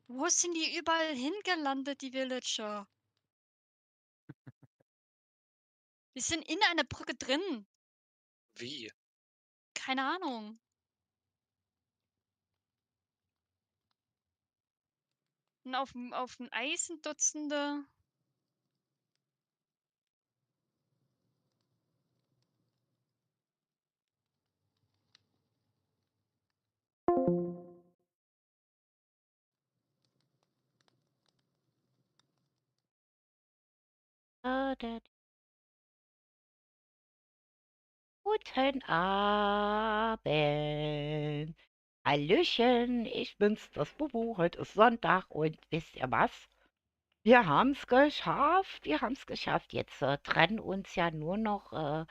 Wo sind die überall hingelandet, die Villager? Wir sind in einer Brücke drin. Wie? Keine Ahnung. Und auf'm Eis sind Dutzende. Guten Abend. Hallöchen, ich bin's, das Bubu. Heute ist Sonntag und wisst ihr was? Wir haben's geschafft. Wir haben's geschafft. Jetzt trennen uns ja nur noch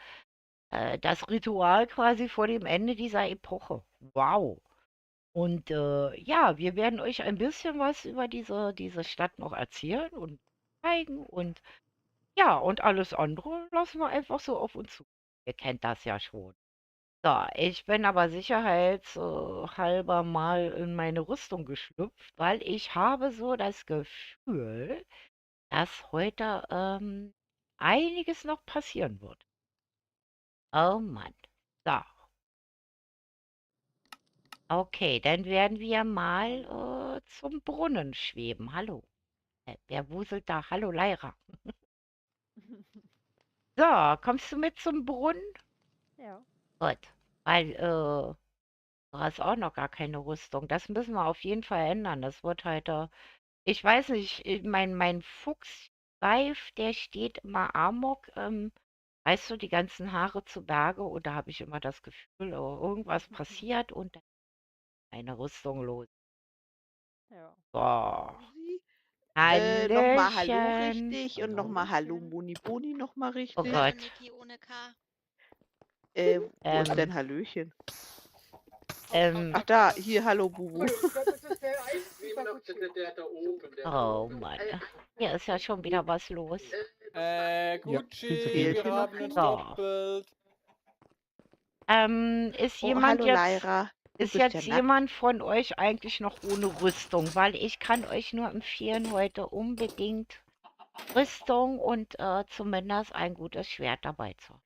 das Ritual quasi vor dem Ende dieser Epoche. Wow. Und ja, wir werden euch ein bisschen was über diese Stadt noch erzählen und zeigen. Und ja, und alles andere lassen wir einfach so auf uns zu. Ihr kennt das ja schon. So, ich bin aber sicherheitshalber mal in meine Rüstung geschlüpft, weil ich habe so das Gefühl, dass heute einiges noch passieren wird. Oh Mann. So, okay, dann werden wir mal zum Brunnen schweben. Hallo. Wer wuselt da? Hallo, Leira. So, kommst du mit zum Brunnen? Ja. Gut, weil du hast auch noch gar keine Rüstung. Das müssen wir auf jeden Fall ändern. Das wird heute. Ich weiß nicht, mein Fuchsreif, der steht immer Amok, weißt du, die ganzen Haare zu Berge und da habe ich immer das Gefühl, oh, irgendwas passiert und dann ist meine Rüstung los. Ja. Boah. Susi, noch mal hallo Hallöchen. richtig und noch mal hallo Hallöchen. Moni Boni noch mal Oh richtig. Hallo Gott. Niki ohne K. Wo ist Ähm, denn Hallöchen? ähm, Ach da, hier, hallo Bubu. oh Mann. Hier ist ja schon wieder was los. Gucci, wir Fehlt hier noch haben uns jemand? So. doppelt. Ist Oh, jemand hallo jetzt, Lyra. Du ist bist ja jetzt nackt. jemand von euch eigentlich noch ohne Rüstung? Weil ich kann euch nur empfehlen, heute unbedingt Rüstung und zumindest ein gutes Schwert dabei zu haben.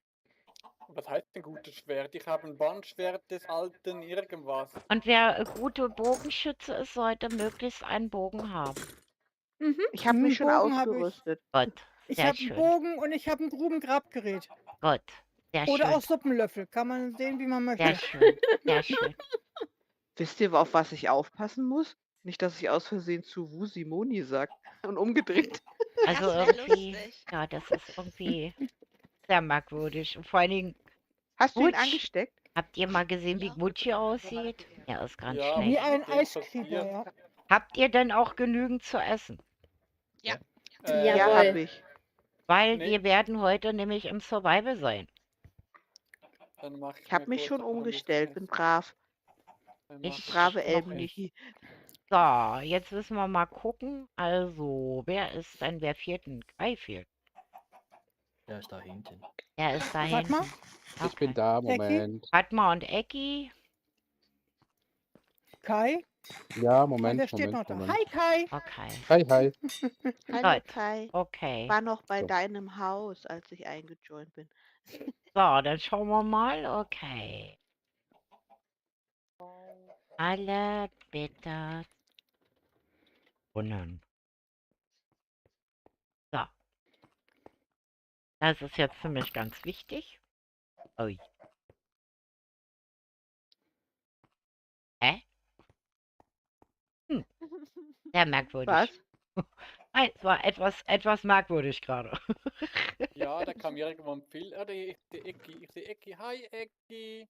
Was heißt ein gutes Schwert? Ich habe ein Bandschwert des alten irgendwas. Und wer gute Bogenschütze ist, sollte möglichst einen Bogen haben. Ich habe mich 'N schon Bogen habe ich. ausgerüstet. Gut, Ich sehr habe 'n schön. Bogen und ich habe 'n Grubengrabgerät. Gut, sehr Oder schön. auch Suppenlöffel. Kann man sehen, wie man Sehr möchte. schön. Sehr schön. Wisst ihr, auf was ich aufpassen muss? Nicht, dass ich aus Versehen zu Wusi Moni sag und umgedreht. Also Das wäre irgendwie, lustig. ja, das ist irgendwie sehr merkwürdig. Und vor allen Dingen, Hast du ihn Butch, angesteckt? habt ihr mal gesehen, wie Ja. Gucci aussieht? Er ist ganz Ja, Wie was schlecht. ein ist mit dem Eiskrieger, passiert? ja. Habt ihr denn auch genügend zu essen? Ja. Ja, Jawohl. habe ich. Weil Nee, wir werden heute nämlich im Survival sein. dann mache Ich ich mir habe mich kurz schon noch ein umgestellt, bisschen. bin brav. Dann mache Ich ich Brave kurz noch noch nicht. Elbennichi. So, jetzt müssen wir mal gucken. Also, wer fehlt denn? Kai fehlt. Der ist da hinten. Er ist da Warte mal. hinten. Ich bin Okay. da, Ecki, Moment. Fatma und Ecki. Kai. Ja, Wer Moment, steht Moment, noch da? Moment. Hi Kai. Okay. Hi, hi. Hallo Gut. Kai. Okay. War noch bei So. deinem Haus, als ich eingejoint bin. So, dann schauen wir mal. Okay. Alle bitte Brunnen. So, das ist jetzt für mich ganz wichtig. Ui. Hä? Hm, sehr Was? merkwürdig. Nein, es war etwas merkwürdig gerade. Ja, da kam irgendwann viel. Ah, ich sehe Ecki. Ich sehe Ecki. Hi, Ecki.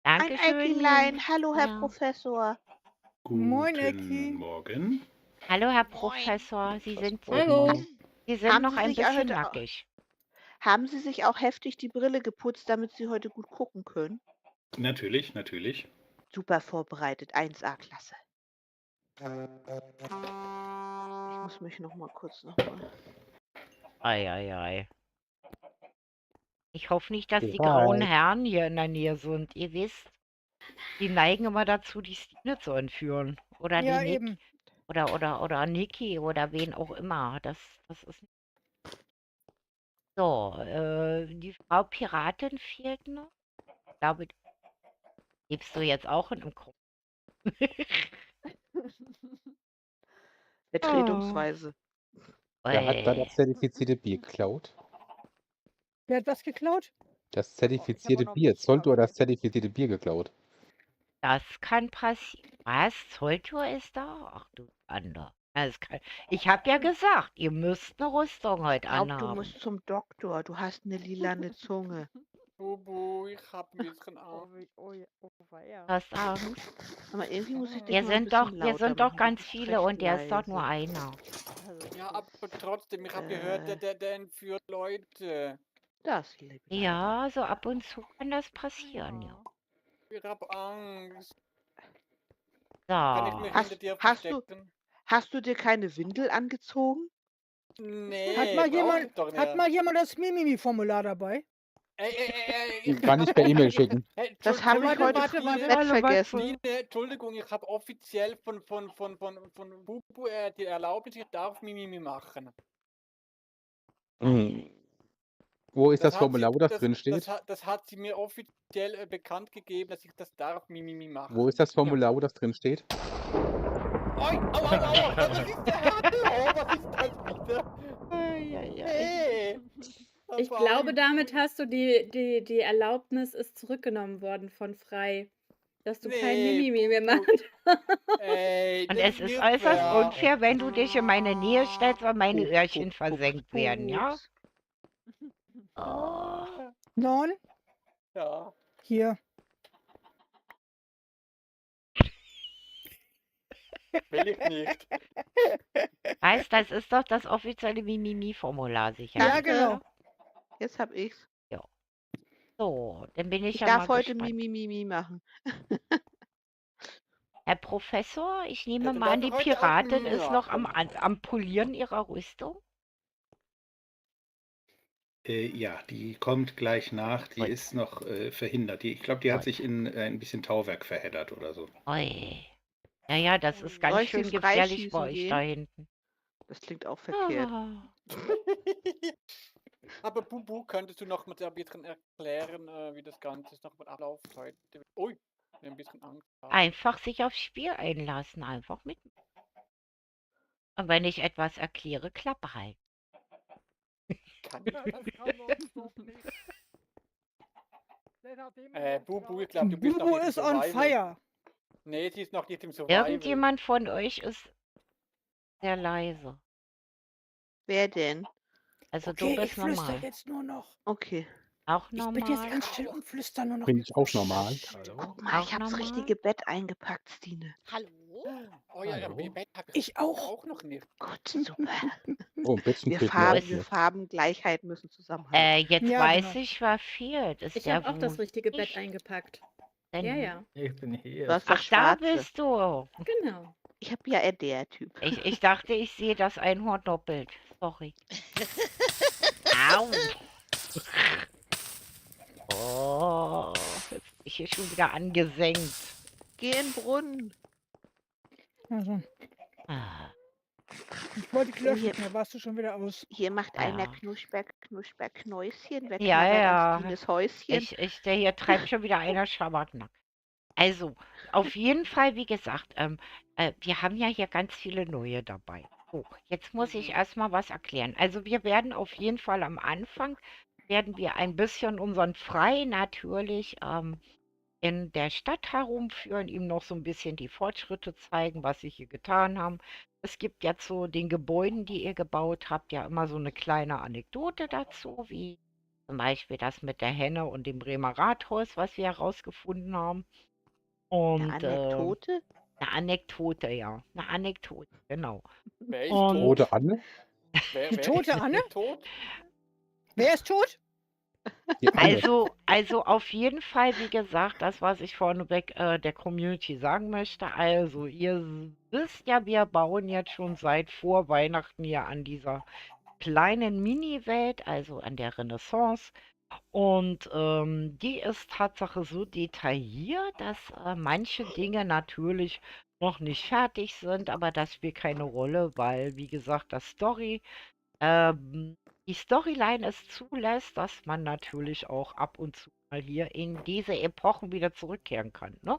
Ein Dankeschön. Ecklein. Hallo, Herr Ja. Professor. Moin Guten Ecki. Morgen. Hallo, Herr Moin. Professor. Was Sie freut mich. Hallo. sind Haben noch Sie ein sich auch bisschen heute nackig. haben Sie sich auch heftig die Brille geputzt, damit Sie heute gut gucken können? Natürlich, natürlich. Super vorbereitet, 1A Klasse. Ich muss mich noch mal kurz noch mal. Ei, ei, ei. Ich hoffe nicht, dass die grauen Hi. Herren hier in der Nähe sind. Ihr wisst, die neigen immer dazu, die Stine zu entführen. Oder die Ja, Nick. eben. Oder Niki oder wen auch immer. Das ist. So, die Frau Piratin fehlt noch. Ich glaube, lebst du jetzt auch in einem Gruppen? Vertretungsweise. Wer hat da Ui. das zertifizierte Bier geklaut? Wer hat was geklaut? Das Oh, ich zertifizierte habe noch Bier. nicht Zoltur das abgegeben. zertifizierte Bier geklaut. Das kann passieren. Was? Zolltour ist da? Ach du Ander. Ich habe ja gesagt, ihr müsst eine Rüstung heute Ich glaube, du anhaben. musst zum Doktor. Du hast eine lilane Zunge. Bubu, ich hab ein bisschen Oh, Angst. oh weia. Du hast Angst? Aber irgendwie muss ich dich Wir mal ein sind doch, bisschen wir lauter sind doch machen. Du ganz bist viele recht und der ist doch nur leise. einer. Also, Ja, aber trotzdem, ich habe gehört, der entführt Leute. Das lebe ich. Ja, so ab und zu kann das passieren, ja. Ich hab Angst. Kann ich mich So. hinter dir Hast du, verstecken? hast du dir keine Windel angezogen? Nee, Hat mal brauch jemand, ich doch hat nicht. mal jemand das Mimimi-Formular dabei? Ey, Kann ich per E-Mail schicken. Hey, Das habe ich Warte, heute warte, früh im warte. Bett Warte, vergessen. warte. Stine, Entschuldigung, ich habe offiziell von Bubu die Erlaubnis, ich darf Mimimi machen. Wo ist das hat Formular, wo das das, drin steht? das hat sie mir offiziell bekannt gegeben, dass ich das darf, Mimimi machen. Wo ist das Formular, wo das drin steht? Oi, au, was ist der Härtel? Oh, was ist das bitte? Nee. Ich glaube, damit hast du die Erlaubnis ist zurückgenommen worden von Frei, dass du kein Nee, Mimimi mehr Bubu. machst. Ey, Und das es ist nicht äußerst fair. unfair, wenn du dich in meine Nähe stellst, weil meine Pups, Öhrchen pups, pups, versenkt werden, ja? pups. Oh. Non? Ja. Hier. Will ich nicht. Weißt, das ist doch das offizielle Mimimi-Formular, sicher. Ja, Danke. genau. Jetzt hab ich's. So, dann bin ich Ich ja darf mal heute gespannt. Mimimi machen. Herr Professor, ich nehme dann mal an, darf die ich heute auch Piratin Mimimi ist noch machen. am Polieren ihrer Rüstung. Ja, die kommt gleich nach. Die Ui. ist noch verhindert. Ich glaube, die hat Ui. sich in ein bisschen Tauwerk verheddert oder so. Ui. Ja, das ist ganz Soll ich sie schön gefährlich bei freischießen euch gehen? da hinten. Das klingt auch verkehrt. Ah. Aber Bubu, könntest du noch mal ein bisschen erklären, wie das Ganze noch mal abläuft heute? Ui, ich hab ein bisschen Angst. Einfach sich aufs Spiel einlassen, einfach mit. Und wenn ich etwas erkläre, Klappe halten. Kann das kann doch so nicht. Bubu, ich glaube, du bist noch Bubu nicht im ist on Survival. fire. Nee, sie ist noch nicht im Survival. Irgendjemand von euch ist sehr leise. Wer denn? Also Okay, du ich bist flüster normal. jetzt nur noch. Okay. Auch Ich bin jetzt normal. ganz still und flüster nur noch. Bin ich auch normal? Guck mal, Auch ich hab's normal? richtige Bett eingepackt, Stine. Hallo? Oh ja, Hallo? im Bett hab Ich auch. auch noch nicht. Gut, super. Oh, ein Bettchen Wir fehlt mir auch wir noch. Farbengleichheit müssen zusammenhalten. Jetzt Ja, weiß genau. ich, wer fehlt. Ist Ich der habe auch das wohl richtige Bett nicht eingepackt. denn- Ja, ja, Ich bin hier. Du hast das Ach, da Schwarze. bist du. genau. Ich hab ja eher der Typ. Ich dachte, ich sehe das Einhorn doppelt. Sorry. Au. Oh, jetzt bin ich hier schon wieder angesenkt. Geh in den Brunnen. Also, Ah, ich wollte dich löschen, hier- da warst du schon wieder aus. Hier macht einer Ja. Knusper-Knäuschen. Wer Ja, knabbert ja. an Stines Häuschen? der hier treibt schon wieder einer Schabernack. Also, auf jeden Fall, wie gesagt, wir haben ja hier ganz viele neue dabei. So, jetzt muss ich erstmal was erklären. Also wir werden auf jeden Fall am Anfang, werden wir ein bisschen unseren Frei natürlich in der Stadt herumführen, ihm noch so ein bisschen die Fortschritte zeigen, was sie hier getan haben. Es gibt ja zu den Gebäuden, die ihr gebaut habt, ja immer so eine kleine Anekdote dazu, wie zum Beispiel das mit der Henne und dem Bremer Rathaus, was wir herausgefunden haben. Und Eine Anekdote? eine Anekdote, ja. Eine Anekdote, genau. Wer ist Und- tot? Rote Anne? Wer tote ist Anne? tot? Wer ist tot? Die Anne. Also auf jeden Fall, wie gesagt, das, was ich vorneweg der Community sagen möchte. Also, ihr wisst ja, wir bauen jetzt schon seit vor Weihnachten hier an dieser kleinen Mini-Welt, also an der Renaissance. Und die ist Tatsache so detailliert, dass manche Dinge natürlich noch nicht fertig sind, aber das spielt keine Rolle, weil, wie gesagt, die Storyline es zulässt, dass man natürlich auch ab und zu mal hier in diese Epochen wieder zurückkehren kann, ne?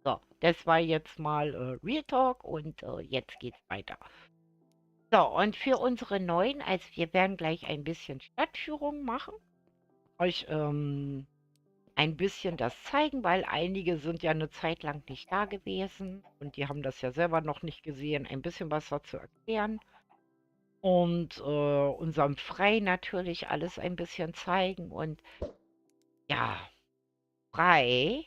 So, das war jetzt mal Real Talk und jetzt geht's weiter. So, und für unsere Neuen, also wir werden gleich ein bisschen Stadtführung machen, euch ein bisschen das zeigen, weil einige sind ja eine Zeit lang nicht da gewesen und die haben das ja selber noch nicht gesehen, ein bisschen was dazu erklären und unserem Frei natürlich alles ein bisschen zeigen und ja, Frei,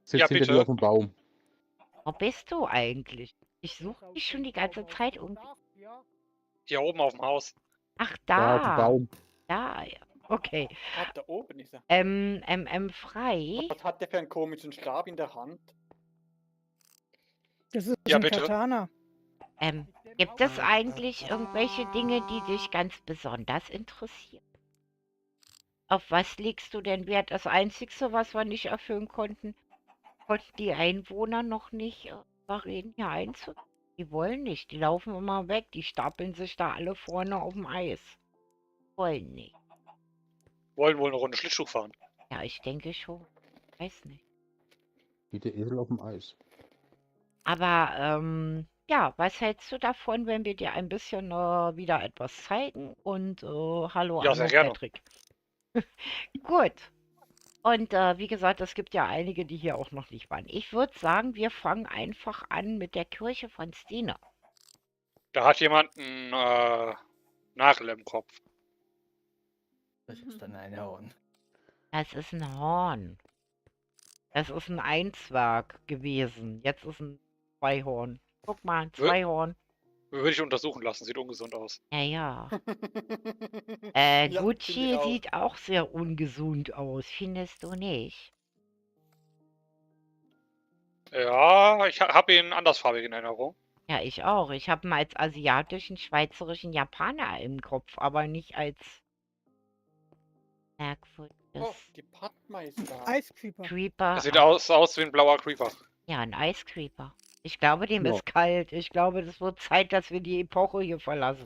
Sitzt Ja, hinter dir bitte. auf dem Baum. wo bist du eigentlich? Ich suche dich schon die ganze Zeit irgendwie. Ja, Hier oben auf dem Haus. Ach, Da auf dem da, Baum. da, ja. Okay. da oben ist er. Frei, Was hat der für einen komischen Stab in der Hand? Das ist Ja, ein bitte. Katana. gibt es eigentlich irgendwelche Dinge, die dich ganz besonders interessieren? Auf was legst du denn Wert? Das Einzige, was wir nicht erfüllen konnten die Einwohner noch nicht überreden, hier einzugehen. Die wollen nicht, die laufen immer weg, die stapeln sich da alle vorne auf dem Eis. Wollen nicht. Wollen wohl eine Runde Schlittschuh fahren. Ja, ich denke schon. Weiß nicht. Wie der Esel auf dem Eis. Aber, ja, was hältst du davon, wenn wir dir ein bisschen wieder etwas zeigen? Und hallo Ja, an sehr gerne. Patrick. Gut. Und wie gesagt, es gibt ja einige, die hier auch noch nicht waren. Ich würde sagen, wir fangen einfach an mit der Kirche von Stine. Da hat jemand einen Nagel im Kopf. Das ist dann ein Horn. Das ist ein Horn. Das ist ein Einzwerg gewesen. Jetzt ist ein Zweihorn. Guck mal, ein Zweihorn. Würde ich untersuchen lassen, sieht ungesund aus. Ja, ja. Ja, Gucci finde ich auch. sieht auch sehr ungesund aus, findest du nicht? Ja, ich habe ihn andersfarbig in Erinnerung. Ja, ich auch. Ich habe ihn als asiatischen, schweizerischen Japaner im Kopf, aber nicht als Oh, merkwürdiges die Padma ist da. Eiscreeper. Creeper. Das sieht aus wie ein blauer Creeper. Ja, ein Eiscreeper. Ich glaube, dem Ja. ist kalt. Ich glaube, das wird Zeit, dass wir die Epoche hier verlassen.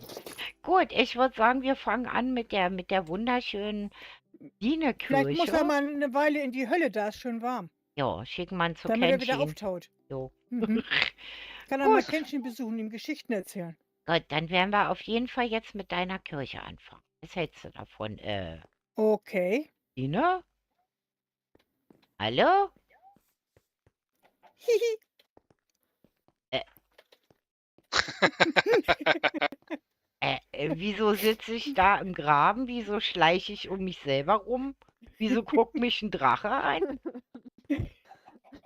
Gut, ich würde sagen, wir fangen an mit der wunderschönen Vielleicht muss er Dienekirche. mal eine Weile in die Hölle, da ist schön warm. Ja, schicken wir ihn zu Damit er wieder Kenshin. auftaut. Jo. Mhm. Kann er mal Gut. Kenshin besuchen, ihm Geschichten erzählen. Gut, dann werden wir auf jeden Fall jetzt mit deiner Kirche anfangen. Was hältst du davon? Okay. Dine? Hallo? Hihi. Wieso sitze ich da im Graben? Wieso schleiche ich um mich selber rum? Wieso guckt mich ein Drache an?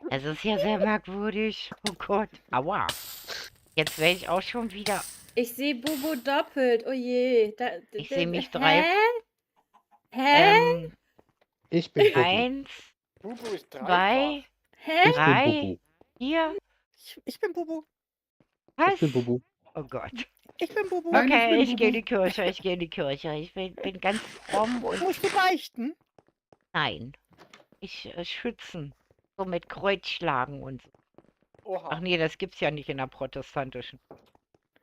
Das ist ja sehr merkwürdig. Oh Gott. Aua. Jetzt werde ich auch schon wieder. Ich sehe Bubu doppelt. Oh je. Ich sehe mich drei. Hä? Ich bin Bubu. 1, Bubu ist 2, dreifach. Hä? Ich bin 3, Bubu. 4. Ich bin Bubu. Was? Ich bin Bubu. Oh Gott. Ich bin Bubu. Nein, Okay, ich gehe in Bubu. die Kirche. Ich gehe in die Kirche. Ich bin ganz fromm und Musst du beichten? nein. Ich schützen. So mit Kreuzschlagen und so. Oha. Ach nee, das gibt's ja nicht in der protestantischen.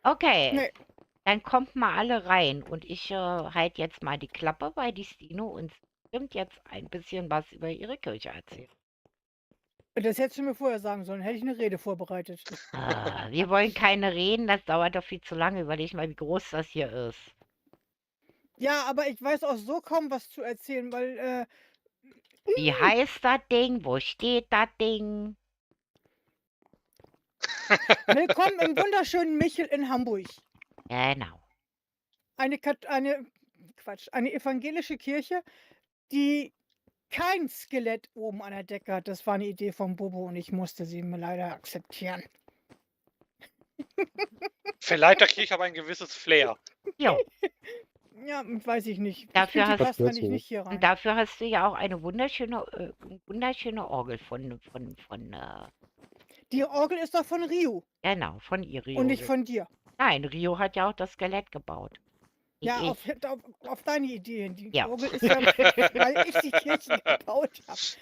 Okay, Nee. dann kommt mal alle rein und ich halt jetzt mal die Klappe, weil die Stino uns bestimmt jetzt ein bisschen was über ihre Kirche erzählt. Das hättest du mir vorher sagen sollen. Hätte ich eine Rede vorbereitet. Wir wollen keine reden, das dauert doch viel zu lange. Überleg mal, wie groß das hier ist. Ja, aber ich weiß auch so kaum was zu erzählen, weil Wie heißt das Ding? Wo steht das Ding? willkommen im wunderschönen Michel in Hamburg. Genau. Eine evangelische Kirche, die kein Skelett oben an der Decke hat. Das war eine Idee von Bobo und ich musste sie mir leider akzeptieren. Verleiht der Kirche aber ein gewisses Flair. Jo, Ja, weiß ich nicht. Dafür ich finde die hast- passt, wenn ich dazu. nicht hier rein. und dafür hast du ja auch eine wunderschöne Orgel von Die Orgel ist doch von Rio genau, von Rio. und nicht von dir. Nein, Rio hat ja auch das Skelett gebaut. Nicht Ja, ich. auf deine Idee hin. Die Ja. Orgel ist ja, weil ich die Kirche gebaut habe. So,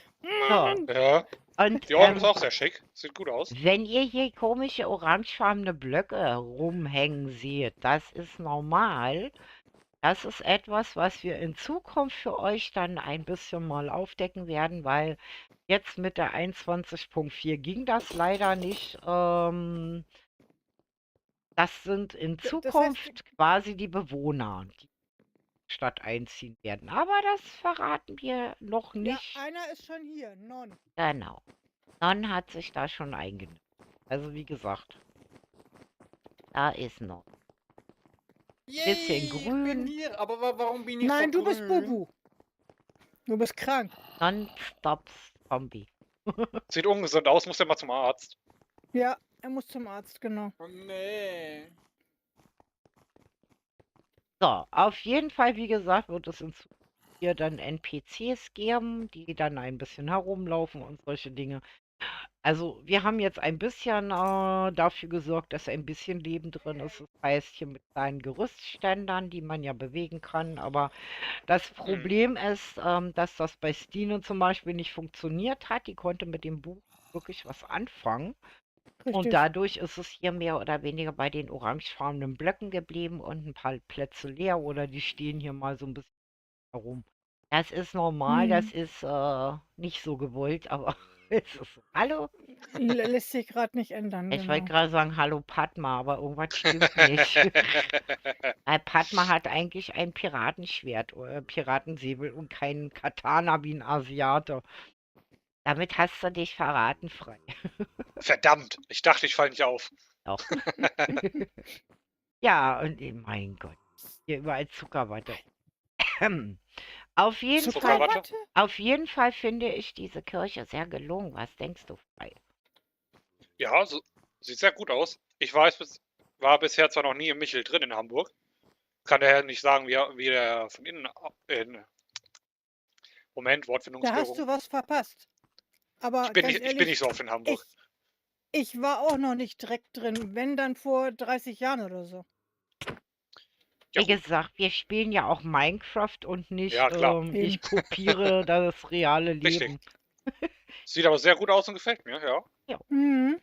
Ja. Und Die Ordnung ist auch sehr schick. Sieht gut aus. wenn ihr hier komische orangefarbene Blöcke rumhängen seht, das ist normal. Das ist etwas, was wir in Zukunft für euch dann ein bisschen mal aufdecken werden, weil jetzt mit der 21.4 ging das leider nicht. Das sind in Das heißt, Zukunft quasi die Bewohner, die Stadt einziehen werden. Aber das verraten wir noch ja, nicht. einer ist schon hier, Non. Genau. Non hat sich da schon eingenommen. Also wie gesagt, da ist noch. Bisschen Ich bin grün. hier, aber warum bin ich Nein, so du bist grün? Bubu. Du bist krank. Non-stop Zombie. Sieht ungesund aus, muss ja mal zum Arzt. Ja, er muss zum Arzt, genau. Oh, nee. So, auf jeden Fall, wie gesagt, wird es in Zukunft hier dann NPCs geben, die dann ein bisschen herumlaufen und solche Dinge. Also wir haben jetzt ein bisschen dafür gesorgt, dass ein bisschen Leben drin ist. Das heißt, hier mit kleinen Gerüstständern, die man ja bewegen kann. Aber das Problem ist, dass das bei Stine zum Beispiel nicht funktioniert hat. Die konnte mit dem Buch wirklich was anfangen. Und Richtig. dadurch ist es hier mehr oder weniger bei den orangefarbenen Blöcken geblieben und ein paar Plätze leer oder die stehen hier mal so ein bisschen herum. Das ist normal, das ist nicht so gewollt, aber es ist so. Hallo? Lässt sich gerade nicht ändern, Ich wollte genau. gerade sagen, hallo Padma, aber irgendwas stimmt nicht. Weil Padma hat eigentlich ein Piratenschwert oder Piratensäbel und keinen Katana wie ein Asiate. Damit hast du dich verraten, frei. Verdammt, ich dachte, ich falle nicht auf. Doch. Ja, und mein Gott. Hier überall Zuckerwatte. Auf jeden Zuckerwatte? auf jeden Fall finde ich diese Kirche sehr gelungen. Was denkst du, Frei? Ja, so, sieht sehr gut aus. Ich war bisher zwar noch nie im Michel drin in Hamburg. Kann daher nicht sagen, wie der von innen. Moment, Da Wortfindungsstörung. hast du was verpasst. Aber Ich bin ganz nicht, ehrlich, ich bin nicht so oft in Hamburg. ich war auch noch nicht direkt drin, wenn dann vor 30 Jahren oder so. Ja, Wie gesagt, wir spielen ja auch Minecraft und nicht, Ja, klar. ich kopiere das reale Richtig. Leben. Sieht aber sehr gut aus und gefällt mir, ja. Mhm.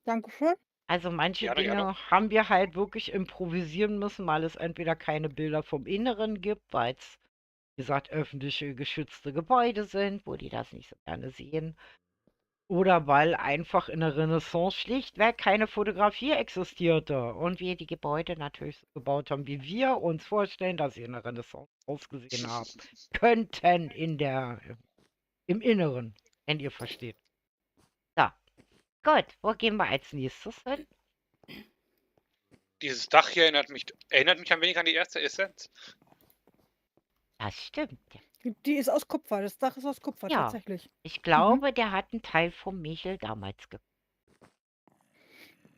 Dankeschön. Also manche Gerne, Dinge gerne. haben wir halt wirklich improvisieren müssen, weil es entweder keine Bilder vom Inneren gibt, weil es, wie gesagt, öffentliche geschützte Gebäude sind, wo die das nicht so gerne sehen. Oder weil einfach in der Renaissance schlichtweg keine Fotografie existierte und wir die Gebäude natürlich so gebaut haben, wie wir uns vorstellen, dass sie in der Renaissance ausgesehen haben könnten im Inneren, wenn ihr versteht. So, gut, wo gehen wir als nächstes hin? Dieses Dach hier erinnert mich ein wenig an die erste Essenz. Das stimmt. Die ist aus Kupfer. Das Dach ist aus Kupfer, Ja. tatsächlich. Ich glaube, der hat einen Teil vom Michel damals gekauft.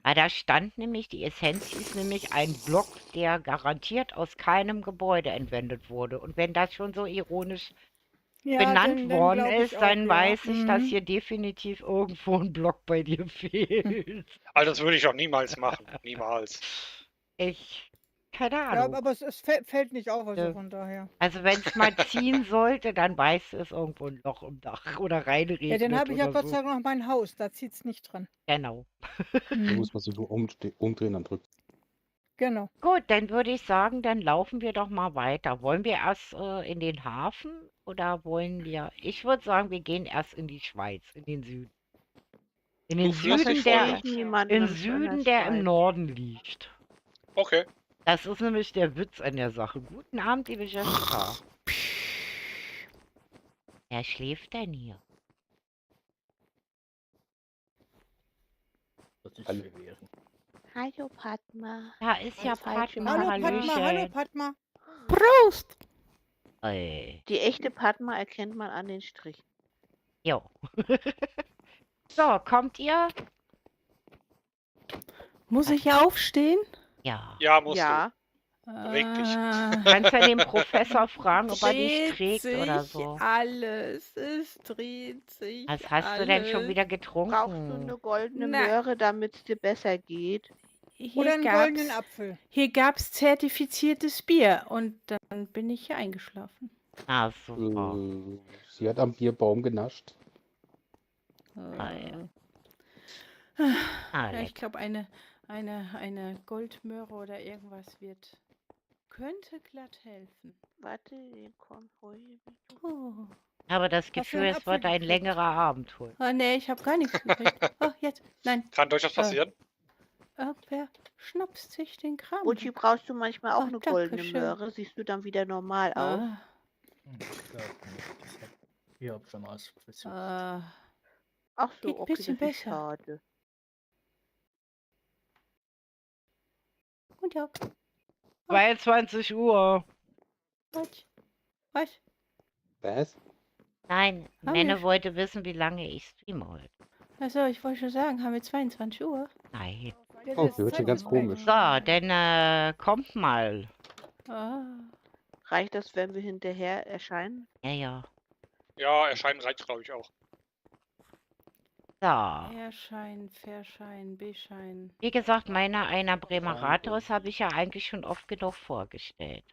Weil da stand nämlich, die Essenz hieß nämlich ein Block, der garantiert aus keinem Gebäude entwendet wurde. Und wenn das schon so ironisch Ja, benannt dann worden glaub ich ist, auch, dann ja. weiß ich, dass Mhm. hier definitiv irgendwo ein Block bei dir fehlt. Also das würde ich auch niemals machen. Niemals. Keine Ja, Ahnung. aber es fällt nicht auf, also Ja. von daher. Also wenn es mal ziehen sollte, dann weißt du, es irgendwo ein Loch im Dach oder reinregnet Ja, den habe ich ja oder Gott sei so. Dank noch mein Haus. Da zieht es nicht dran. Genau. Da Mhm. muss man sich nur umdrehen, dann drückt. Genau. Gut, dann würde ich sagen, dann laufen wir doch mal weiter. Wollen wir erst in den Hafen oder wollen wir... Ich würde sagen, wir gehen erst in die Schweiz, in den Süden. In den Du führst Süden, mich der, voll. im Süden, der im Norden liegt. Okay. Das ist nämlich der Witz an der Sache. Guten Abend, liebe Jessica. Wer schläft denn hier? Das ist Alle. schwer. Hallo Padma. Da ist ja falsche Padma. Hallo Padma, hallo Hallöchen. Padma. Prost! Ey. Die echte Padma erkennt man an den Strichen. Jo. So, kommt ihr? Muss ich aufstehen? Ja. Ja, musst Ja, Reg dich. Kannst ja den Professor fragen, ob er dich Dreht trägt oder sich so. alles. Es dreht sich Was hast du denn schon alles. wieder brauchst du getrunken? eine goldene Na. Möhre, damit es dir besser geht? Oder einen goldenen gab's, Apfel. hier gab's zertifiziertes Bier und dann bin ich hier eingeschlafen. Ah, super. Sie hat am Bierbaum genascht. ja. Ja, leck. ich glaube, eine Goldmöhre oder irgendwas könnte glatt helfen. Warte, den kommt heute. Oh. Aber das Hast du Gefühl, einen es Apfel wird ein gekriegt? längerer Abend heute. Oh nee, ich habe gar nichts gekriegt. Oh, jetzt. Nein. Kann durchaus passieren. Wer schnapst sich den Kram? Mutti, brauchst du manchmal auch Oh, eine goldene dankeschön. Möhre? Siehst du dann wieder normal aus? Ich glaube nicht. Ich habe schon ausversucht. Ach so, geht ein okay, bisschen das ist besser. schade. Und ja. 22 Uhr. Was? Was? Nein, Haben Nenne wir- wollte wissen, wie lange ich streame heute. Achso, ich wollte schon sagen, haben wir 22 Uhr? Nein. Ja, Oh, das wird ist hier ganz Zeit komisch. So, dann kommt mal. Reicht das, wenn wir hinterher erscheinen? Ja, ja. Ja, erscheinen reicht, glaube ich, auch. So. Erschein, Verschein, Beschein. Wie gesagt, einer Bremer Rathaus habe ich ja eigentlich schon oft genug vorgestellt.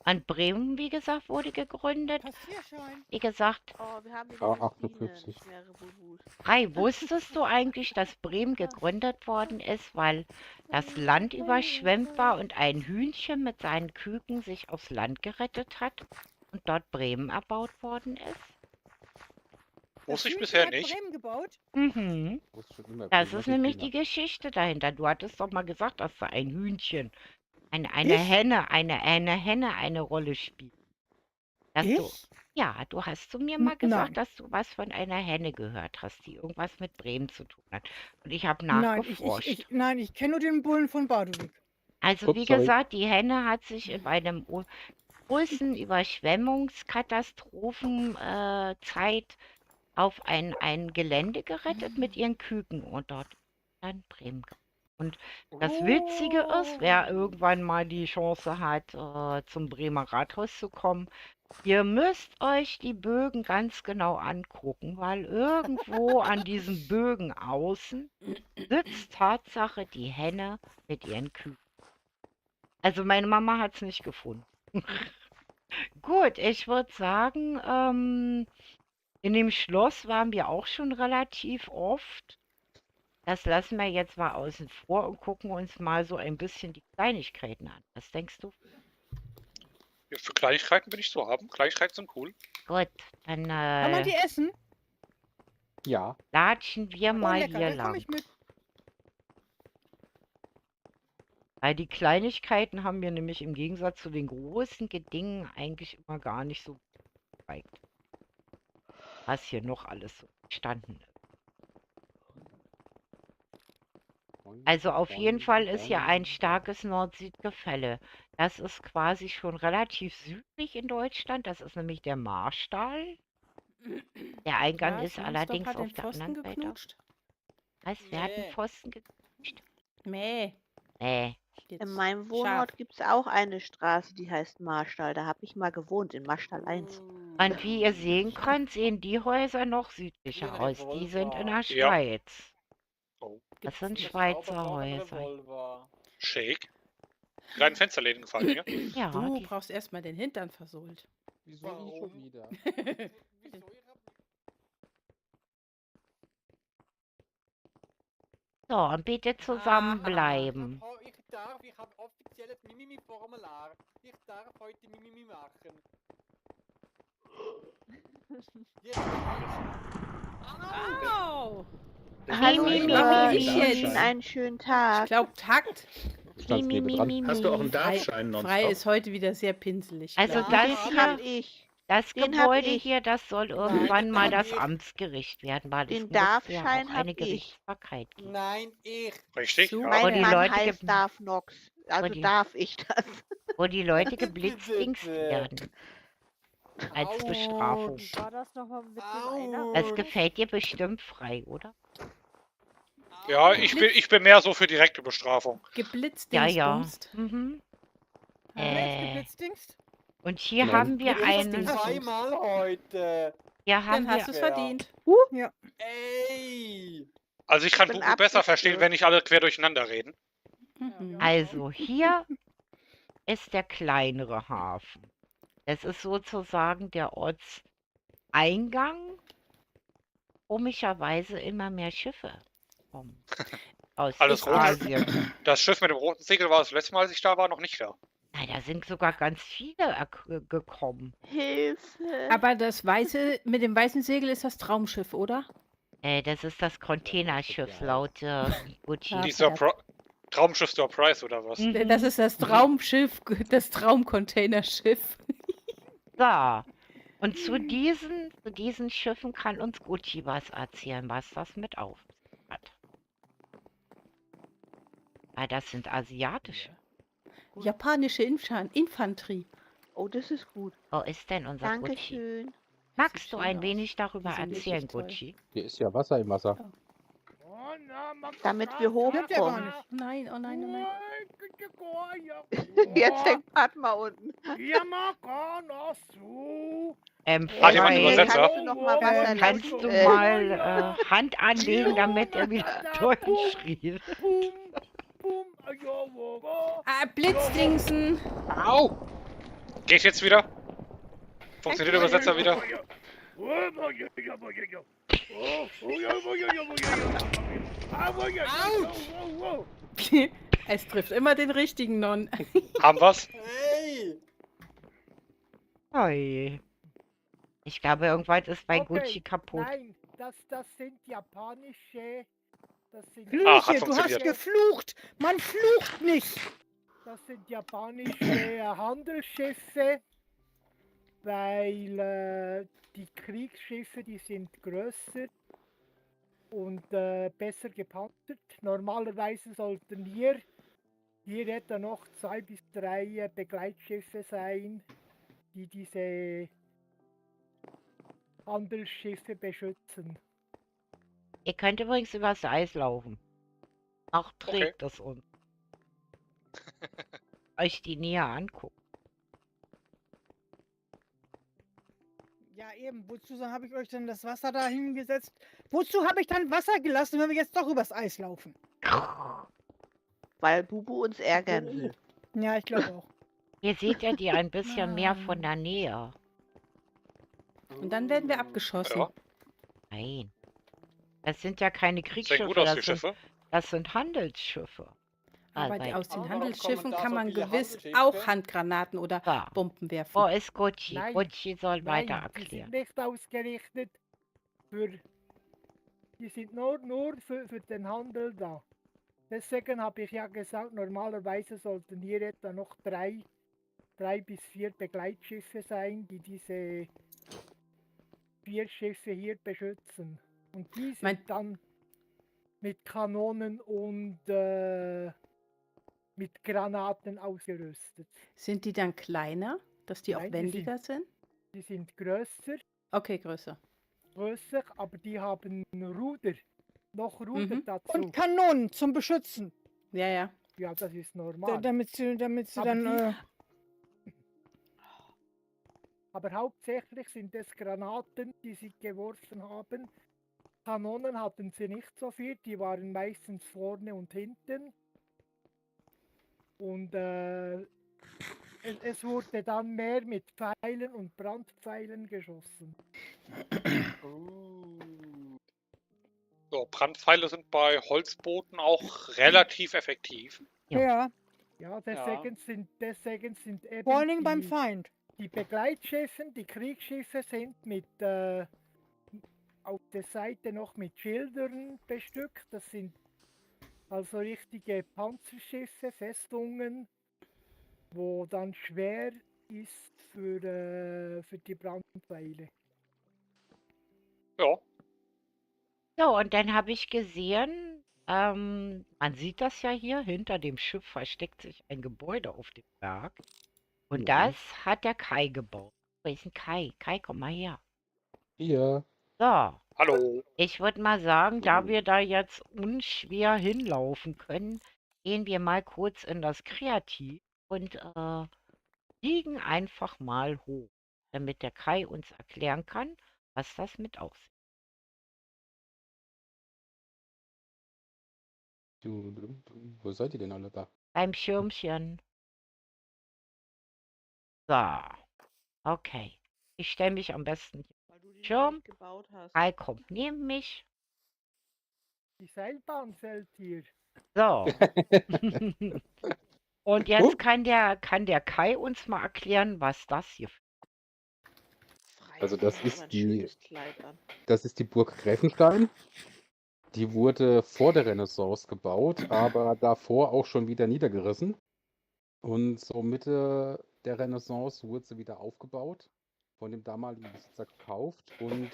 Und Bremen, wie gesagt, wurde gegründet. Passierschein. Wie gesagt, Oh, wir haben wieder A58. mehrere Bubus. Frei, wusstest du eigentlich, dass Bremen gegründet worden ist, weil das Land überschwemmt war und ein Hühnchen mit seinen Küken sich aufs Land gerettet hat und dort Bremen erbaut worden ist? Wusste ich Hühnchen bisher hat nicht. Bremen gebaut? Mhm. Wusste schon immer, Das Bremer ist nämlich Kinder. die Geschichte dahinter. Du hattest doch mal gesagt, dass da ein Hühnchen, eine Ich? Henne, eine Henne eine Rolle spielt. Dass du, Ich? ja, du hast zu mir N- mal gesagt, nein. dass du was von einer Henne gehört hast, die irgendwas mit Bremen zu tun hat. Und ich habe Nein, nachgeforscht. nein, ich kenne nur den Bullen von Badewig. Also Ups, wie sorry. gesagt, die Henne hat sich in einem großen Überschwemmungskatastrophenzeit auf ein Gelände gerettet mit ihren Küken und dort dann Bremen. Und das Witzige ist, wer irgendwann mal die Chance hat, zum Bremer Rathaus zu kommen, ihr müsst euch die Bögen ganz genau angucken, weil irgendwo an diesen Bögen außen sitzt Tatsache die Henne mit ihren Küken. Also meine Mama hat es nicht gefunden. Gut, ich würde sagen, in dem Schloss waren wir auch schon relativ oft. Das lassen wir jetzt mal außen vor und gucken uns mal so ein bisschen die Kleinigkeiten an. Was denkst du? Ja, für Kleinigkeiten bin ich zu haben. Kleinigkeiten sind cool. Gut, dann Kann man die essen? Ja. latschen wir Oh, mal lecker, hier dann komm lang. ich mit. Weil die Kleinigkeiten haben mir nämlich im Gegensatz zu den großen Dingen eigentlich immer gar nicht so gezeigt. Was hier noch alles so gestanden ist. Also auf jeden Fall ist hier ein starkes Nord-Süd-Gefälle. Das ist quasi schon relativ südlich in Deutschland. Das ist nämlich der Marstall. Der Eingang ist allerdings hat auf den der Pfosten anderen Seite. geknutscht. Was? Wer hat den Nee. Pfosten geknutscht? Mäh. Nee. In meinem Wohnort gibt es auch eine Straße, die heißt Marstall. Da habe ich mal gewohnt, in Marstall 1. Und wie ihr sehen könnt, sehen die Häuser noch südlicher Wie ein aus. Die sind in der Revolver. Ja. Schweiz. Oh, Das sind Das Schweizer Zauberwort Häuser. Revolver. Shake. Kleinen Fensterläden gefallen mir. Ja, Du die, brauchst erstmal den Hintern versohlt. Wieso ich schon Warum? wieder? Wieso? so, und bitte zusammenbleiben. Ich habe offizielles Mimimi-Formular. Ich darf heute Mimimi machen. Jetzt. Au! Hallo, Mimi, ich Mimi, wünsche Mimi. Ihnen einen schönen Ich Tag. glaube, Takt. Standsnebel dran. Hast du auch einen Frei, Darfschein Frei nonstop? ist heute wieder sehr pinselig. Also glaub das ich. Den hab hier, ich. das den hab Gebäude ich. hier, das soll irgendwann mal hab das ich. Amtsgericht werden, weil es Den muss ja Darfschein auch hab eine ich. Gerichtsbarkeit geben. Nein, ich. Richtig, So. ja. Wo Mein die Mann Leute heißt Darf Nox. Also die- darf ich das. Wo die Leute geblitzdingst werden. Als Bestrafung. Wie war das nochmal mit dem einer? Das gefällt dir bestimmt Frei, oder? Ja, ich bin mehr so für direkte Bestrafung. Geblitzt, Ja, ja. Dingsbumst. Mhm. Jetzt geblitzdingst? Und hier Nein. haben wir Jetzt einen. zweimal heute. Hier haben Dann hast du wir. es verdient. Ey. Also ich kann bin Bubu besser verstehen, abgestürzt. wenn nicht alle quer durcheinander reden. Mhm. Also hier ist der kleinere Hafen. Das ist sozusagen der Eingang komischerweise immer mehr Schiffe kommen. Aus Alles rot. Asien. Das Schiff mit dem roten Segel war das letzte Mal, als ich da war, noch nicht da. Nein, da sind sogar ganz viele gekommen. Hilfe. Aber das weiße, mit dem weißen Segel ist das Traumschiff, oder? Das ist das Containerschiff Ja. laut Gucci. Ja. Die Traumschiff Surprise oder was? Mhm. Das ist das Traumschiff, das Traumcontainerschiff. So. Und zu diesen Schiffen kann uns Gucci was erzählen, was das mit auf sich hat. Weil das sind asiatische. Japanische Infanterie. Oh, das ist gut. Wo ist denn unser Gucci? Dankeschön. Magst du schön ein aus. wenig darüber Die sind wirklich erzählen, toll. Gucci? Hier ist ja Wasser im Wasser. Damit wir Stimmt ja gar hochkommen. nicht. Nein, oh nein, oh nein. Jetzt hängt Padma unten. Ah, die waren Fred, Übersetzer. Kannst du noch mal Wasser kannst lassen? du mal Hand anlegen, damit er wieder durchschrieb? Ah, Blitzdingsen. Au! Geht jetzt wieder? Funktioniert der Übersetzer wieder? Es trifft immer den richtigen Non. Haben wir's? Hey! Oi. Ich glaube, irgendwas ist bei Okay, Gucci kaputt. Nein, das sind japanische. Das sind, Ah, hat Flüche, du hast funktioniert. geflucht. Man flucht nicht. Das sind japanische Handelsschiffe, weil die Kriegsschiffe, die sind größer und besser gepanzert. Normalerweise sollten hier etwa noch 2 bis 3 Begleitschiffe sein, die diese Handelsschiffe beschützen. Ihr könnt übrigens übers Eis laufen. Auch trägt es uns. Euch die näher angucken. Ja, eben. Wozu habe ich euch denn das Wasser da hingesetzt? Wozu habe ich dann Wasser gelassen, wenn wir jetzt doch übers Eis laufen? Weil Bubu uns ärgern will. Ja, ich glaube auch. Hier seht ihr die ein bisschen mehr von der Nähe. Und dann werden wir abgeschossen. Ja, Nein. Das sind ja keine sehen Kriegsschiffe, gut aus, die das sind, Schiffe. das sind Handelsschiffe. Aber Albert. aus den Aber Handelsschiffen kommen da kann so man viele gewiss Handelsschiffe? auch Handgranaten oder Ja. Bomben werfen. Wo ist Gucci? Nein. Gucci soll weiter Nein, die erklären. sind nicht ausgerichtet für. Die sind nur für den Handel da. Deswegen habe ich ja gesagt, normalerweise sollten hier etwa noch 3 bis 4 Begleitschiffe sein, die diese 4 Schiffe hier beschützen. Und die sind Mein- dann mit Kanonen und mit Granaten ausgerüstet. Sind die dann kleiner, dass die auch Nein, die wendiger sind? Die sind größer, Okay, größer. aber die haben Ruder. Noch Ruder Mhm. dazu. Und Kanonen zum Beschützen. Ja, ja. Ja, das ist normal. Damit sie Aber dann. die- Aber hauptsächlich sind es Granaten, die sie geworfen haben. Kanonen hatten sie nicht so viel, die waren meistens vorne und hinten. Und es wurde dann mehr mit Pfeilen und Brandpfeilen geschossen. So, Brandpfeile sind bei Holzbooten auch relativ effektiv. Ja. Ja, Ja, deswegen sind eben vor allen Dingen beim die, Feind. die Begleitschiffe, die Kriegsschiffe sind mit auf der Seite noch mit Schildern bestückt. Das sind also richtige Panzerschiffe, Festungen, wo dann schwer ist für die Brandpfeile. Ja, So, und dann habe ich gesehen, man sieht das ja hier, hinter dem Schiff versteckt sich ein Gebäude auf dem Berg. Und Ja. das hat der Kai gebaut. Wo ist denn Kai? Kai, komm mal her. Hier. So, hallo. ich würde mal sagen, da wir da jetzt unschwer hinlaufen können, gehen wir mal kurz in das Kreativ und fliegen einfach mal hoch, damit der Kai uns erklären kann, was das mit auf sich Wo seid ihr denn alle da? beim Schirmchen. So, okay. Ich stelle mich am besten. Weil du die Schirm. gebaut hast. Kai kommt neben mich. Die Seilbahn fällt hier. So. Und jetzt kann der Kai uns mal erklären, was das hier für Also das Aber ist ein die, schönes Kleid an. das ist die Burg Gräfenstein. Die wurde vor der Renaissance gebaut, aber davor auch schon wieder niedergerissen. Und so Mitte der Renaissance wurde sie wieder aufgebaut, von dem damaligen Besitzer gekauft und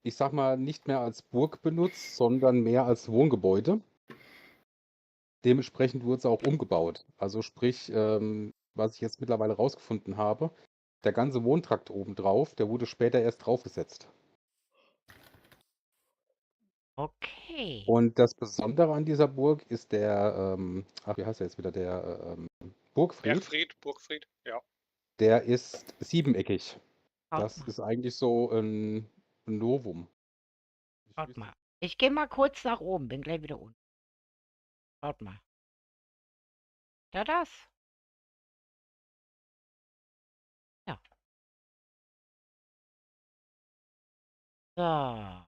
ich sag mal nicht mehr als Burg benutzt, sondern mehr als Wohngebäude. Dementsprechend wurde sie auch umgebaut. Also sprich, was ich jetzt mittlerweile rausgefunden habe, der ganze Wohntrakt obendrauf, der wurde später erst draufgesetzt. Okay. Und das Besondere an dieser Burg ist der, wie heißt er jetzt wieder, der Burgfried. Burgfried, ja. Der ist siebeneckig. Schaut Das mal. ist eigentlich so ein Novum. Schaut mal. Ich gehe mal kurz nach oben, bin gleich wieder unten. Schaut mal. Da das. Ja. So.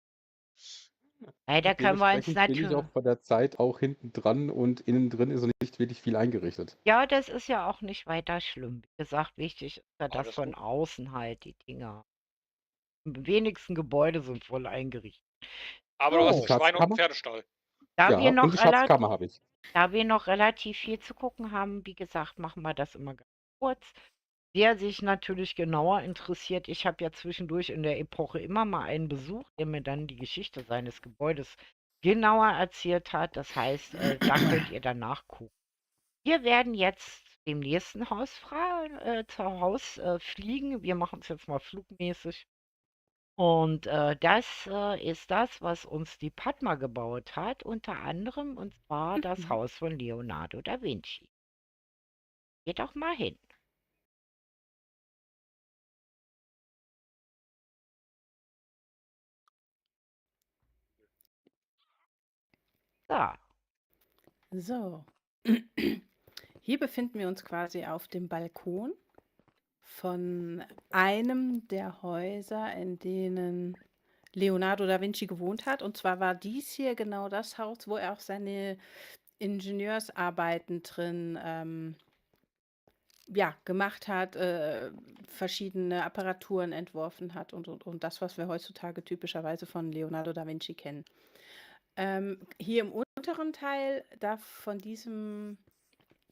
Da können wir uns Dementsprechend bin ich natürlich. auch von der Zeit auch hinten dran und innen drin ist nicht wirklich viel eingerichtet. Ja, das ist ja auch nicht weiter schlimm. Wie gesagt, wichtig ist ja, dass Alles von gut. außen halt die Dinger. Die wenigsten Gebäude sind voll eingerichtet. Aber du hast So. ein Schwein und einen Schatzkammer? Pferdestall. Da Ja, wir und noch die Schatzkammer habe ich. Da wir noch relativ viel zu gucken haben, wie gesagt, machen wir das immer ganz kurz. Wer sich natürlich genauer interessiert, ich habe ja zwischendurch in der Epoche immer mal einen besucht, der mir dann die Geschichte seines Gebäudes genauer erzählt hat. Das heißt, da könnt ihr dann nachgucken. Wir werden jetzt dem nächsten Haus fliegen. Wir machen es jetzt mal flugmäßig. Und das ist das, was uns die Padma gebaut hat, unter anderem, und zwar das Haus von Leonardo da Vinci. Geht doch mal hin. So. So. Hier befinden wir uns quasi auf dem Balkon von einem der Häuser, in denen Leonardo da Vinci gewohnt hat. Und zwar war dies hier genau das Haus, wo er auch seine Ingenieursarbeiten drin ja, gemacht hat, verschiedene Apparaturen entworfen hat und das, was wir heutzutage typischerweise von Leonardo da Vinci kennen. Hier im unteren Teil von diesem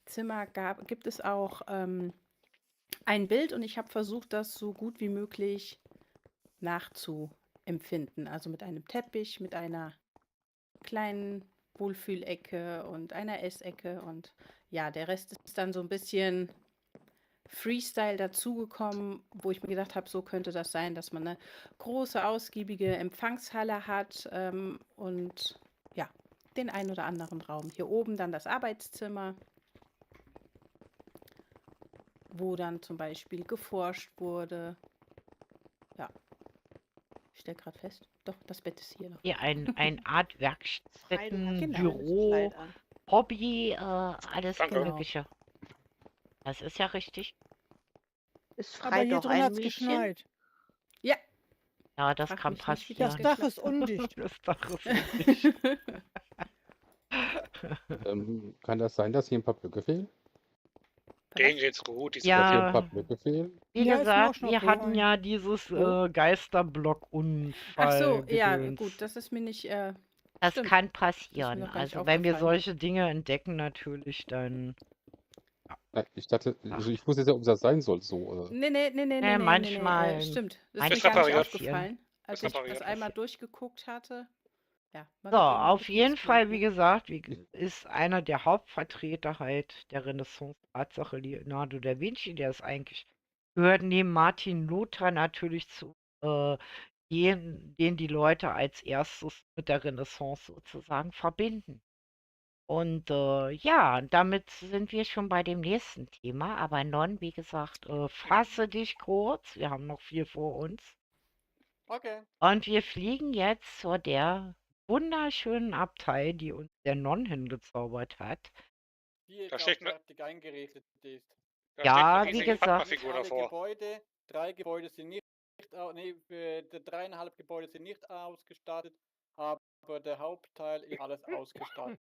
Zimmer gibt es auch ein Bild und ich habe versucht, das so gut wie möglich nachzuempfinden. Also mit einem Teppich, mit einer kleinen Wohlfühlecke und einer Essecke und ja, der Rest ist dann so ein bisschen Freestyle dazugekommen, wo ich mir gedacht habe, so könnte das sein, dass man eine große, ausgiebige Empfangshalle hat und ja, den ein oder anderen Raum. Hier oben dann das Arbeitszimmer, wo dann zum Beispiel geforscht wurde. Ja, ich stelle gerade fest, doch, das Bett ist hier noch. Hier eine Art Werkstätten, Genau, Büro, Kleid an. Hobby, alles Danke. Mögliche. Das ist ja richtig. Ist Aber frei hier doch drin ein hat's Mädchen. geschneit. Ja. Ja, das Frag kann mich nicht, wie passieren. das Das Dach geklappt ist hat. undicht. Das Dach ist undicht. Kann das sein, dass hier ein paar Blöcke fehlen? Denen geht's gut. Die sind Dass hier ein Ja, paar Blöcke fehlen? wie Ja, ist mir auch gesagt, schon wir hatten aufgefallen. ja dieses Wo? Geisterblock-Unfall. Ach so, ja, Gedöns. gut, das ist mir nicht. Das Stimmt, kann das ist mir passieren. noch gar nicht Also wenn wir aufgefallen. solche Dinge entdecken, natürlich dann. Ich dachte, Ach. also ich wusste jetzt ja, ob das sein soll, so. Nee, manchmal. Stimmt, das manchmal ist mir gar nicht repariert. aufgefallen, als Ist ich das repariert. einmal durchgeguckt hatte. Ja, man So, wird irgendwann auf jeden betriebsblind, Fall, ne? wie gesagt, ist einer der Hauptvertreter halt der Renaissance-Tatsache Leonardo da Vinci. Der ist eigentlich, gehört neben Martin Luther natürlich zu den die Leute als erstes mit der Renaissance sozusagen verbinden. Und ja, damit sind wir schon bei dem nächsten Thema. Aber Non, wie gesagt, fasse dich kurz. Wir haben noch viel vor uns. Okay. Und wir fliegen jetzt zu der wunderschönen Abtei, die uns der Non hingezaubert hat. Die jetzt Da auch steht ne- fertig eingerichtet ist. Da Ja, steht eine wie riesige gesagt. Padma-Figur Alle davor. Gebäude, 3 Gebäude sind nicht nicht, nee, die 3,5 Gebäude sind nicht ausgestattet, aber der Hauptteil ist alles ausgestattet.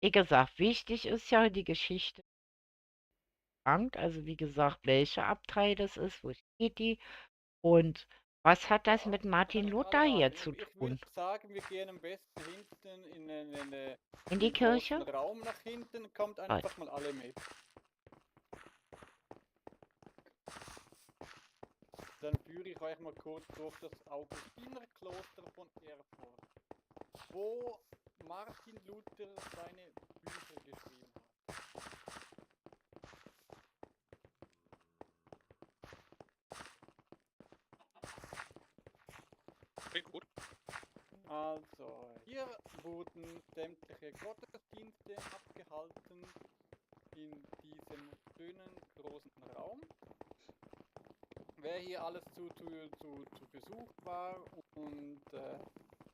Wie gesagt, wichtig ist ja die Geschichte. Also wie gesagt, welcher Abtei das ist, wo steht die und was hat das mit Martin Luther hier zu Ich tun? würde sagen, wir gehen am besten hinten In die den großen Kirche? Raum nach hinten, kommt Gut. einfach mal alle mit. Dann führe ich euch mal kurz durch das Augustinerkloster von Erfurt, wo Martin Luther seine Bücher geschrieben hat. Klingt gut. Also, hier wurden sämtliche Gottesdienste abgehalten in diesem schönen großen Raum. Wer hier alles zu Besuch war und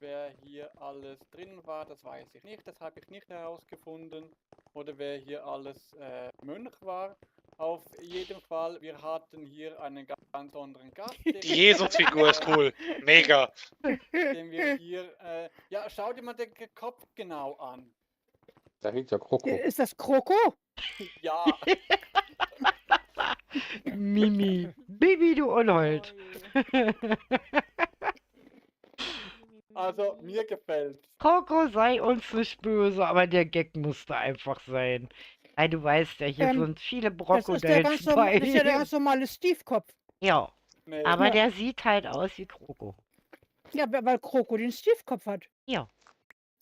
wer hier alles drin war, das weiß ich nicht, das habe ich nicht herausgefunden. Oder wer hier alles Mönch war. Auf jeden Fall, wir hatten hier einen ganz besonderen Gast. Die Jesus-Figur ist cool. Mega. Den wir hier, ja, schau dir mal den Kopf genau an. Da hängt ja Kroko. Ist das Kroko? Ja. Mimi, Bibi, du Unhold. Also, mir gefällt. Coco, sei uns nicht böse, aber der Gag musste einfach sein. Weil du weißt ja, hier sind viele Das ist der Brokodels das bei. ist ja der ganz normale Steve-Kopf. Ja, Nee. aber Ja. der sieht halt aus wie Kroko. Ja, weil Kroko den Steve-Kopf hat. Ja.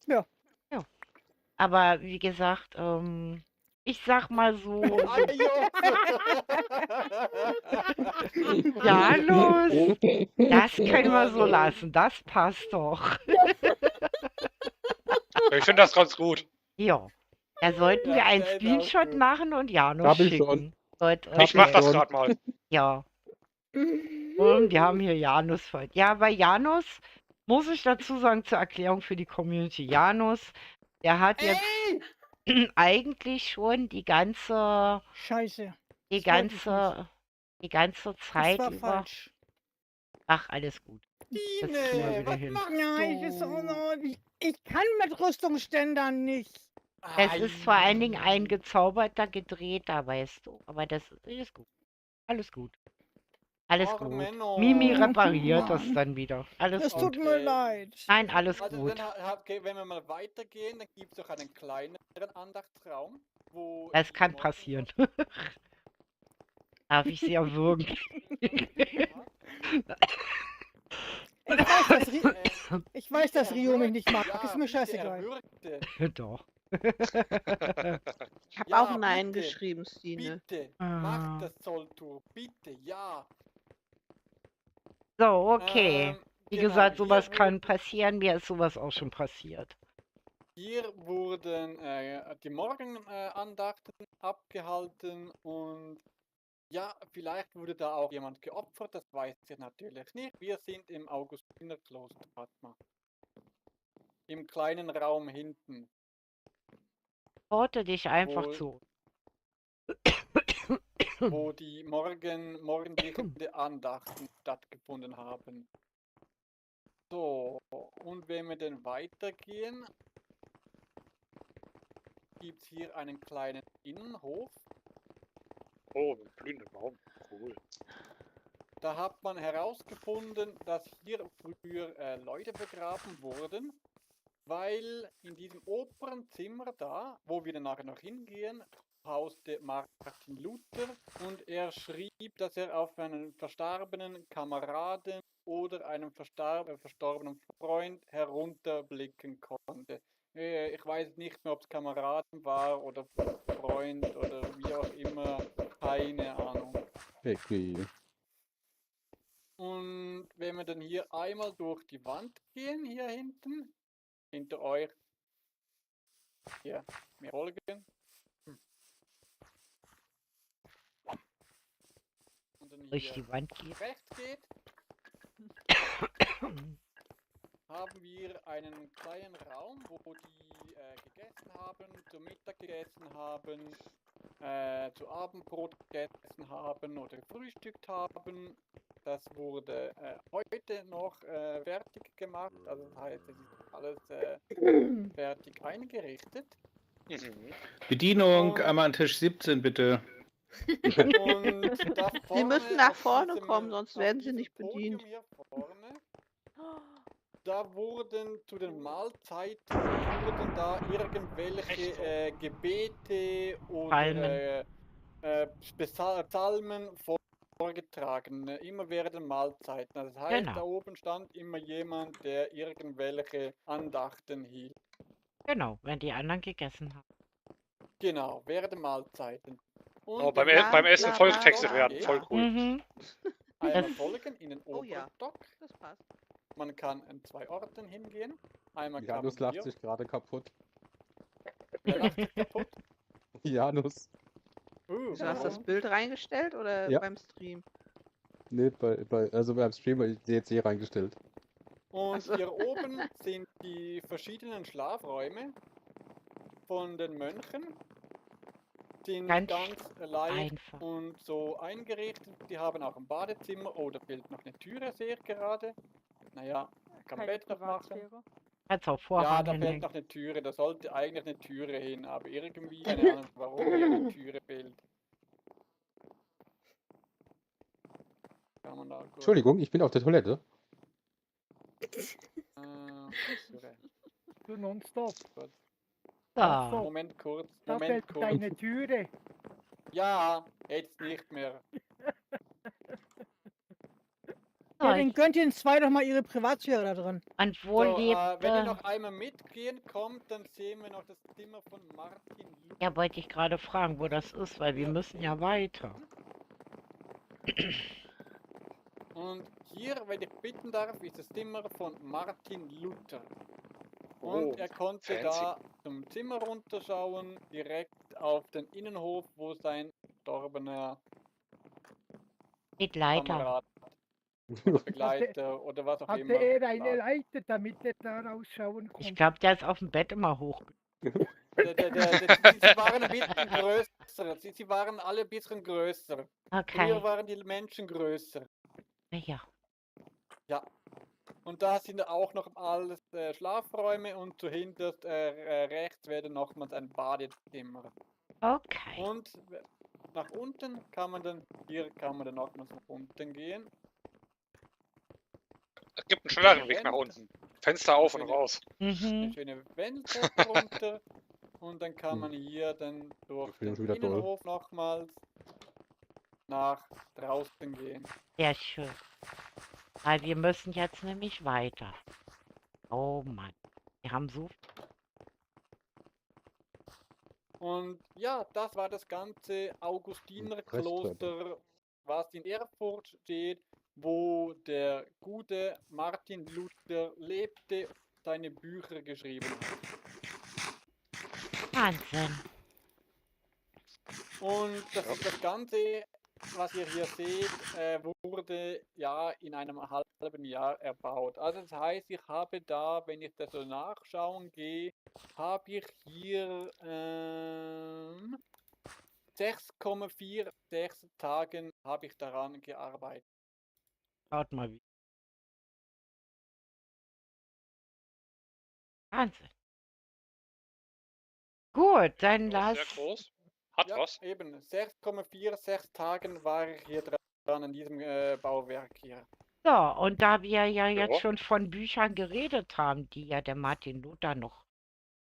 Ja. Ja. Aber wie gesagt, ich sag mal so. Ja, los. Das können wir so lassen. Das passt doch. Ich finde das ganz gut. Ja. Da sollten wir einen der ist auch Screenshot gut. machen und Janus Hab ich schon. schicken. Sollte, Ich mach das schon. gerade mal. Ja. Und wir haben hier Janus heute. Ja, bei Janus muss ich dazu sagen, zur Erklärung für die Community. Janus, der hat jetzt eigentlich schon die ganze Scheiße. Die Das wollte ich ganze Das Zeit war über. falsch. Ach, alles gut. Das kriegen wir Tine, wieder was hin. machst Nein, du? ich kann mit Rüstungsständern nicht. Es ist vor allen Dingen ein gezauberter, gedrehter, weißt du. Aber das ist gut. Alles gut. Alles Ach, gut. Menno. Mimi repariert das Mann. dann wieder. Alles Es gut. tut mir leid. Nein, alles Also gut. wenn wir mal weitergehen, dann gibt es auch einen kleineren Andachtsraum, wo Das die kann Morgen- passieren. Darf ich sie erwürgen? Ich weiß, dass Rio mich nicht mag. Ja, Ist mir bitte scheißegal. erwürgte. Doch. Ich habe Ja, auch Nein bitte. geschrieben, Stine. Bitte, Ah. mach das Zolltour. Bitte, ja. So, okay. Wie Genau, gesagt, sowas hier kann passieren. Mir ist sowas auch schon passiert. Hier wurden die Morgenandachten abgehalten und ja, vielleicht wurde da auch jemand geopfert, das weiß ich natürlich nicht. Wir sind im Augustinerkloster, Fatma. Im kleinen Raum hinten. Orte dich einfach Wohl. zu. Wo die morgendliche Andachten stattgefunden haben. So, und wenn wir dann weitergehen, gibt es hier einen kleinen Innenhof. Oh, mit blühendem Baum. Cool. Da hat man herausgefunden, dass hier früher Leute begraben wurden, weil in diesem oberen Zimmer da, wo wir dann nachher noch hingehen, hauste Martin Luther und er schrieb, dass er auf einen verstorbenen Kameraden oder einem verstorbenen Freund herunterblicken konnte. Ich weiß nicht mehr, ob es Kameraden war oder Freund oder wie auch immer, keine Ahnung. Okay. Und wenn wir dann hier einmal durch die Wand gehen, hier hinten, hinter euch, hier, mir folgen. Und dann Durch hier die Wand geht. rechts geht, haben wir einen kleinen Raum, wo die gegessen haben, zu Mittag gegessen haben, zu Abendbrot gegessen haben oder gefrühstückt haben. das wurde heute noch fertig gemacht. Also das heißt, es ist alles fertig eingerichtet. Bedienung Und- einmal an Tisch 17, bitte. Und da Sie müssen vorne nach auf vorne diesem- kommen, sonst auf werden sie diesem nicht Podium bedient. hier vorne, da wurden zu den Mahlzeiten wurden da irgendwelche Gebete oder Psalmen vorgetragen, immer während den Mahlzeiten. Also das heißt, Genau. da oben stand immer jemand, der irgendwelche Andachten hielt. Genau, wenn die anderen gegessen haben. Genau, während der Mahlzeiten. Und Oh, beim, wenn E- man beim in Essen den vollgetextet Oberstock werden, geht, voll cool. Mhm. Einmal Das- folgen in den Oh ja. Oberstock. Das passt. Man kann an 2 Orten hingehen. Einmal kann Janus man lacht hier. sich gerade kaputt. Wer lacht sich kaputt? Janus. Wieso hast du das Warum? Bild reingestellt oder Ja. beim Stream? Nee, also beim Stream habe ich DLC reingestellt. Und Ach so. hier oben sind die verschiedenen Schlafräume von den Mönchen. Sind Ganz ganz leicht einfach. und so eingerichtet. Die haben auch ein Badezimmer. Oh, da fehlt noch eine Türe, sehe ich gerade. Naja, kann man Keine Bett noch machen. Privatsphäre. Kannst auch Ja, Vorhang da fehlt hinlegen. noch eine Türe. Da sollte eigentlich eine Türe hin, aber irgendwie, keine Ahnung, warum hier eine Türe fehlt. Kann man da kurz, Entschuldigung, ich bin auf der Toilette. Türe. Du nonstop. Gut. So. Moment kurz, Da Moment fällt kurz. deine Türe. Ja, jetzt nicht mehr. So, Ja, dann gönnt den zwei doch mal ihre Privatsphäre da drin. und wo So, lebt... wenn ihr noch einmal mitgehen kommt, dann sehen wir noch das Zimmer von Martin Luther. Ja, wollte ich gerade fragen, wo das ist, weil wir müssen ja weiter. Und hier, wenn ich bitten darf, ist das Zimmer von Martin Luther. Oh, Und er konnte fancy. da zum Zimmer runterschauen, direkt auf den Innenhof, wo sein verstorbener Geht Leiter. Kamerad oder Begleiter oder was auch Hatte immer er eine lag. Leiter, damit er da rausschauen Ich konnte? glaube, der ist auf dem Bett immer hoch. Sie waren ein bisschen größer. Sie waren alle ein bisschen größer. Früher Okay. waren die Menschen größer. Ja. Ja. Und da sind auch noch alles Schlafräume und zu hinterst rechts wäre nochmals ein Badezimmer. Okay. Und nach unten kann man dann, hier kann man dann nochmals nach unten gehen. Es gibt einen schnelleren Weg nach unten. Fenster auf und raus. Eine Mhm. schöne Wendeltreppe runter. Und dann kann man hier dann durch Ich bin den schon wieder doll. Innenhof nochmals nach draußen gehen. Sehr schön. Weil wir müssen jetzt nämlich weiter. Oh Mann. Wir haben so... Und ja, das war das ganze Augustinerkloster, was in Erfurt steht, wo der gute Martin Luther lebte und seine Bücher geschrieben hat. Wahnsinn. Und das Ganze, was ihr hier seht, wurde ja in einem halben Jahr erbaut. Also das heißt, ich habe da, wenn ich das so nachschauen gehe, habe ich hier 6,46 Tagen habe ich daran gearbeitet. Schaut mal wie. Wahnsinn. Gut, dann Das lass... ist sehr groß. Hat Ja, was. eben 6,46 Tagen war ich hier dran an diesem Bauwerk hier. So, und da wir ja jetzt Ja. schon von Büchern geredet haben, die ja der Martin Luther noch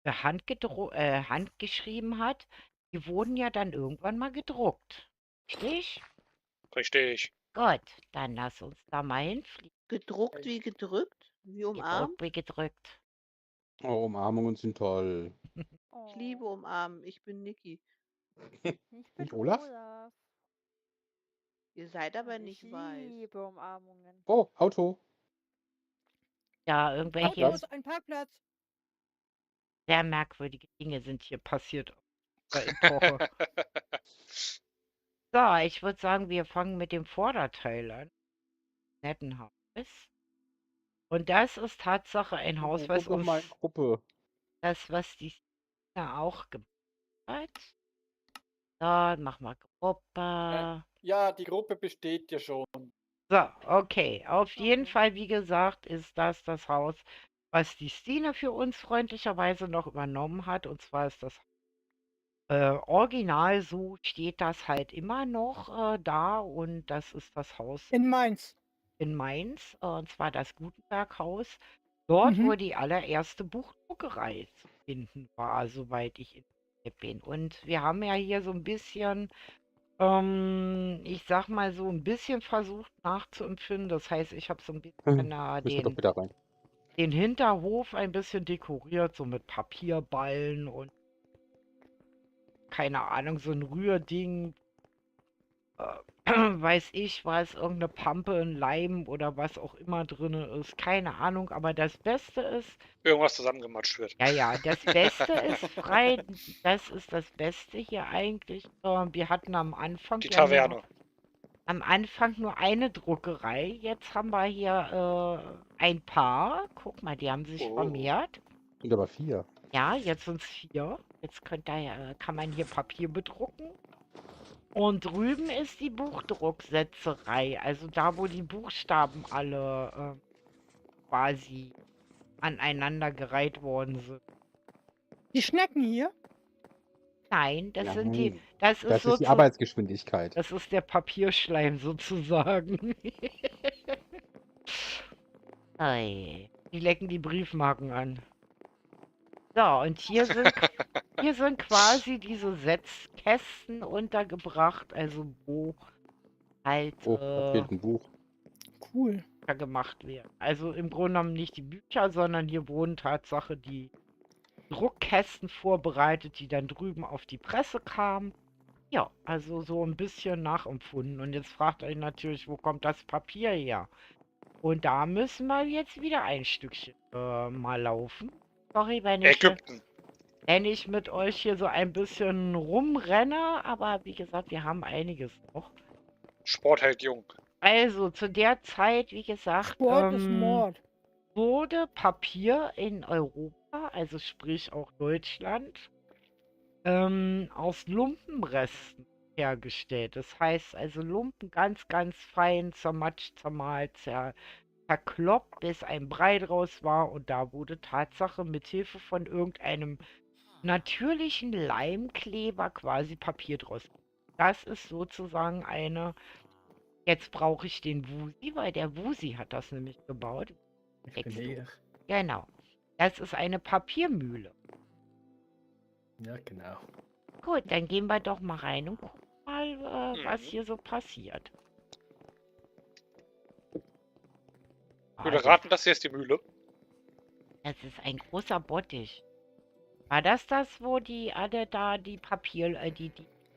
für handgeschrieben hat, die wurden ja dann irgendwann mal gedruckt. Richtig? Richtig. Gut, dann lass uns da mal hinfliegen. Gedruckt wie gedrückt? Wie umarmt? Gedruckt wie gedrückt. Oh, Umarmungen sind toll. Ich liebe umarmen. Ich bin Niki. Ich bin Olaf? Olaf. Ihr seid aber Und nicht ich weiß. liebe Umarmungen. Oh, Auto. Ja, irgendwelche Autos, ein Parkplatz. sehr merkwürdige Dinge sind hier passiert. Der Epoche. So, ich würde sagen, wir fangen mit dem Vorderteil an. Netten Haus. Und das ist Tatsache ein Haus, was Guck mal, uns Gruppe. das, was die Sina auch gemacht hat. So, mach mal Gruppe. Ja, die Gruppe besteht ja schon. So, okay. Auf jeden Fall, wie gesagt, ist das Haus, was die Stine für uns freundlicherweise noch übernommen hat. Und zwar ist das original, so steht das halt immer noch da. Und das ist das Haus In Mainz. in Mainz, und zwar das Gutenberghaus. Dort, wo Mhm. die allererste Buchdruckerei zu finden war, soweit ich informiert bin. Und wir haben ja hier so ein bisschen, ich sag mal so ein bisschen versucht nachzuempfinden. Das heißt, ich habe so ein bisschen Müssen wir doch wieder rein. den Hinterhof ein bisschen dekoriert, so mit Papierballen und keine Ahnung, so ein Rührding, weiß ich was, irgendeine Pampe, ein Leim oder was auch immer drin ist, keine Ahnung, aber das Beste ist, Irgendwas zusammengematscht wird. ja, das Beste ist frei, das ist das Beste hier eigentlich. Wir hatten am Anfang Die ja Taverne. am Anfang nur eine Druckerei, jetzt haben wir hier ein Paar, guck mal, die haben sich Oh. vermehrt. Sind aber 4. Ja, jetzt sind es 4. Jetzt kann man hier Papier bedrucken. Und drüben ist die Buchdrucksetzerei, also da, wo die Buchstaben alle quasi aneinandergereiht worden sind. Die Schnecken hier? Nein, das sind Nein, das ist das ist die Arbeitsgeschwindigkeit. das ist der Papierschleim sozusagen. Ei, die lecken die Briefmarken an. So, und hier sind quasi diese Setzkästen untergebracht, also wo halt Oh, da fehlt ein Buch. Cool. gemacht werden. Also im Grunde genommen nicht die Bücher, sondern hier wurden Tatsache die Druckkästen vorbereitet, die dann drüben auf die Presse kamen. Ja, also so ein bisschen nachempfunden. Und jetzt fragt euch natürlich, wo kommt das Papier her? Und da müssen wir jetzt wieder ein Stückchen mal laufen. Sorry, Ägypten. wenn ich mit euch hier so ein bisschen rumrenne, aber wie gesagt, wir haben einiges noch. Sport hält jung. Also zu der Zeit, wie gesagt, Sport ist Mord. wurde Papier in Europa, also sprich auch Deutschland, aus Lumpenresten hergestellt. Das heißt also Lumpen ganz, ganz fein zermatscht, zermahlt, zerkloppt, bis ein Brei draus war, und da wurde Tatsache mit Hilfe von irgendeinem natürlichen Leimkleber quasi Papier draus. Das ist sozusagen eine. Jetzt brauche ich den Wusi, weil der Wusi hat das nämlich gebaut. Ich bin Denkst du? hier. Genau. Das ist eine Papiermühle. Ja, genau. Gut, dann gehen wir doch mal rein und gucken mal, was hier so passiert. Ich würde raten, das hier ist die Mühle. Das ist ein großer Bottich. War das, wo die alle da die die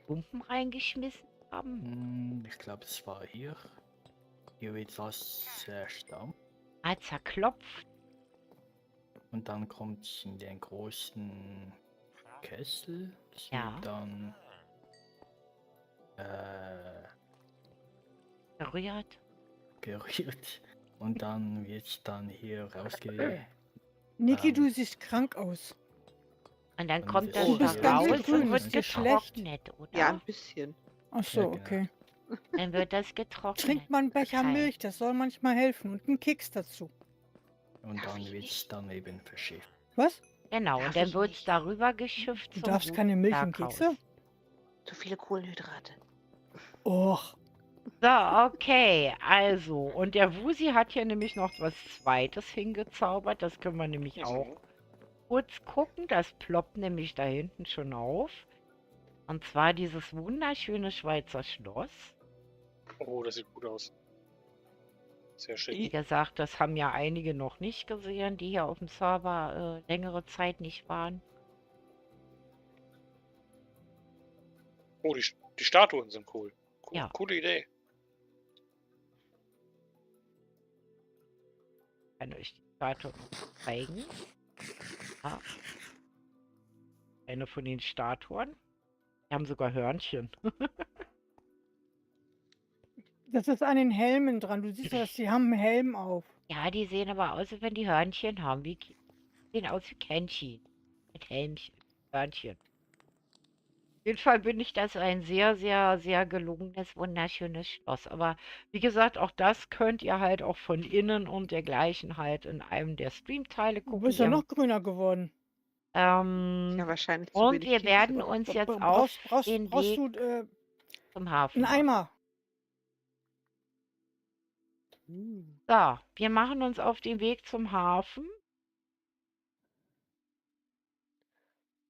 Lumpen reingeschmissen haben? Ich glaube, es war hier. Hier wird das zerstampft. Ah, zerklopft. Und dann kommt es in den großen Kessel. Das Ja. wird dann Berührt. gerührt. Und dann wird es dann hier rausge... Niki, du siehst krank aus. Und dann Dann kommt wird das Du da bist ganz raus grün, und wird ist dir schlecht? getrocknet, oder? Ja, ein bisschen. Ach so, Ja, genau. okay. Dann wird das getrocknet. Trink mal einen Becher Kalt. Milch, das soll manchmal helfen. Und einen Keks dazu. Und Darf dann ich wird es dann eben verschifft. Was? Genau, Darf und dann ich wird es nicht. darüber geschifft Du zum darfst keine Milch und Gutenberghaus. Kekse? Zu viele Kohlenhydrate. Och. So, okay, also, und der Wusi hat hier nämlich noch was Zweites hingezaubert, das können wir nämlich auch kurz gucken, das ploppt nämlich da hinten schon auf. Und zwar dieses wunderschöne Schweizer Schloss. Oh, das sieht gut aus. Sehr schick. Wie gesagt, das haben ja einige noch nicht gesehen, die hier auf dem Server längere Zeit nicht waren. Oh, die Statuen sind cool. Ja. Coole Idee. Ich kann euch die Statue zeigen. Ja. Eine von den Statuen. Die haben sogar Hörnchen. Das ist an den Helmen dran. Du siehst das, die haben einen Helm auf. Ja, die sehen aber aus, als wenn die Hörnchen haben. Sehen aus wie Kenshi. Mit Helmchen. Hörnchen. jeden Fall bin ich das ein sehr, sehr, sehr gelungenes, wunderschönes Schloss. Aber wie gesagt, auch das könnt ihr halt auch von innen und dergleichen halt in einem der Streamteile Du gucken. bist ja noch grüner geworden. Ja, wahrscheinlich zu Und wenig wir Kekse. werden uns jetzt auf den Brauchst Weg du zum Hafen einen machen. Eimer? So, wir machen uns auf den Weg zum Hafen.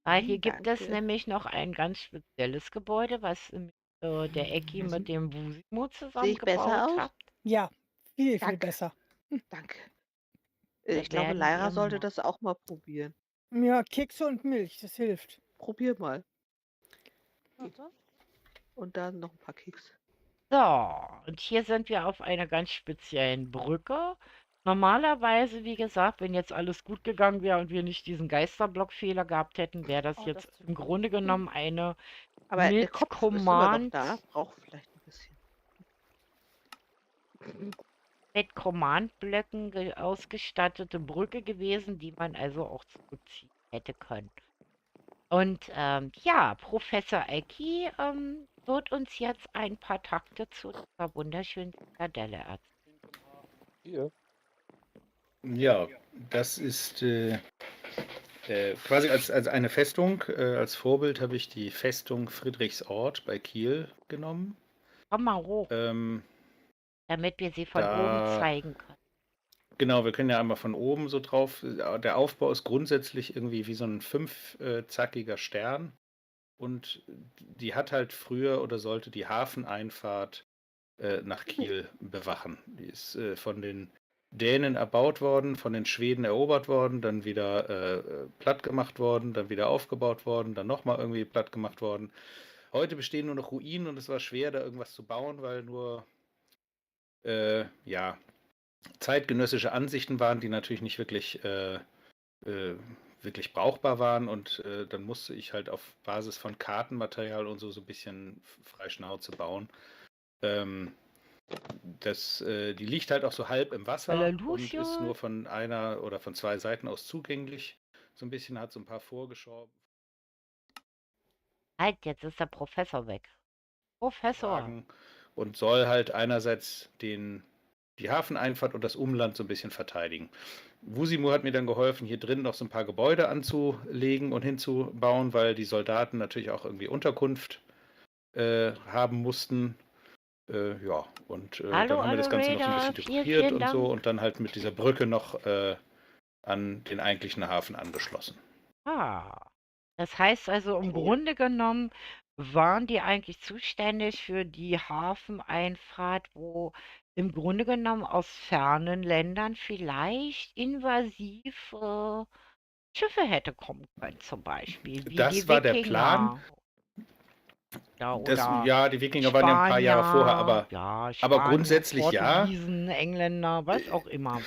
Weil hier gibt es Danke. nämlich noch ein ganz spezielles Gebäude, was der Ecki mit dem Wusimo Sehe ich besser zusammengebaut aus? hat. Ja, viel Danke. besser. Danke. Das Ich glaube, werden Lyra wir sollte mal. das auch mal probieren. Ja, Kekse und Milch, das hilft. Probier mal. Warte. Und dann noch ein paar Kekse. So, und hier sind wir auf einer ganz speziellen Brücke. Normalerweise, wie gesagt, wenn jetzt alles gut gegangen wäre und wir nicht diesen Geisterblock-Fehler gehabt hätten, wäre das Oh, jetzt das tut im weh. Grunde genommen eine Aber der mit Kopf ist immer noch Command, da. Braucht vielleicht ein bisschen. mit Command-Blöcken ausgestattete Brücke gewesen, die man also auch zurückziehen hätte können. Und ja, Professor Ecki wird uns jetzt ein paar Takte zu dieser wunderschönen Zitadelle erzählen. Hier. Ja, das ist quasi als eine Festung. Als Vorbild habe ich die Festung Friedrichsort bei Kiel genommen. Komm mal hoch, damit wir sie von oben Da, zeigen können. genau, wir können ja einmal von oben so drauf. Der Aufbau ist grundsätzlich irgendwie wie so ein fünfzackiger Stern. Und die hat halt früher oder sollte die Hafeneinfahrt nach Kiel bewachen. Die ist von den Dänen erbaut worden, von den Schweden erobert worden, dann wieder platt gemacht worden, dann wieder aufgebaut worden, dann nochmal irgendwie platt gemacht worden. Heute bestehen nur noch Ruinen und es war schwer, da irgendwas zu bauen, weil nur ja, zeitgenössische Ansichten waren, die natürlich nicht wirklich wirklich brauchbar waren und dann musste ich halt auf Basis von Kartenmaterial und so ein bisschen frei Schnauze bauen. Die liegt halt auch so halb im Wasser und ist nur von einer oder von zwei Seiten aus zugänglich. So ein bisschen hat so ein paar vorgeschoben. Halt, jetzt ist der Professor weg. Professor. Und soll halt einerseits die Hafeneinfahrt und das Umland so ein bisschen verteidigen. Wusimo hat mir dann geholfen, hier drin noch so ein paar Gebäude anzulegen und hinzubauen, weil die Soldaten natürlich auch irgendwie Unterkunft haben mussten. Ja, und dann haben wir das Ganze noch so ein bisschen dekoriert und so und dann halt mit dieser Brücke noch an den eigentlichen Hafen angeschlossen. Ah, das heißt also im Grunde genommen waren die eigentlich zuständig für die Hafeneinfahrt, wo im Grunde genommen aus fernen Ländern vielleicht invasiv Schiffe hätte kommen können, zum Beispiel, wie Das die war der Plan. Wikinger. Ja, Ja, die Wikinger waren ja ein paar Jahre vorher, aber, ja, aber Spanier, grundsätzlich ja. Portugiesen, Engländer, was auch immer.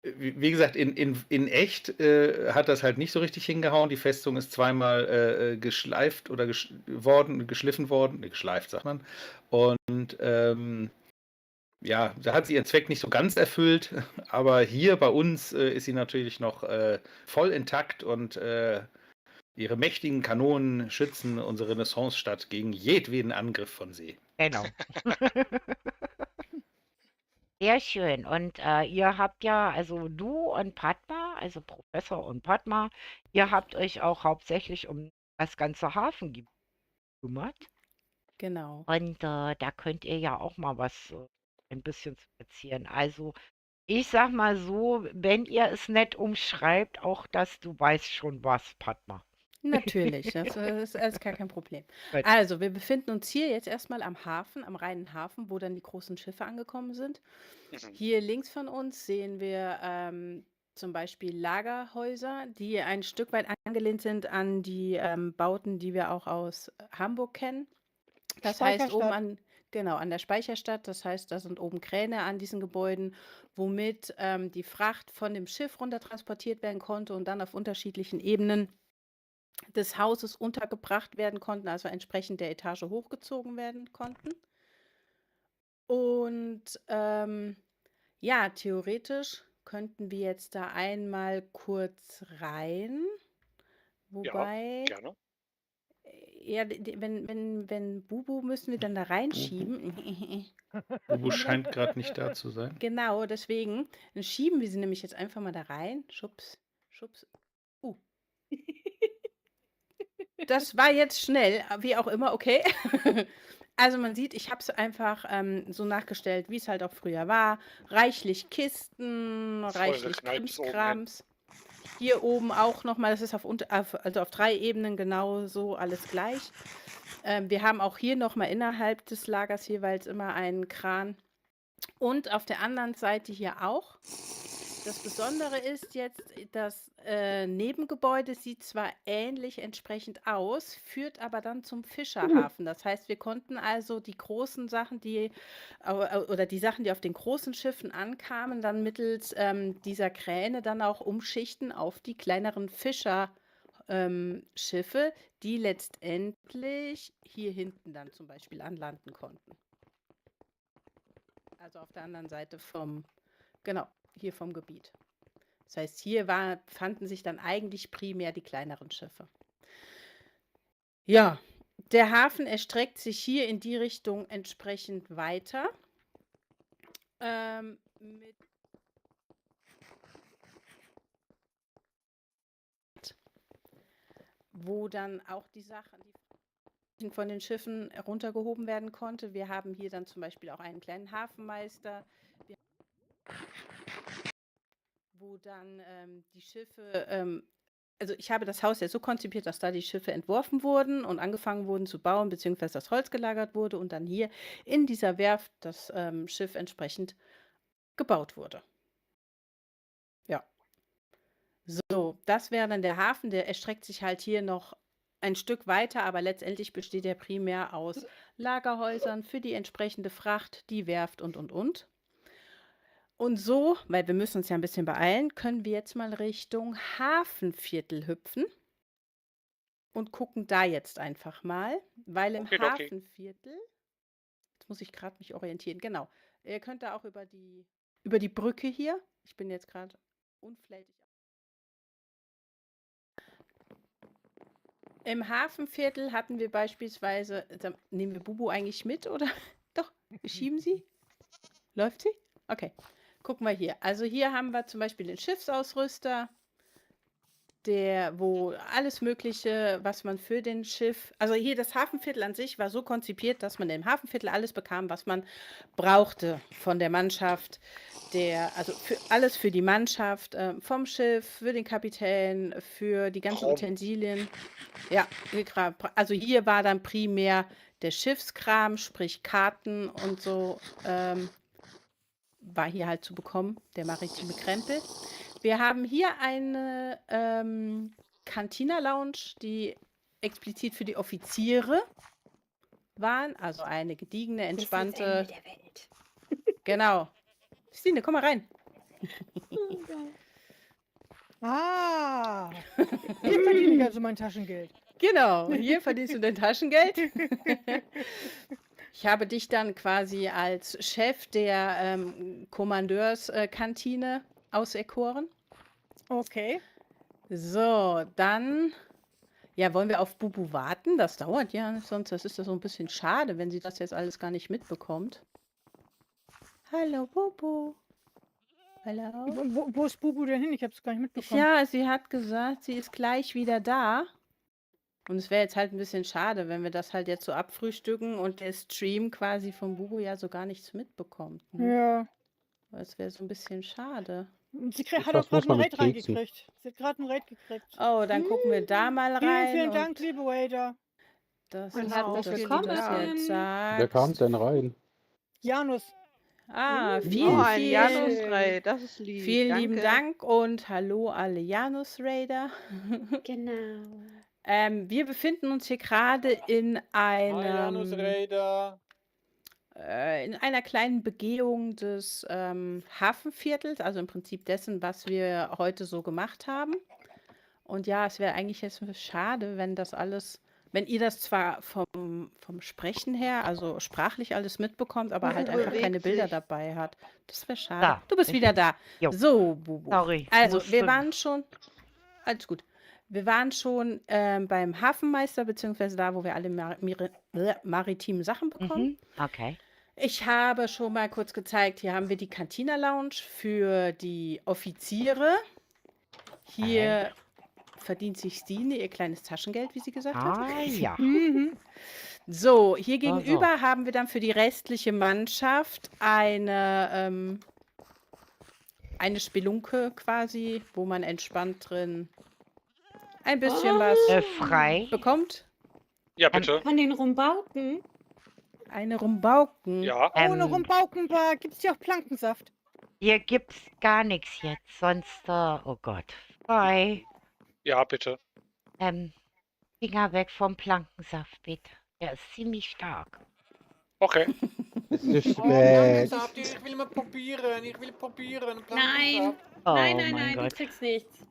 Wie gesagt, in echt hat das halt nicht so richtig hingehauen. Die Festung ist zweimal geschleift oder geschliffen worden. Geschleift, sagt man. Und ja, da hat sie ihren Zweck nicht so ganz erfüllt. Aber hier bei uns ist sie natürlich noch voll intakt und ihre mächtigen Kanonen schützen unsere Renaissance-Stadt gegen jedweden Angriff von See. Genau. Sehr schön. Und ihr habt ja, also du und Padma, also Professor und Padma, ihr habt euch auch hauptsächlich um das ganze Hafengebiet gekümmert. Genau. Und da könnt ihr ja auch mal was ein bisschen zu erzählen. Also ich sag mal so, wenn ihr es nett umschreibt, auch dass du weißt schon was, Padma. Natürlich, das ist alles gar kein Problem. Gut. Also, wir befinden uns hier jetzt erstmal am Hafen, am reinen Hafen, wo dann die großen Schiffe angekommen sind. Hier links von uns sehen wir zum Beispiel Lagerhäuser, die ein Stück weit angelehnt sind an die Bauten, die wir auch aus Hamburg kennen. Das heißt, oben an der Speicherstadt, das heißt, da sind oben Kräne an diesen Gebäuden, womit die Fracht von dem Schiff runter transportiert werden konnte und dann auf unterschiedlichen Ebenen des Hauses untergebracht werden konnten, also entsprechend der Etage hochgezogen werden konnten. Und ja, theoretisch könnten wir jetzt da einmal kurz rein. Wobei, Ja, gerne. Ja, wenn Bubu müssen wir dann da reinschieben. Bubu scheint gerade nicht da zu sein. Genau, deswegen. Dann schieben wir sie nämlich jetzt einfach mal da rein. Schubs, schubs. Das war jetzt schnell, wie auch immer, okay. Also man sieht, ich habe es einfach so nachgestellt, wie es halt auch früher war. Reichlich Kisten, Voll reichlich geknallt bis oben hin. Krimskrams. Hier oben auch nochmal, das ist also auf 3 Ebenen genau so alles gleich. Wir haben auch hier nochmal innerhalb des Lagers jeweils immer einen Kran. Und auf der anderen Seite hier auch. Das Besondere ist jetzt, das Nebengebäude sieht zwar ähnlich entsprechend aus, führt aber dann zum Fischerhafen. Das heißt, wir konnten also die großen Sachen, oder die Sachen, die auf den großen Schiffen ankamen, dann mittels dieser Kräne dann auch umschichten auf die kleineren Fischerschiffe, die letztendlich hier hinten dann zum Beispiel anlanden konnten. Also auf der anderen Seite genau, hier vom Gebiet. Das heißt, hier fanden sich dann eigentlich primär die kleineren Schiffe. Ja, der Hafen erstreckt sich hier in die Richtung entsprechend weiter. Wo dann auch die Sachen, die von den Schiffen runtergehoben werden konnte. Wir haben hier dann zum Beispiel auch einen kleinen Hafenmeister, wo dann die Schiffe, also ich habe das Haus ja so konzipiert, dass da die Schiffe entworfen wurden und angefangen wurden zu bauen, beziehungsweise das Holz gelagert wurde und dann hier in dieser Werft das Schiff entsprechend gebaut wurde. Ja. So, das wäre dann der Hafen, der erstreckt sich halt hier noch ein Stück weiter, aber letztendlich besteht er primär aus Lagerhäusern für die entsprechende Fracht, die Werft und. Und so, weil wir müssen uns ja ein bisschen beeilen, können wir jetzt mal Richtung Hafenviertel hüpfen und gucken da jetzt einfach mal, weil im Okay. Hafenviertel, jetzt muss ich gerade mich orientieren, genau, ihr könnt da auch über die Brücke hier, ich bin jetzt gerade unflätig. Im Hafenviertel hatten wir beispielsweise, nehmen wir Bubu eigentlich mit, oder? Doch, wir schieben sie. Läuft sie? Okay. Gucken wir hier. Also hier haben wir zum Beispiel den Schiffsausrüster, wo alles Mögliche, was man für den Schiff, also hier das Hafenviertel an sich war so konzipiert, dass man im Hafenviertel alles bekam, was man brauchte von der Mannschaft, also alles für die Mannschaft, vom Schiff, für den Kapitän, für die ganzen Utensilien. Ja, also hier war dann primär der Schiffskram, sprich Karten und so, war hier halt zu bekommen, der maritime Krempel. Wir haben hier eine Cantina-Lounge, die explizit für die Offiziere waren, also eine gediegene, entspannte. Das ist das Ende der Welt. Genau. Stine, komm mal rein. Hier verdiene ich also mein Taschengeld. Genau, hier verdienst du dein Taschengeld. Ich habe dich dann quasi als Chef der Kommandeurskantine auserkoren. Okay. So, dann, ja, wollen wir auf Bubu warten? Das dauert ja, sonst das ist das so ein bisschen schade, wenn sie das jetzt alles gar nicht mitbekommt. Hallo, Bubu. Hallo. Wo ist Bubu denn hin? Ich habe es gar nicht mitbekommen. Ja, sie hat gesagt, sie ist gleich wieder da. Und es wäre jetzt halt ein bisschen schade, wenn wir das halt jetzt so abfrühstücken und der Stream quasi vom Bubu ja so gar nichts mitbekommt. Ne? Ja. Das wäre so ein bisschen schade. Sie hat auch gerade einen Raid reingekriegt. Sie hat gerade einen Raid gekriegt. Oh, dann gucken wir da mal rein. Vielen Dank, liebe Wader. Das Und ist herzlich gut, dass du willkommen. das jetzt sagst. Wer kam denn rein? Janus. Ah, Oh, vielen, ein vielen, Janus-Raid, das ist lieb. vielen lieben Danke. Dank und hallo alle Janus-Raider. Genau. Wir befinden uns hier gerade in Hi, Janus einem, Raider. in einer kleinen Begehung des Hafenviertels, also im Prinzip dessen, was wir heute so gemacht haben. Und ja, es wäre eigentlich jetzt schade, wenn das alles, wenn ihr das zwar vom Sprechen her, also sprachlich alles mitbekommt, aber halt einfach bewegt keine Bilder sich. dabei hat. Das wäre schade. Da, Du bist ich wieder da. Jo. So, Bubu. Sorry. Also, wir musste- waren schon. Alles gut. Wir waren schon beim Hafenmeister, beziehungsweise da, wo wir alle maritimen Sachen bekommen. Okay. Ich habe schon mal kurz gezeigt, hier haben wir die Cantina Lounge für die Offiziere. Hier verdient sich Stine ihr kleines Taschengeld, wie sie gesagt hat. Ah ja. So, hier So, gegenüber haben wir dann für die restliche Mannschaft eine Spelunke quasi, wo man entspannt drin ein bisschen was frei. bekommt. Ja, bitte. Von den Rumbauken? Eine Rumbauken. Ja. Ohne Rumbaukenbar gibt es ja auch Plankensaft. Hier gibt's gar nichts jetzt, sonst, oh Gott. Frei. Ja, bitte. Finger weg vom Plankensaft, bitte. Der ist ziemlich stark. Okay. Es ist Oh, spät. Plankensaft, ich will mal probieren. Ich will probieren. Nein. Oh Nein, mein du Gott. kriegst nichts.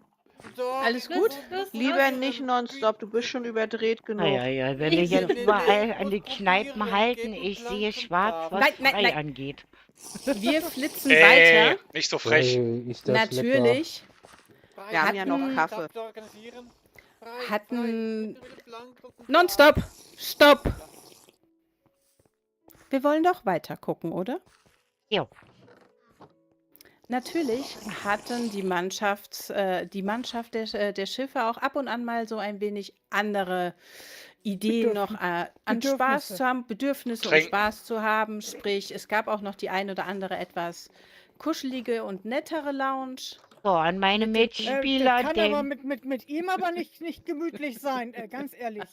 Doch, Alles ich gut? muss Lieber nicht nonstop, du bist schon überdreht genug. Ja, wenn wir jetzt überall an die Kneipen halten, ich sehe schwarz, was frei angeht. Wir flitzen weiter. Nicht so frech. Ist das Natürlich. Wir haben ja noch Kaffee. Hatten nonstop. Stopp. Wir wollen doch weiter gucken, oder? Jo. Natürlich hatten die Mannschaft der Schiffe auch ab und an mal so ein wenig andere Ideen noch an Spaß zu haben, Bedürfnisse und Spaß zu haben. Sprich, es gab auch noch die ein oder andere etwas kuschelige und nettere Lounge. So, an meine Mitspieler, Das kann aber mit ihm aber nicht gemütlich sein, ganz ehrlich.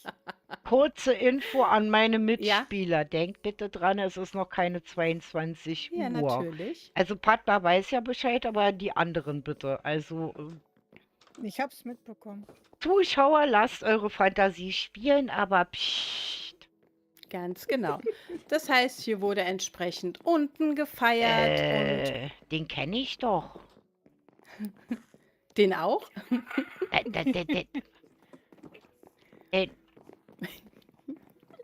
kurze Info an meine Mitspieler. Denkt bitte dran, es ist noch keine 22 Ja, Uhr. natürlich. Also Patna weiß ja Bescheid, aber die anderen bitte. Also Ich hab's mitbekommen. Zuschauer, lasst eure Fantasie spielen, aber pssst. Ganz genau. Das heißt, hier wurde entsprechend unten gefeiert Den kenne ich doch. und den auch?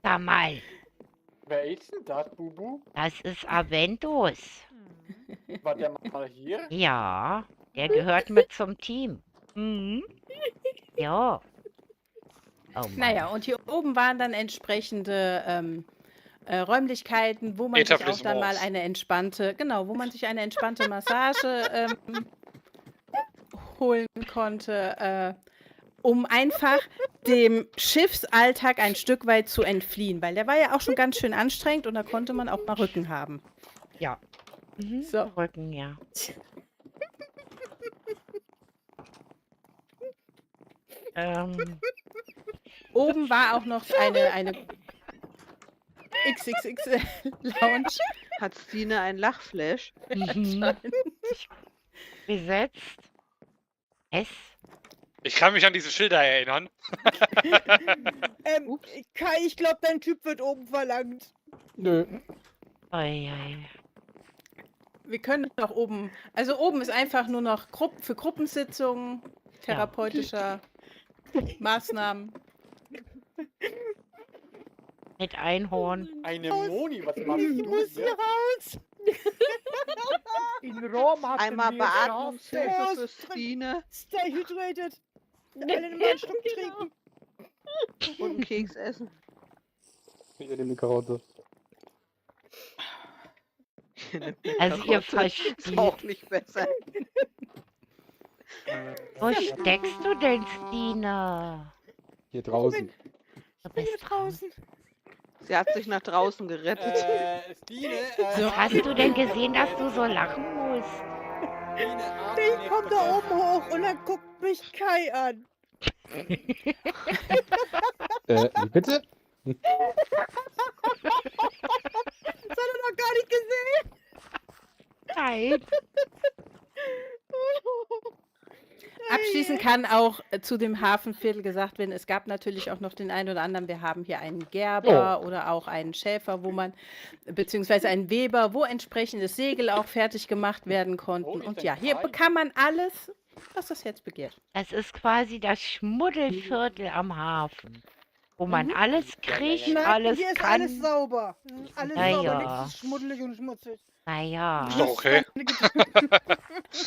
Sag mal, Wer ist denn das, Bubu? das ist Aventus. War der mal hier? Ja, der gehört mit zum Team. Mhm. Ja. Oh Mann. Naja, und hier oben waren dann entsprechende Räumlichkeiten, wo man sich auch dann mal eine entspannte, wo man sich eine entspannte Massage holen konnte, um einfach dem Schiffsalltag ein Stück weit zu entfliehen, weil der war ja auch schon ganz schön anstrengend und da konnte man auch mal Rücken haben. Ja. Mhm. So. Rücken, ja. Oben war auch noch eine XXXL Lounge. Hat Stine ein Lachflash? Besetzt. Ich kann mich an diese Schilder erinnern. Kai, ich glaube, dein Typ wird oben verlangt. Nö. Wir können doch oben, also oben ist einfach nur noch für Gruppensitzungen, therapeutischer Maßnahmen. Mit Einhorn. Eine Moni, was machst Ich du muss hier? hier raus. In Rom hatten Einmal wir Beatmungshilfe Schafe. für Stine Stay hydrated. Alle mal einen Schluck trinken. und einen Keks essen. Hier in die Karotte. Also ihr Ist versteht. auch nicht besser. Wo steckst du denn, Stine? Hier draußen. Du bist draußen. Sie hat sich nach draußen gerettet. Stine, So, hast du denn gesehen, dass du so lachen musst? Ich komm da oben hoch und dann guckt mich Kai an. Wie bitte? Das hat er noch gar nicht gesehen. Nein. Abschließend kann auch zu dem Hafenviertel gesagt werden, es gab natürlich auch noch den einen oder anderen, wir haben hier einen Gerber oder auch einen Schäfer, beziehungsweise einen Weber, wo entsprechendes Segel auch fertig gemacht werden konnten. Und ja, hier bekam man alles, was das Herz begehrt. Das ist quasi das Schmuddelviertel am Hafen, wo man alles kriegt, Nein, alles hier ist kann. alles sauber. Alles Na sauber, ja. nichts ist schmuddelig und schmutzig. Naja. Ist doch okay.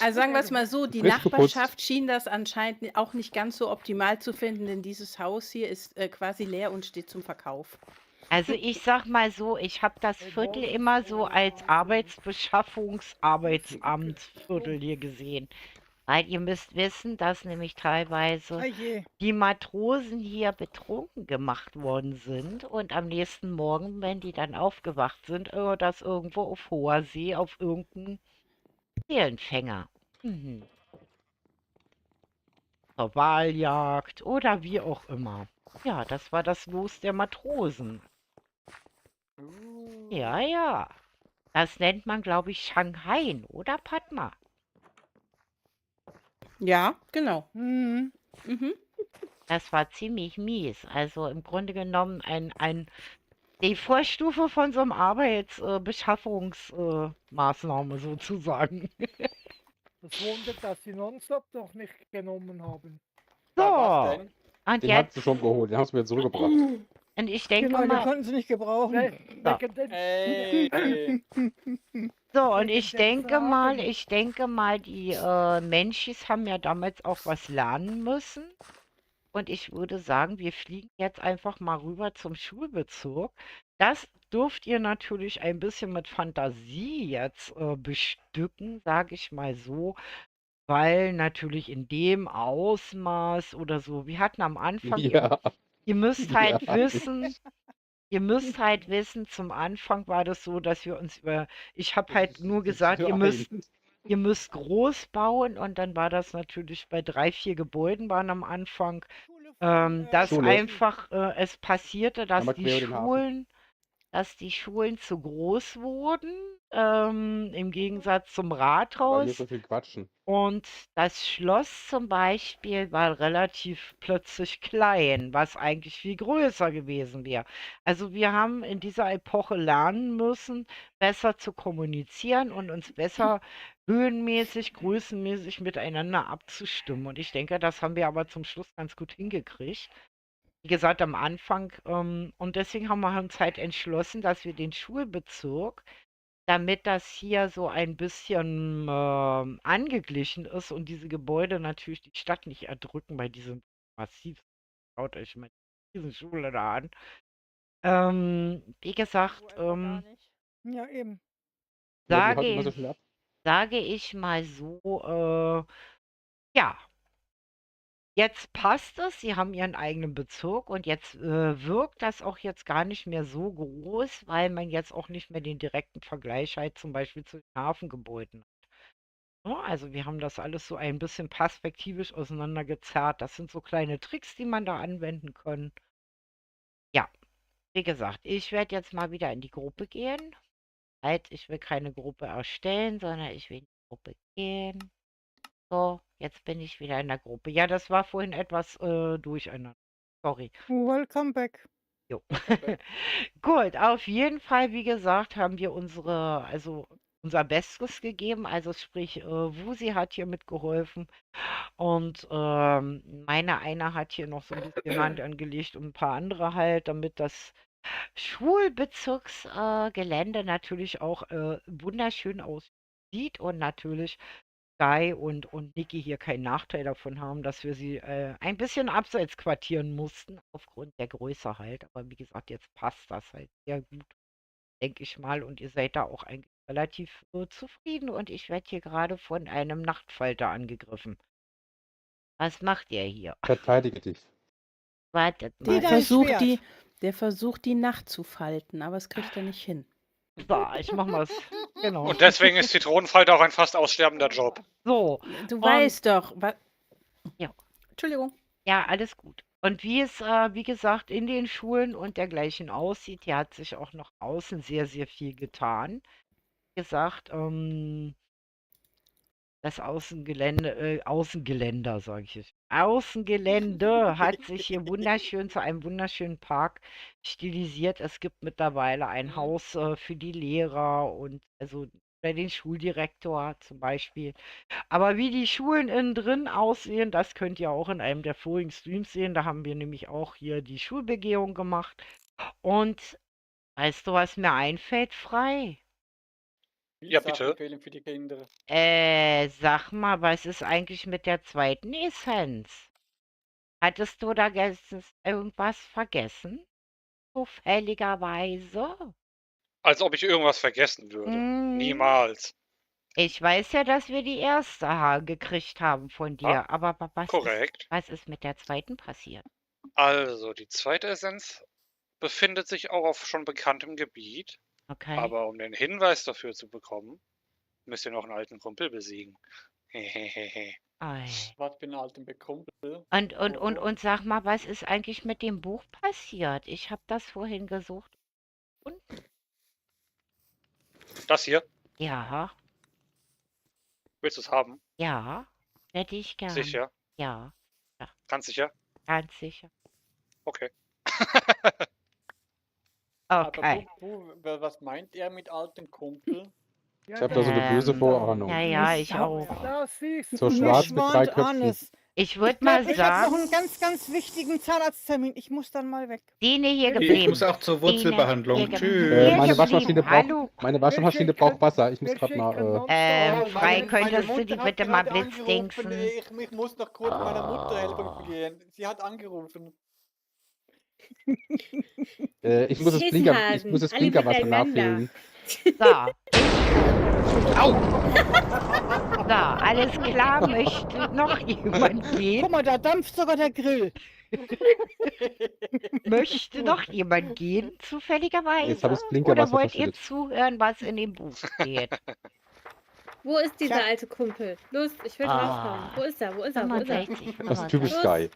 Also sagen wir es mal so, die Frisch geputzt. Nachbarschaft schien das anscheinend auch nicht ganz so optimal zu finden, denn dieses Haus hier ist quasi leer und steht zum Verkauf. Also ich sag mal so, ich habe das Viertel immer so als Arbeitsbeschaffungs-Arbeitsamtsviertel hier gesehen. Weil ihr müsst wissen, dass nämlich teilweise Oh je. die Matrosen hier betrunken gemacht worden sind und am nächsten Morgen, wenn die dann aufgewacht sind, das irgendwo auf hoher See auf irgendeinen Seelenfänger. Mhm. Zur Waljagd oder wie auch immer. Ja, das war das Los der Matrosen. Ja, ja. Das nennt man, glaube ich, Shanghai, oder Padma? Ja, genau. Mhm. Mhm. Das war ziemlich mies. Also im Grunde genommen die Vorstufe von so einem Arbeitsbeschaffungsmaßnahme sozusagen. Das wundert, dass sie Nonstop noch nicht genommen haben. Was So, denn? und Den hat jetzt, sie schon geholt, den hast du mir zurückgebracht. und ich denke Genau, den mal, konnten sie nicht gebrauchen. Wegen den, Ey. so, und wegen ich den denke mal, Fragen. die Menschis haben ja damals auch was lernen müssen. Und ich würde sagen, wir fliegen jetzt einfach mal rüber zum Schulbezirk. Das dürft ihr natürlich ein bisschen mit Fantasie jetzt bestücken, sage ich mal so, weil natürlich in dem Ausmaß oder so, wir hatten am Anfang, Ja, ihr müsst halt ja. wissen, zum Anfang war das so, dass wir uns ich habe halt nur gesagt, ihr müsst groß bauen und dann war das natürlich bei 3, 4 Gebäuden waren am Anfang, dass Schule. einfach es passierte, Einmal quer über den Hafen. dass die Schulen zu groß wurden, im Gegensatz zum Weil wir Rathaus. so viel quatschen. Und das Schloss zum Beispiel war relativ plötzlich klein, was eigentlich viel größer gewesen wäre. Also wir haben in dieser Epoche lernen müssen, besser zu kommunizieren und uns besser höhenmäßig, größenmäßig miteinander abzustimmen. Und ich denke, das haben wir aber zum Schluss ganz gut hingekriegt. Wie gesagt, am Anfang, und deswegen haben wir uns halt entschlossen, dass wir den Schulbezirk, damit das hier so ein bisschen angeglichen ist und diese Gebäude natürlich die Stadt nicht erdrücken, weil die sind massiv. Schaut euch mal diese Schule da an. Wie gesagt, Ja, eben. Ja, die halten immer so schnell ab. sage ich mal so, ja, jetzt passt es, sie haben ihren eigenen Bezirk und jetzt wirkt das auch jetzt gar nicht mehr so groß, weil man jetzt auch nicht mehr den direkten Vergleich halt zum Beispiel zu den Hafengebäuden hat. Ja, also wir haben das alles so ein bisschen perspektivisch auseinandergezerrt. Das sind so kleine Tricks, die man da anwenden kann. Ja, wie gesagt, ich werde jetzt mal wieder in die Gruppe gehen. Halt, ich will keine Gruppe erstellen, sondern ich will in die Gruppe gehen. So, jetzt bin ich wieder in der Gruppe. Ja, das war vorhin etwas durcheinander. Sorry. Welcome back. Jo. Gut, auf jeden Fall, wie gesagt, haben wir unser Bestes gegeben. Also sprich, Wusi hat hier mitgeholfen und meine eine hat hier noch so ein bisschen Hand angelegt und ein paar andere halt, damit das Schulbezirksgelände natürlich auch wunderschön aussieht und natürlich Guy und Niki hier keinen Nachteil davon haben, dass wir sie ein bisschen abseits quartieren mussten, aufgrund der Größe halt. Aber wie gesagt, jetzt passt das halt sehr gut, denke ich mal. Und ihr seid da auch eigentlich relativ zufrieden. Und ich werde hier gerade von einem Nachtfalter angegriffen. Was macht ihr hier? Verteidige dich. Wartet Der mal. versucht die Nacht zu falten, aber es kriegt er nicht hin. So, ich mach mal genau. Und deswegen ist Zitronenfalter auch ein fast aussterbender Job. So. Du weißt doch, Ja. Entschuldigung. Ja, alles gut. Und wie es, wie gesagt, in den Schulen und dergleichen aussieht, hier hat sich auch noch außen sehr, sehr viel getan. Wie gesagt, das Außengeländer, sage ich jetzt. Außengelände hat sich hier wunderschön zu einem wunderschönen Park stilisiert. Es gibt mittlerweile ein Haus für die Lehrer und also bei den Schuldirektor zum Beispiel. Aber wie die Schulen innen drin aussehen, das könnt ihr auch in einem der vorigen Streams sehen. Da haben wir nämlich auch hier die Schulbegehung gemacht. Und weißt du, was mir einfällt, Frei? Ja, Sachen bitte. fehlen für die Kinder. Sag mal, was ist eigentlich mit der zweiten Essenz? Hattest du da gestern irgendwas vergessen? Zufälligerweise? Als ob ich irgendwas vergessen würde. Hm, Niemals. ich weiß ja, dass wir die erste gekriegt haben von dir, Ja, aber korrekt. was ist mit der zweiten passiert? Also, die zweite Essenz befindet sich auch auf schon bekanntem Gebiet. Okay. Aber um den Hinweis dafür zu bekommen, müsst ihr noch einen alten Kumpel besiegen. Hehehehe. Ei. Was für einen alten Bekumpel. Und sag mal, was ist eigentlich mit dem Buch passiert? Ich habe das vorhin gesucht. Das hier, Ja, willst du es haben? ja, hätte ich gern. Sicher? Ja, Ganz sicher? ganz sicher. Okay. Okay. Aber was meint er mit alten Kumpel? Ich habe da so eine böse Vorahnung. Ja, ich auch. Das siehst So du. schwarz mit 3 schwant an Köpfen. es. Ich würde Ich glaube, mal ich habe noch sagen, einen ganz, ganz wichtigen Zahnarzttermin. Ich muss dann mal weg. Dine hier Ich geblieben. muss auch zur Wurzelbehandlung. Dine hier Tschüss. geblieben. Meine Waschmaschine Hallo. braucht Wasser. Ich muss gerade mal. Frei, Meine könntest du die Mutter bitte hat mal gerade angerufen. blitzdingsen? Ich muss noch kurz meiner Mutter helfen gehen. Sie hat angerufen. Ich muss das Blinkerwasser nachfüllen. So. Au! So, alles klar, möchte noch jemand gehen? Guck mal, da dampft sogar der Grill. Möchte noch jemand gehen, zufälligerweise? Jetzt habe ich das Oder Blinkerwasser wollt ihr verschüttet. zuhören, was in dem Buch steht? Wo ist dieser Tja. alte Kumpel? Los, ich will draufhauen. Wo ist er? Wo ist er? Wo ist er? 65, Das ist typisch 65. Sky.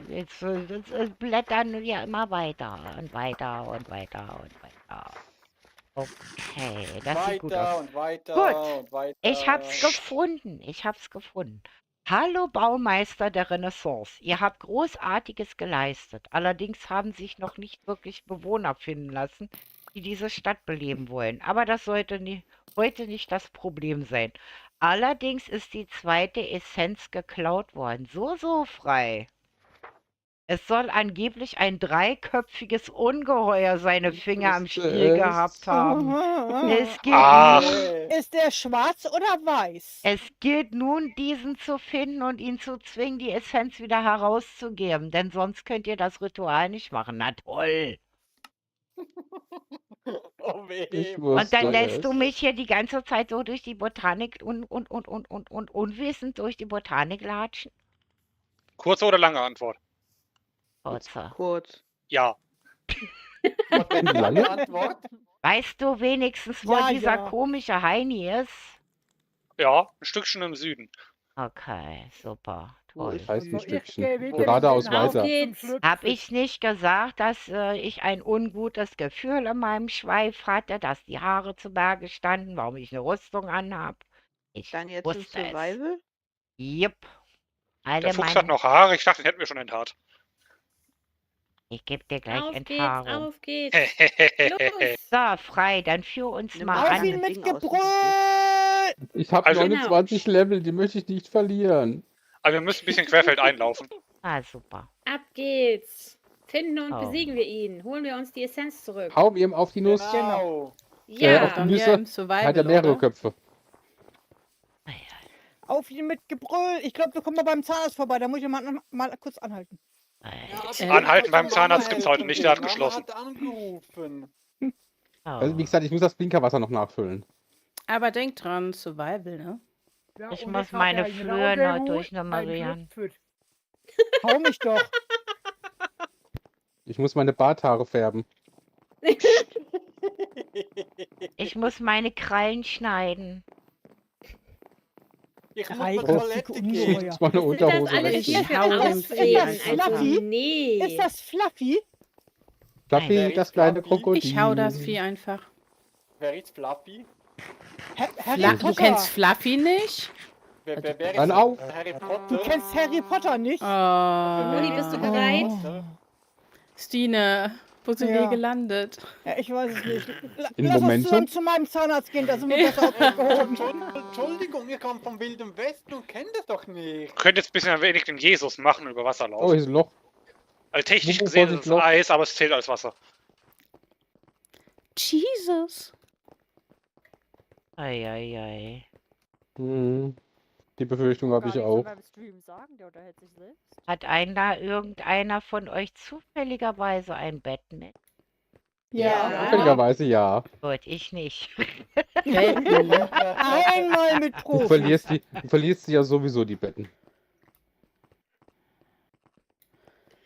Jetzt blättern wir immer weiter und weiter und weiter und weiter. Okay, das sieht gut Weiter aus. und weiter Gut, und weiter. ich hab's gefunden. Ich hab's gefunden. Hallo Baumeister der Renaissance. Ihr habt Großartiges geleistet. Allerdings haben sich noch nicht wirklich Bewohner finden lassen, die diese Stadt beleben wollen. Aber das sollte heute nicht das Problem sein. Allerdings ist die zweite Essenz geklaut worden. So frei. Es soll angeblich ein 3-köpfiges Ungeheuer seine Finger am Stiel gehabt haben. Es gilt nun, Ist der schwarz oder weiß? es gilt nun, diesen zu finden und ihn zu zwingen, die Essenz wieder herauszugeben. Denn sonst könnt ihr das Ritual nicht machen. Na toll. Oh weh. Und dann lässt du mich hier die ganze Zeit so durch die Botanik und unwissend durch die Botanik latschen? Kurze oder lange Antwort? Kurz. Ja. Lange? Antwort? Weißt du wenigstens, wo Ja, dieser ja. komische Heini ist? Ja, ein Stückchen im Süden. Okay, super. Wo Toll. ist Heißt ein Ich gehe Stückchen. wieder Geradeaus mit den Augen weiter. geht's. zum Schlüpfen. Hab ich nicht gesagt, dass ich ein ungutes Gefühl in meinem Schweif hatte, dass die Haare zu Berge standen, warum ich eine Rüstung anhab? Ich Dann jetzt im wusste es. Survival? Jupp. Alle Der Fuchs hat meine... noch Haare. Ich dachte, den hätten wir schon enthaart. Ich gebe dir gleich Auf geht's, Enthaarung. auf geht's. Los. So, Frei, dann führ uns Nimm mal mal Auf an. ihn das mit Ding aus dem Gebrüll! Ich habe Also- 29 Level, die möchte ich nicht verlieren. Aber wir müssen ein bisschen querfeld einlaufen. Ah, super. Ab geht's. Finden und Oh. besiegen wir ihn. Holen wir uns die Essenz zurück. Hau ihm auf die Nuss. Genau. Ja. auf die Dann ja Nüsse. im Survival, Hat er mehrere oder? Köpfe. Auf ihn mit Gebrüll! Ich glaube, wir kommen mal beim Zahnarzt vorbei. Da muss ich mal kurz anhalten. Anhalten beim Zahnarzt gibt's heute nicht, der hat geschlossen. Mama hat angerufen. Also, wie gesagt, ich muss das Blinkerwasser noch nachfüllen. Aber denk dran, Survival, ne? Ja, Ich und muss hab meine einen Flöhe noch Raubehut, durchnummerieren. einen Schlüpfer. Hau mich doch. Ich muss meine Barthaare färben. Ich muss meine Krallen schneiden. Ich muss Drei zur köpfige Toilette Ich gehen. muss meine Was sind das Unterhose alles wechseln. hier für hau dem Ausreden? Ist das Also, Fluffy? nee. Ist das Fluffy? Fluffy, Wer das ist kleine Fluffy? Krokodil. Ich hau das Vieh einfach. Wer ist Fluffy? Harry Du Potter. kennst Fluffy nicht? Wer Dann ist auf. Harry Du Potter? kennst Harry Potter nicht? Moni, bist du bereit? Stine, wo sind Ja. wir gelandet? Ja, ich weiß es nicht. In Lass uns Momentum? zusammen zu meinem Zahnarzt gehen, da sind wir besser aufgehoben. Entschuldigung, ihr kommt vom Wilden Westen und kennt das doch nicht. Ihr könnt jetzt ein bisschen ein wenig den Jesus machen, über Wasser Oh, laufen. hier ist ein Loch. Also technisch Wo gesehen Vorsicht, ist es Loch. Eis, aber es zählt als Wasser. Jesus. Eieiei. Hm. Die Befürchtung habe ich auch. Beim Stream sagen, der unterhält sich selbst. Hat irgendeiner von euch zufälligerweise ein Bett mit? Zufälligerweise ja. Gut, ich nicht. Einmal mit Du Profis. verlierst ja sowieso die Betten.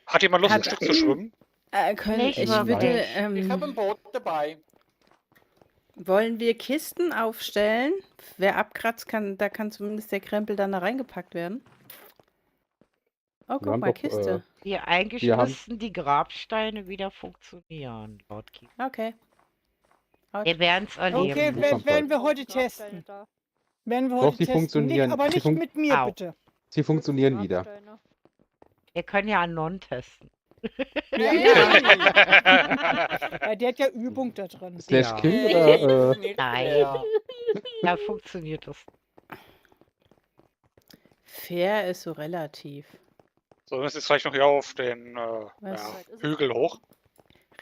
Hat jemand Lust, ein Hat- Stück zu schwimmen? Nicht Ich wirklich. würde, Ich habe ein Boot dabei. wollen wir Kisten aufstellen? Wer abkratzt, da kann zumindest der Krempel dann da reingepackt werden. Oh, Wir guck haben mal, doch, Kiste. Eigentlich Wir haben- müssten die Grabsteine wieder funktionieren, laut Kiefer. Okay. Wir werden es erleben. Okay, kommt werden wir heute Grabsteine testen. da. Werden wir Doch, heute die testen. funktionieren. Aber Die nicht fun- mit mir, Au. bitte. Sie funktionieren wieder. Grabsteine. Wir können ja Anon testen. Ja. Weil der hat ja Übung da drin. Slash Ja. Kill Nee, oder funktioniert Nein. fair. Da funktioniert das. Fair ist so relativ. So, wir müssen jetzt gleich noch hier auf den Was? Hügel hoch.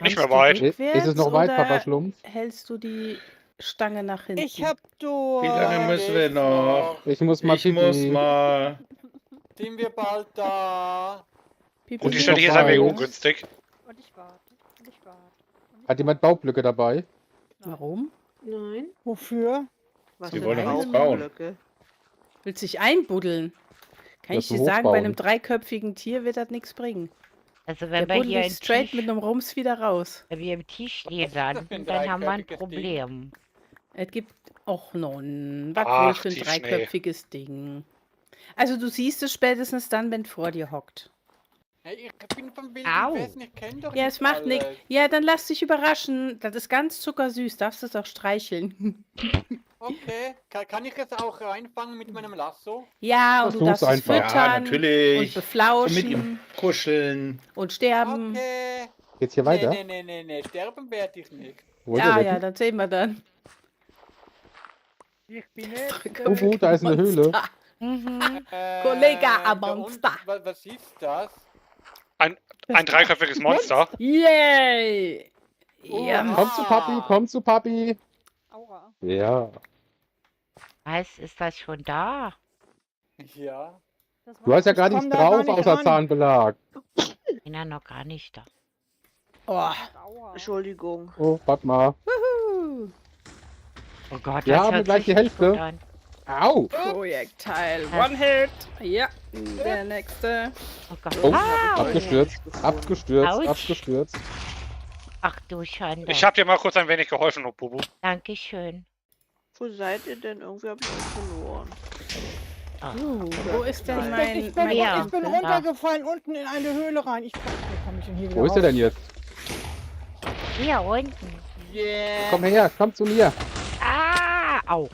Nicht Rennst mehr du weit. rückwärts Ist es noch weit, oder Papa Schlumpf? hältst du die Stange nach hinten? Ich hab durch. Wie lange müssen wir noch? Ich muss mal Ich muss pipi. mal. Sind wir bald da? Pipi, Und die ist Stelle noch hier ist ein wenig weit. ungünstig. Und ich warte. Und ich warte. Und ich Hat jemand Baublöcke dabei? Warum? Nein. Wofür? Was Sie für wollen doch nichts Baublöcke? Willst dich einbuddeln? Kann Das ich dir zum sagen, bei Hochbauen. einem dreiköpfigen Tier wird das nichts bringen. Also Der wenn wir buddelt hier dich im straight mit Tief, einem Rums wieder raus. wenn wir im Tief stehen ist das für ein landen, dann haben wir ein dreiköpfiges Ding? Problem. Es gibt auch noch was Ach, wohl für ein Tiefschnee. dreiköpfiges Ding. Also du siehst es spätestens dann, wenn vor dir hockt. Hey, ich bin vom Wilden Au. Westen, ich kenne doch Ja, nicht es macht nichts. alles. Ja, dann lass dich überraschen. Das ist ganz zuckersüß. Darfst du es auch streicheln. Okay, kann ich es auch einfangen mit meinem Lasso? Ja, und du Versuch's darfst es einfach. Ja, füttern und natürlich. So mit beflauschen ihm kuscheln. und sterben. Okay. Geht's hier weiter? Nee, sterben werde ich nicht. Wollt ihr Ja, wetten? ja, das sehen wir dann. Ich bin jetzt Uhu, da ist eine Höhle. Monster. Mhm. Kollege, da aber unten, Monster. Was ist das? Ein dreiköpfiges Monster. Yay! Ja, Komm zu Papi, komm zu Papi. Aua. Ja. Was, ist das schon da? Ja. Das Du hast ja Ich gar komm nichts da gar drauf, nicht außer ran. Zahnbelag. Ich bin ja noch gar nicht da. oh. Aua. Entschuldigung. Oh, warte mal. Wuhu. Oh Gott, Wir das haben hört gleich sich die nicht gut Hälfte. an. Au! Projektil. Ja. One hit. Ja, der nächste. Oh Gott. Oh, Au. abgestürzt. Abgestürzt, Autsch. abgestürzt. Ach du Schande. Ich habe dir mal kurz ein wenig geholfen, oh Bubu. Dankeschön. Wo seid ihr denn? Irgendwie habe ich euch verloren. Wo ist denn Ich bin, Ja. ich bin Ja. runtergefallen unten in eine Höhle rein. Wo komme ich denn hier wieder Wo ist er raus? denn jetzt? Hier unten. Yeah. Komm her, komm zu mir. Ah, au.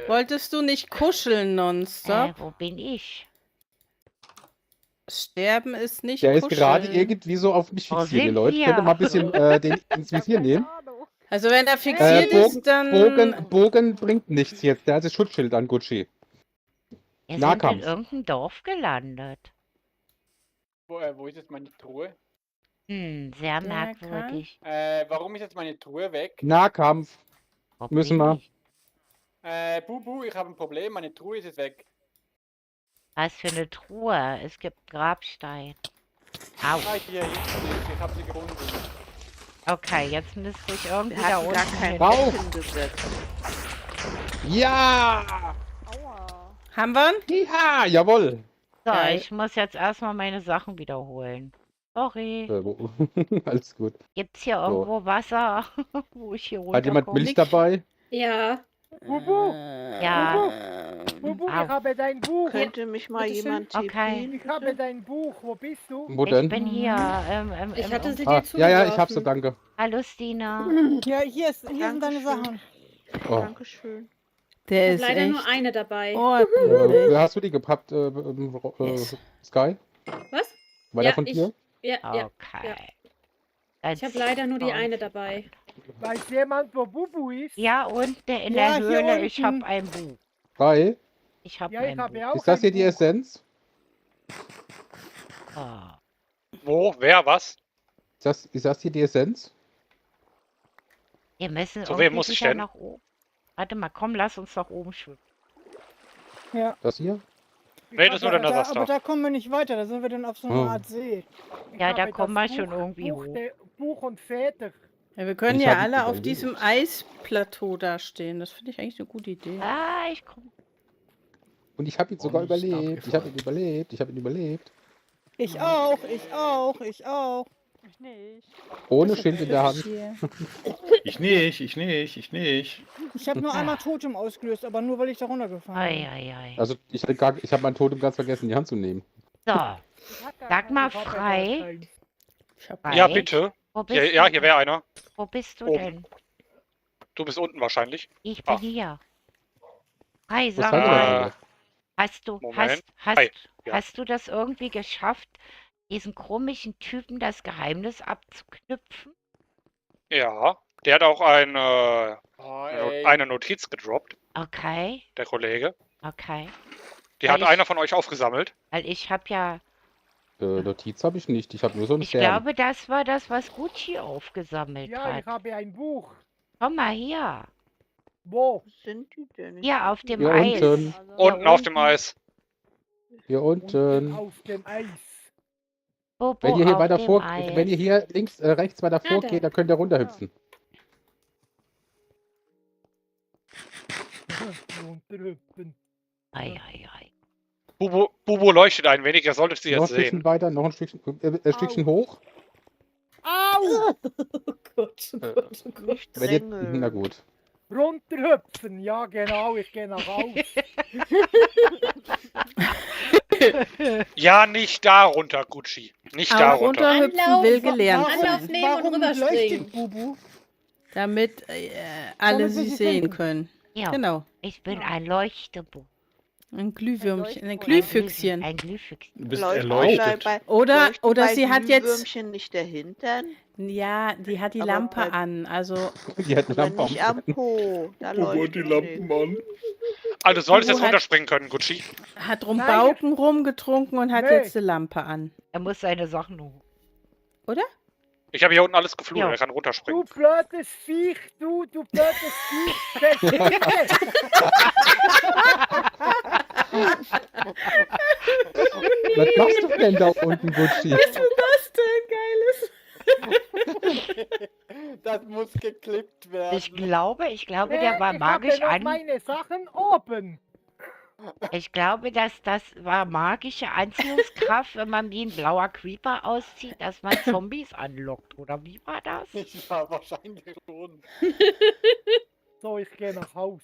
Wolltest du nicht kuscheln nonstop? Wo bin ich? Sterben ist nicht Der ist kuscheln. gerade irgendwie so auf mich Wo fixiert, ihr sind Leute. wir? Könnt ihr mal ein bisschen den ins Visier nehmen? Also wenn er fixiert ist, dann... Bogen bringt nichts jetzt. Der hat das Schutzschild an Gucci. Wir sind in Nahkampf. irgendeinem Dorf gelandet. Wo ist jetzt meine Truhe? Sehr merkwürdig. Warum ist jetzt meine Truhe weg? Nahkampf. Wo Müssen bin wir. ich? Bubu, ich habe ein Problem, meine Truhe ist jetzt weg. Was für eine Truhe? Es gibt Grabstein. Au. Ah, hier hinten ist, ich habe sie gefunden. Okay, jetzt müsste ich irgendwie Wir da hatten unten gar kein hin. Rauf! Bett hingesetzt. Ja! Aua. Haben wir ihn? Ja, jawohl. So, Geil. ich muss jetzt erstmal meine Sachen wiederholen. Sorry. Alles gut. Gibt's hier irgendwo Wasser, wo ich hier Hat jemand runterkomme? Milch dabei? Ja. Bubu, Ja. Bubu, ich Au. habe dein Buch. Könnte mich mal Bitteschön. jemand Okay. TPen? Ich habe dein Buch. Wo bist du? Wo Ich denn? bin hier. Ich hatte sie Ah, dir ja, ja, ich hab zugeworfen. sie, danke. Hallo Stina. Ja, hier sind deine Dankeschön. Sachen. Oh. Dankeschön. Der Ich ist habe leider nur echt eine dabei. ordentlich. Wer hast du die gepackt, Yes. Sky? Was? War Ja, der von ich- dir? Ja, ja. Okay. Ich habe leider nur die eine dabei. Weiß jemand, wo Bubu ist? Ja, und in Ja, der hier Höhle, ich unten. habe ein Buch. 3. Ich habe Ja, ich ein habe Buch. auch Ist das hier ein die Buch. Essenz? Ah. Wo? Wer? Was? Ist das hier die Essenz? Wir müssen Zu wem irgendwie muss ich sicher denn? nach oben. Warte mal, komm, lass uns nach oben schwimmen. Ja. Das hier? Nee, das ist nur der Aber Nasasta. da kommen wir nicht weiter, da sind wir dann auf so einer Oh. Art See. Ich Ja, da habe kommen das wir schon irgendwie hoch. Buch und Feder. Ja, wir können Ich ja hab alle auf überlegt. diesem Eisplateau da stehen. Das finde ich eigentlich eine gute Idee. Ah, ich komm. Und ich habe ihn sogar Und nicht überlebt. Ich habe ihn abgefallen. überlebt. Ich habe ihn überlebt. Ich auch, ich auch, ich auch. Ich nicht. Ohne Schild in der Hand. Hier. Ich nicht, ich nicht, ich nicht. Ich habe nur einmal Totem ausgelöst, aber nur weil ich da runtergefallen bin. Ei. Also ich habe mein Totem ganz vergessen, in die Hand zu nehmen. So, Ich hab gar sag mal Ich habe gar frei. keins. Ich hab Frei. Ja, bitte. Wo bist Hier, ja, du hier denn? wäre einer. Wo bist du Oben. denn? Du bist unten wahrscheinlich. Ich bin Ah. hier. Frei, Wo sag seid ihr mal. denn? Hast du, Moment. Hi. Ja. hast du das irgendwie geschafft, diesem komischen Typen das Geheimnis abzuknüpfen? Ja. Der hat auch eine Notiz gedroppt, Okay, der Kollege. okay. Die Weil hat ich- einer von euch aufgesammelt. Weil ich habe ja, Notiz habe ich nicht. Ich habe nur so einen ich Stern. glaube, das war das, was Gucci aufgesammelt Ja, hat. ich habe ein Buch. Komm mal her. Wo? Wo sind die denn? Hier auf dem Hier Eis. unten. Also, Unten auf dem Eis. Hier Unten unten. auf dem Eis. Bobo Wenn ihr hier auf weiter dem vor, Eis. wenn ihr hier rechts weiter da. vorgeht, dann könnt ihr runterhüpfen. Runterhüpfen. Ei. Bubu leuchtet ein wenig, ihr solltet sie Noch ein jetzt Stückchen sehen. weiter, noch ein Stückchen hoch. Au! Oh Gott, oh Gott, oh Gott. Nicht Wenn ihr, drängeln. na gut. Runterhüpfen. Ja, genau, ich gehe nach Hause. Ja, nicht da runter, Gucci. Nicht da Auch runter. runterhüpfen will Anlauf, gelernt Anlauf sein. nehmen und leuchtet rüberspringen. Bubu? Damit alle Damit wir sie sie sehen finden. können. Ja, Genau. ich bin ein Leuchtebo. Ein Glühwürmchen, ein Leuchtfeuer. Glühfüchschen. Ein Glühfüchschen. Du bist Leuchtet erleuchtet. Oder leuchten sie bei hat jetzt. Glühwürmchen nicht der Hintern? Ja, die hat die Aber Lampe bei- an. Also Die hat eine Aber Lampe nicht am Po. Da leuchtet nicht. an. Also du solltest Bubu jetzt hat- runterspringen können, Gucci. hat Nein, Rumbauken rumgetrunken und hat Nee. jetzt eine Lampe an. Er muss seine Sachen hoch. Oder? Ich habe hier unten alles geflutet, Ja. er kann Du runterspringen. blödes Viech, du blödes Viech. Verstehe. Was machst du denn da unten, Gucci? Was ist denn das denn, Geiles? Das muss geklippt werden. Ich glaube, der war Ich magisch habe noch an. meine Sachen oben. Ich glaube, dass das war magische Anziehungskraft, wenn man wie ein blauer Creeper auszieht, dass man Zombies anlockt. Oder wie war das? Ja, wahrscheinlich schon. So, ich gehe nach Haus.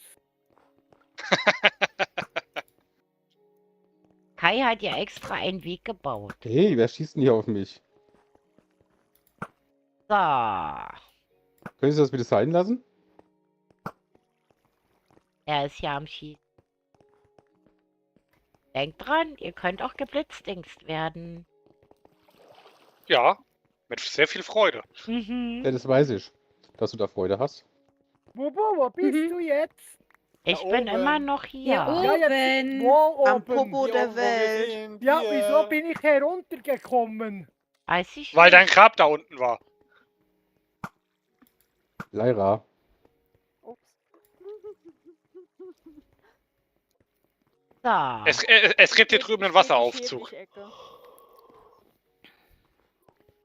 Kai hat ja extra einen Weg gebaut. Hey, wer schießt denn hier auf mich? So. Können Sie das bitte sein lassen? Er ist ja am Schießen. Denkt dran, ihr könnt auch geblitzdingst werden. Ja, mit sehr viel Freude. Mhm. Ja, das weiß ich, dass du da Freude hast. Bubu, wo bist Mhm. du jetzt? Ich Da bin oben. immer noch hier. Ja, oben. Wo Am oben? Popo Hier der oben, wo wir Welt. sind, Ja, hier. wieso bin ich heruntergekommen? Weiß ich Weil nicht. dein Grab da unten war. Lyra, Ups. So. Es gibt hier drüben einen Wasseraufzug. Ecke.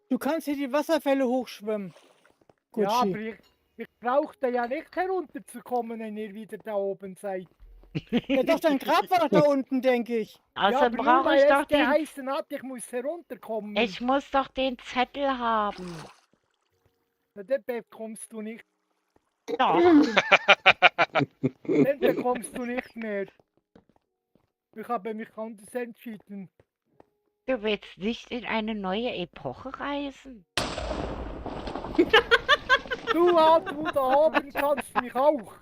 Du kannst hier die Wasserfälle hochschwimmen. Ja, Gucci. aber ich brauchte ja nicht herunterzukommen, wenn ihr wieder da oben seid. Ja, doch, dein Grab war doch da unten, denke ich. Ja, Außerdem aber nur brauche weil ich es doch den. geheißen hat, ich muss herunterkommen. Ich muss doch den Zettel haben. Na, den bekommst du nicht. Doch. Den bekommst du nicht mehr. Ich habe mich anders entschieden. Du willst nicht in eine neue Epoche reisen? Du halt, wo da oben kannst du mich auch.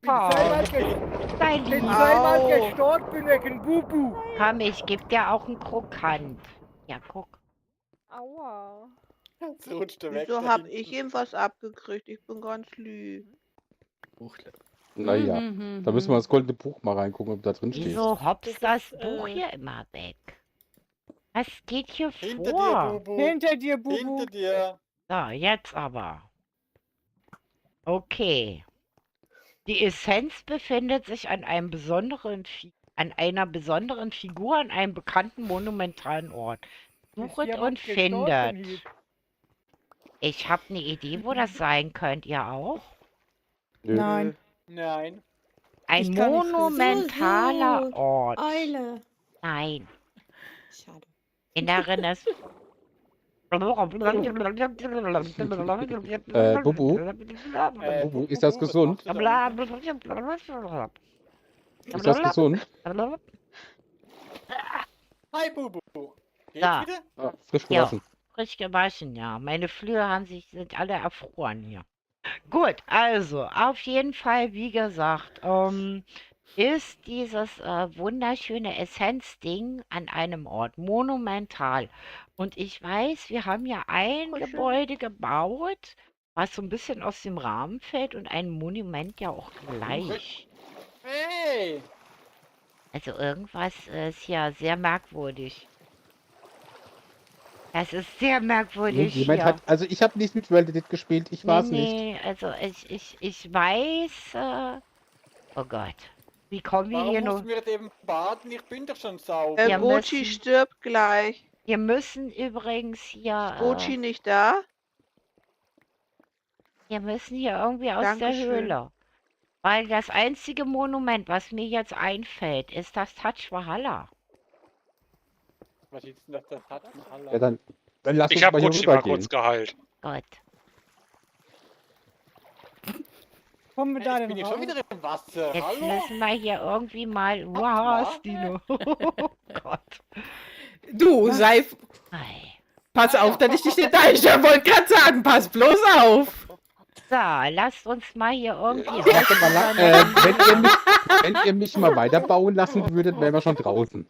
Bin Oh. Sei bin lieb. zweimal Au. gestorben wegen Bubu. Komm, ich geb dir auch einen Krokant. Ja, guck. Aua. Jetzt rutscht er weg. Wieso da hab hinten. ich ihm was abgekriegt? Ich bin ganz lieb. naja. Da müssen wir ins goldene Buch mal reingucken, ob da drin steht. Wieso hops das ist, Buch hier immer weg? Was geht hier Hinter dir, vor? Bubu. Hinter dir, Bubu. Hinter dir. So, jetzt aber. Okay. Die Essenz befindet sich an einer besonderen Figur an einem bekannten monumentalen Ort. Ist Suchet jemand und gestorben hier? findet. Ich habe eine Idee, wo das sein könnte. Ihr auch? Nö. Nein. Nein. Ein Ich kann nicht helfen. monumentaler Ort. Eule. Nein. Schade. In der Renaissance. Bubu? Bubu, ist das gesund? Ist das gesund? Hi, Bubu. Geht's Da. wieder? Ah, frisch Ja, gewaschen. frisch gewaschen, ja. Meine Flöhe sind alle erfroren hier. Gut, also, auf jeden Fall, wie gesagt, ist dieses wunderschöne Essenzding an einem Ort monumental. Und ich weiß, wir haben ja ein Gebäude gebaut, was so ein bisschen aus dem Rahmen fällt und ein Monument ja auch gleich. Hey! Also irgendwas ist ja sehr merkwürdig. Das ist sehr merkwürdig Jemand hier. hat, also ich habe nicht mit Reddit gespielt, ich war's nicht. Nee, also ich weiß, oh Gott. Wie kommen wir hier Warum noch? mussten wir eben baden? Ich bin doch schon sauber. Wir Bochi müssen, stirbt gleich. wir müssen übrigens Ist hier, Bochi nicht da? wir müssen hier irgendwie aus der Dankeschön. Höhle. Weil das einzige Monument, was mir jetzt einfällt, ist das Taj Mahal. Was ist denn das Taj Mahal? Ja, dann lass uns Ich habe mal hier Gucci mal rübergehen. kurz geheilt. Gut. Kommen wir da Ich denn bin hier raus? schon wieder im Wasser. Jetzt Hallo? müssen wir hier irgendwie mal. Wow, Warte. Stino. Oh Gott. Du, sei. Ei. Pass auf, dass ich dich nicht da. Ich wollte gerade sagen, pass bloß auf. So, lasst uns mal hier irgendwie Warte mal, auseinander- wenn ihr mich mal weiterbauen lassen würdet, wären wir schon draußen.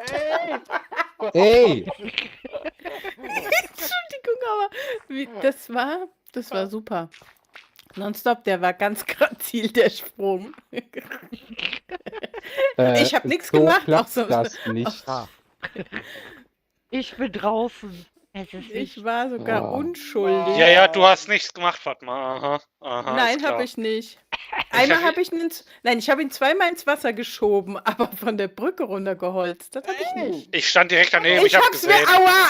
Hey! Ey! Entschuldigung, aber das war super. Nonstop, der war ganz grazil, der Sprung. Ich hab nix so gemacht, klappt auch so- das nicht. Ah. Ich bin draußen. Es ist Ich nicht. war sogar Ah. unschuldig. Ja, ja, du hast nichts gemacht, Fatma. Aha, aha. Nein, ist klar. habe ich nicht. Einmal hab- habe ich ihn, nein, ich habe ihn zweimal ins Wasser geschoben, aber von der Brücke runtergeholzt. Das habe ich nicht. Ich stand direkt daneben, ich hab hab's mir, gesehen. aua!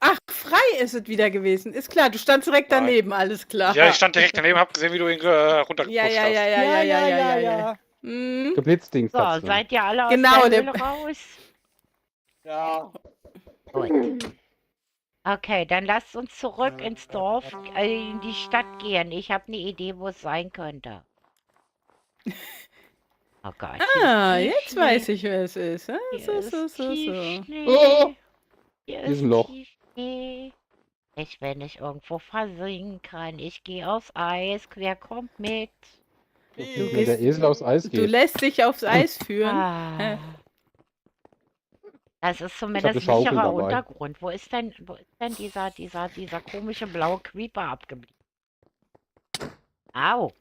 Ach, frei ist es wieder gewesen. Ist klar, du standst direkt Nein. daneben, alles klar. Ja, ich stand direkt daneben, hab gesehen, wie du ihn runtergepusht ja, ja, ja, hast. ja, ja, ja, ja. Hm. Geblitzdings So, hat's schon. seid ihr alle aus Genau, der der- Höhle raus? Ja. Gut. Okay, dann lasst uns zurück ins Dorf, in die Stadt gehen. Ich habe eine Idee, wo es sein könnte. Oh Gott. Ah, hier ist jetzt Schnee. weiß ich, wer es ist. Ah, Hier so. ist Tiefschnee. Oh, Hier hier ist ist ein Loch. Tiefschnee. Ich will nicht irgendwo versinken. Ich gehe aufs Eis. Wer kommt mit? Wenn der Esel aufs Eis Du geht. lässt dich aufs Eis führen. Ah. Das ist eine zumindest Schaukel sicherer dabei. Untergrund. Wo ist denn dieser komische blaue Creeper abgeblieben? Au.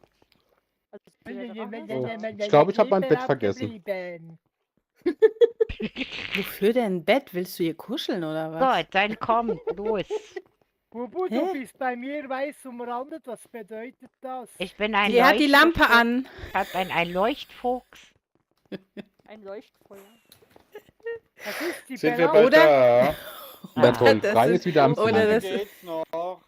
Also ich bin ja dran. Ich glaube, ich habe mein Bett vergessen. Wofür denn ein Bett? Willst du hier kuscheln oder was? Gut, dann komm, los. Bubu, Hä? du bist bei mir weiß umrandet. Was bedeutet das? Ich bin ein Die hat die Lampe Leuchtfuchs. an. Ich bin ein Leuchtfuchs. Ein Leuchtfeuer. Das ist die Sind wir Beratung. bald da? Na toll, Das Frei ist- ist wieder am oder Fliegen. das- Geht's noch?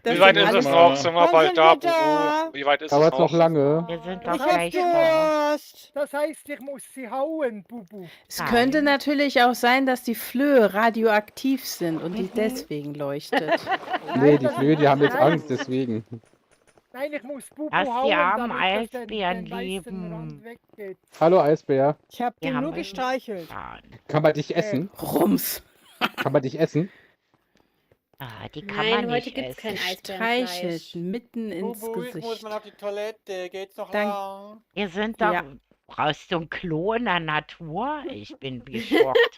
Das Wie weit sind ist es alles- noch? Sind wir Wann bald sind da, wir da? Bubu? Wie weit ist Dauert es noch lange. Wir sind doch Ich hab gleich da. Durst. Das heißt, ich muss sie hauen, Bubu. Es könnte natürlich auch sein, dass die Flöhe radioaktiv sind und die Mhm. deswegen leuchtet. Nee, die Flöhe, die haben jetzt Nein. Angst, deswegen. Nein, ich muss Bubu Lass die hauen, armen damit das Eisbären den weißen leben. Rand weggeht. Hallo Eisbär, Ich hab Die den haben nur wir gestreichelt. getan. kann man dich essen? Rums. Kann man dich essen? Ah, die kann Nein, man heute nicht gibt's kein essen. Eisbärenfleisch. Streichelt mitten ins Bubu, ich muss Gesicht. mal auf die Toilette. Geht's noch Dank- lang? Wir sind doch... Ja. Brauchst du ein Klo in der Natur? Ich bin geschockt.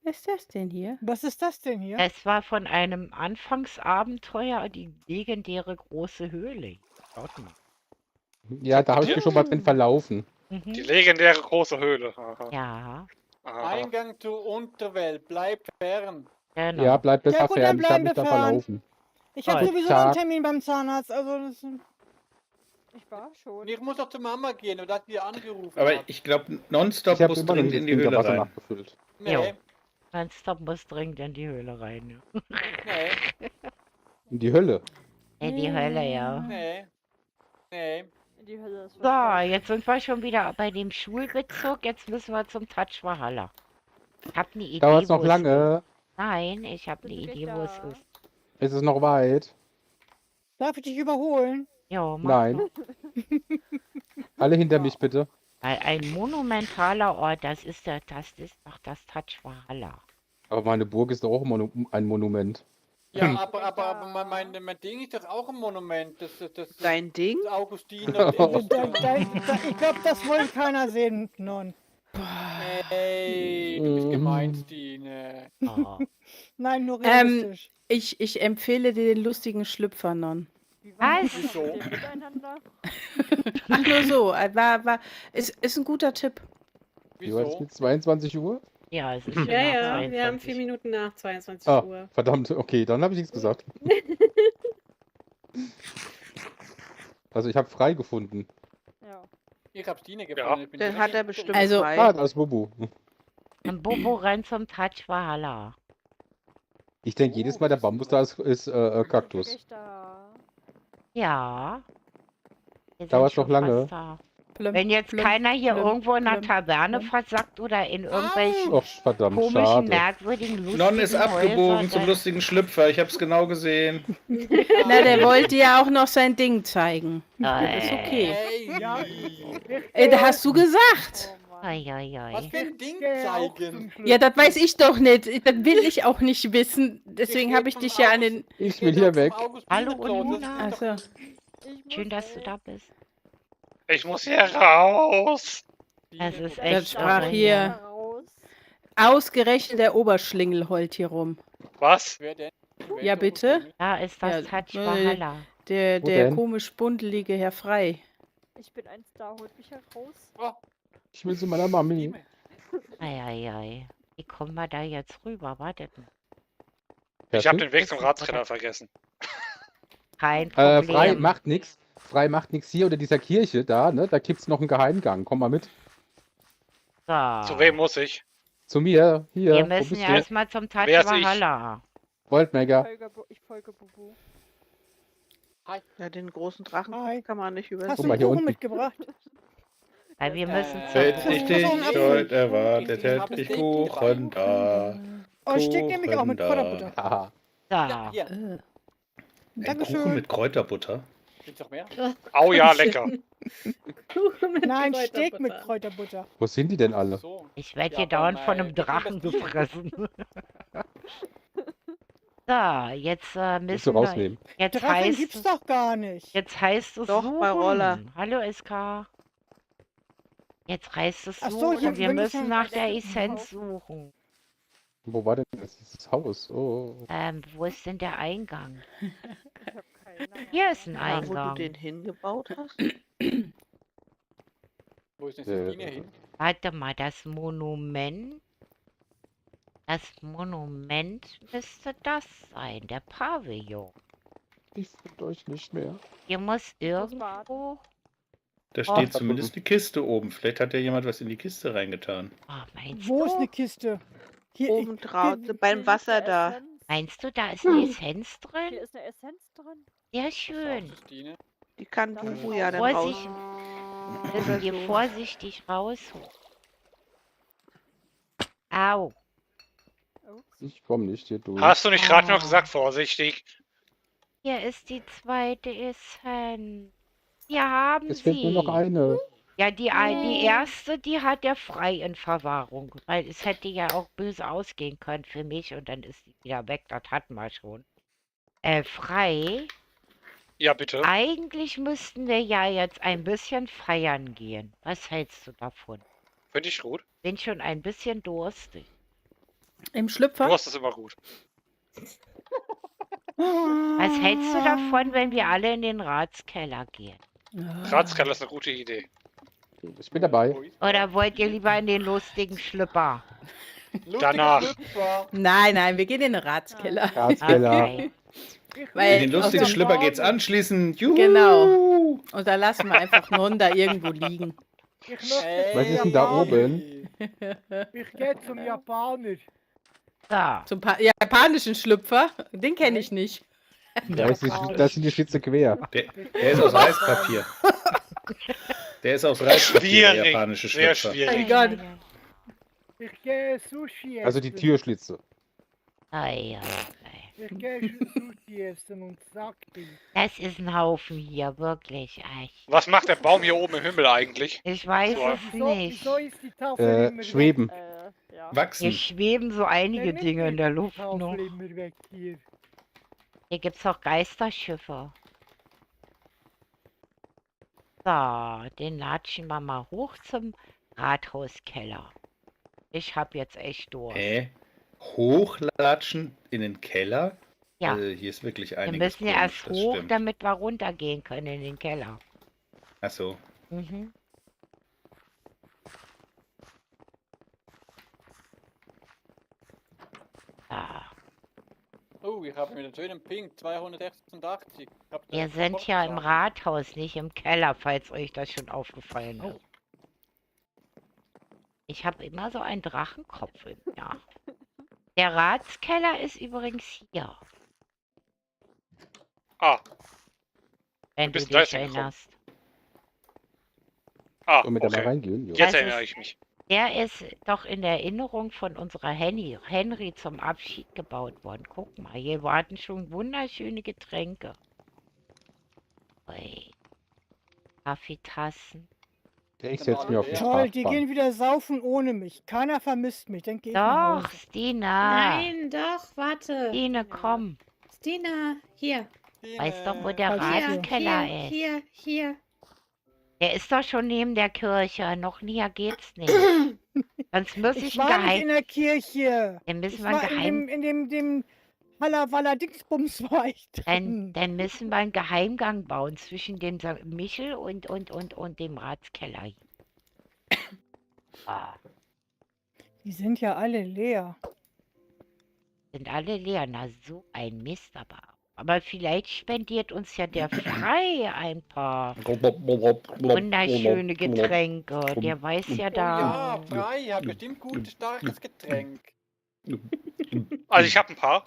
Was ist das denn hier? Was ist das denn hier? Es war von einem Anfangsabenteuer die legendäre große Höhle. Schaut mal. Ja, da habe ich mich schon mal drin verlaufen. Mhm. Die legendäre große Höhle. Aha. Ja, Aha. Eingang zur Unterwelt. Bleib fern. genau. Ja, bleib besser Ja, gut, dann fern, ich habe bleiben mich wir da fern. verlaufen. Ich habe Toll. sowieso Tag. einen Termin beim Zahnarzt, also das Ich war schon. Ich muss doch zur Mama gehen und hat die angerufen. Aber hat. ich glaube, Nonstop Ich habe muss immer noch dringend nicht in das die Höhle Winterwasser rein. nachgefüllt. Nee, Nonstop muss dringend in die Höhle rein. Ja. nee, In die Hölle. In die Hölle, ja. nee, nee. Die Hölle ist So, verschwunden. jetzt sind wir schon wieder bei dem Schulbezug. Jetzt müssen wir zum Taj Mahal. Ich habe eine Idee, Dauert es noch wo es lange? ist. Nein, ich habe eine Sind wir Idee, gleich wo es da? ist. Ist es noch weit? darf ich dich überholen? Ja, mach Nein. doch. Alle hinter mich bitte. Weil ein monumentaler Ort, das ist doch das Taj Mahal. Aber meine Burg ist doch auch ein Monument. Ja, Hm. aber mein Ding ist doch auch ein Monument. Das Dein Ding? das Augustiner. Ich glaube, das wollte keiner sehen, Non. Hey, du bist gemein, Stine. Oh. Nein, nur Ähm, realistisch. ich empfehle dir den lustigen Schlüpfer, Non. Wie war Was? das Wieso? mit dem Miteinander? Ach, nur so. Ist ein guter Tipp. Wie war das Wieso? mit 22 Uhr? Ja, es ist schon Ja, nach ja, wir haben 22. 4 Minuten nach 22 Ah, Uhr. verdammt, okay, dann habe ich nichts gesagt. Also ich habe frei gefunden. Ja. Ich hab Stine Ja. gefunden. Ich bin Dann direkt hat er hingekommen. bestimmt Also- Ah, frei. das ist Bubu. Und Bobo rennt zum Taj Mahal. Ich denke jedes Mal, der Bambus da ist Kaktus. Wirklich da. Ja. Wir sind Dauert schon noch lange. fast da. Plüm, Wenn jetzt plüm, keiner hier plüm, irgendwo in der plüm, Taverne plüm. versackt oder in irgendwelchen Och, verdammt, komischen, schade. merkwürdigen, lustigen Non ist abgebogen Häusern, zum dann- lustigen Schlüpfer. Ich hab's genau gesehen. Na, der wollte ja auch noch sein Ding zeigen. Ei, Ist okay. Hey. Ja. Da hast du gesagt. Oh Mann. ei, ei, ei. Was für ein Ding Geh auch zeigen? zum Ja, das weiß Schlüpfer. ich doch nicht. Das will ich auch nicht wissen. Deswegen Ich habe red ich dich vom ja an den. Ich will hier weg. Hallo, Ununa. Also, Schön, dass du da bist. Ich muss hier raus. Das ist das echt sprach irre hier Raus. ausgerechnet der Oberschlingel heult hier rum. Was? Wer denn? Ja, bitte? Da ist das Ja, Taj äh, Mahal. Der Wo der denn? komisch bundelige Herr Frei. Ich bin ein Star, holt mich heraus. Oh, Ich will zu meiner Mami. Stine. Ei, ei, ei. Wie kommen wir da jetzt rüber? Wartet mal. Ich habe Fertig? den Weg zum Radtrainer vergessen. Kein Frei Problem. macht nix. Frei macht nix hier unter dieser Kirche da, ne? Da gibt's noch einen Geheimgang. Komm mal mit. So. Zu wem muss ich? Zu mir. Hier. Wir Wo müssen bist ja du? erstmal zum Taj Wer ist ich? Mahal. Goldmegger. Ich folge Bubu. Ja, den großen Drachen Hi. kann man nicht Hast übersehen. du mal, einen hier Kuchen unten. mitgebracht? Weil wir müssen Hätte zum ich dich heute erwartet, hätte ich Kuchen da. Oh, ich steck nämlich auch mit Kuchen da. Kräuterbutter. Haha. da. Hier, Ein Kuchen Dankeschön. mit Kräuterbutter. gibt's noch mehr? Au ja, lecker. Kuchen mit Nein, Steak mit Kräuterbutter. Kräuterbutter. Wo sind die denn alle? So. Ich werde Ja, hier aber dauernd von nein, einem das Drachen ist das gefressen. So, jetzt Willst du müssen wir. rausnehmen? Jetzt Drachen heißt gibt's es. doch gar nicht. Jetzt heißt es Doch, suchen. bei Roller. Hallo SK. Jetzt heißt es Ach so, suchen. ich hab- Wir bin müssen schon nach bei der der Essenz suchen. Wo war denn jetzt dieses Haus? Oh. Wo ist denn der Eingang? Ich hab keine Ahnung. Hier ist ein Da, wo du Eingang. den hingebaut hast. Wo ist denn Stine hin? Warte mal, das Monument. Das Monument müsste das sein, der Pavillon. Ich finde euch nicht mehr. Hier muss warten. irgendwo. Da Oh. steht zumindest die Kiste oben. Vielleicht hat ja jemand was in die Kiste reingetan. Oh, meinst Wo du? ist eine Kiste? Hier, Oben drauf, Hier beim liegt Wasser eine da. Essenz. Meinst du, da ist eine Essenz Hier drin? ist eine Essenz drin. Sehr schön. Stine. Die kann Das Bubu ist ja dann raus. Vorsicht. Müssen wir vorsichtig rausholen. Au. Ups. Ich komme nicht hier durch. Hast du nicht gerade noch Ah. gesagt, vorsichtig? Hier ist die zweite Essenz. Wir haben Es fehlt nur sie. noch eine. Ja, die erste, die hat er frei in Verwahrung. Weil es hätte ja auch böse ausgehen können für mich und dann ist die wieder weg. Das hatten wir schon. Frei. Ja, bitte. Eigentlich müssten wir ja jetzt ein bisschen feiern gehen. Was hältst du davon? Finde ich gut. Bin schon ein bisschen durstig. Im Schlüpfer? Du hast es immer gut. Was hältst du davon, wenn wir alle in den Ratskeller gehen? Ratskeller ist eine gute Idee. Ich bin dabei. Oder wollt ihr lieber in den lustigen Schlüpper? Danach. Nein, nein, wir gehen in den Ratskeller. Ratskeller. Okay. In Weil den aus lustigen dem Schlüpper geht's Japan- anschließend. Juhu! Genau. Und da lassen wir einfach Non da irgendwo liegen. Ich möchte Was ist denn da oben? Ich gehe zum Japaner. So, Zum japanischen Schlüpfer? Den kenne ich nicht. Da sind die Schwitze quer. Der ist aus Reispapier. Der ist aus Reispapier, der Schwierig, japanische sehr Schlüpfer. schwierig. Gott. Ich gehe Sushi essen. Also die Türschlitze. ei, ei. Ich gehe Sushi essen und Sake. Das ist ein Haufen hier, wirklich. Echt. Was macht der Baum hier oben im Himmel eigentlich? Ich weiß So. es nicht. Wieso ist die Tafel immer Schweben. Ja. Hier Wachsen. schweben so einige weg? Dinge in der Luft Tafel noch. immer weg hier. Hier gibt's auch Geisterschiffe. So, den latschen wir mal hoch zum Rathauskeller. Ich hab jetzt echt Durst. Hochlatschen in den Keller? Ja. Hier ist wirklich Wir einiges müssen ja komisch, erst das hoch, stimmt. damit wir runtergehen können in den Keller. Ach so. Mhm. Ah, Oh, ich habe mit einem schönen Ping 286. Ich hab wir den sind sofort ja im gesagt. Rathaus, nicht im Keller, falls euch das schon aufgefallen ist. Ich habe immer so einen Drachenkopf im Jahr. Der Ratskeller ist übrigens hier, Ah, wenn bist du da dich jetzt hingekommen? erinnerst. ah, Sollen wir da mal okay. reingehen? Jo. Jetzt Das erinnere ist- ich mich. Der ist doch in der Erinnerung von unserer Henry zum Abschied gebaut worden. Guck mal, hier warten schon wunderschöne Getränke. Ui. Kaffeetassen. Ich setze mich auf die Toll, die Strafbank. gehen wieder saufen ohne mich. Keiner vermisst mich, dann gehe ich nach Doch, Hause. Stina. Nein, doch, warte. Stine, komm. Stina, hier. Weißt doch, wo der Hier, Ratskeller hier, ist. hier, hier. Der ist doch schon neben der Kirche. Noch näher geht's nicht. Sonst muss Ich ich war ein nicht in Geheim... der Kirche. Dann müssen Ich wir ein war Geheim... in dem Hallawalla Dingsbums war ich drin. Dann müssen wir einen Geheimgang bauen zwischen dem St. Michel und dem Ratskeller. Ah, Die sind ja alle leer. sind alle leer. Na, so ein Mist aber. Aber vielleicht spendiert uns ja der Frei ein paar wunderschöne Getränke. Der weiß ja Oh da. ja, Frei, hat bestimmt gut starkes Getränk. Also ich habe ein paar.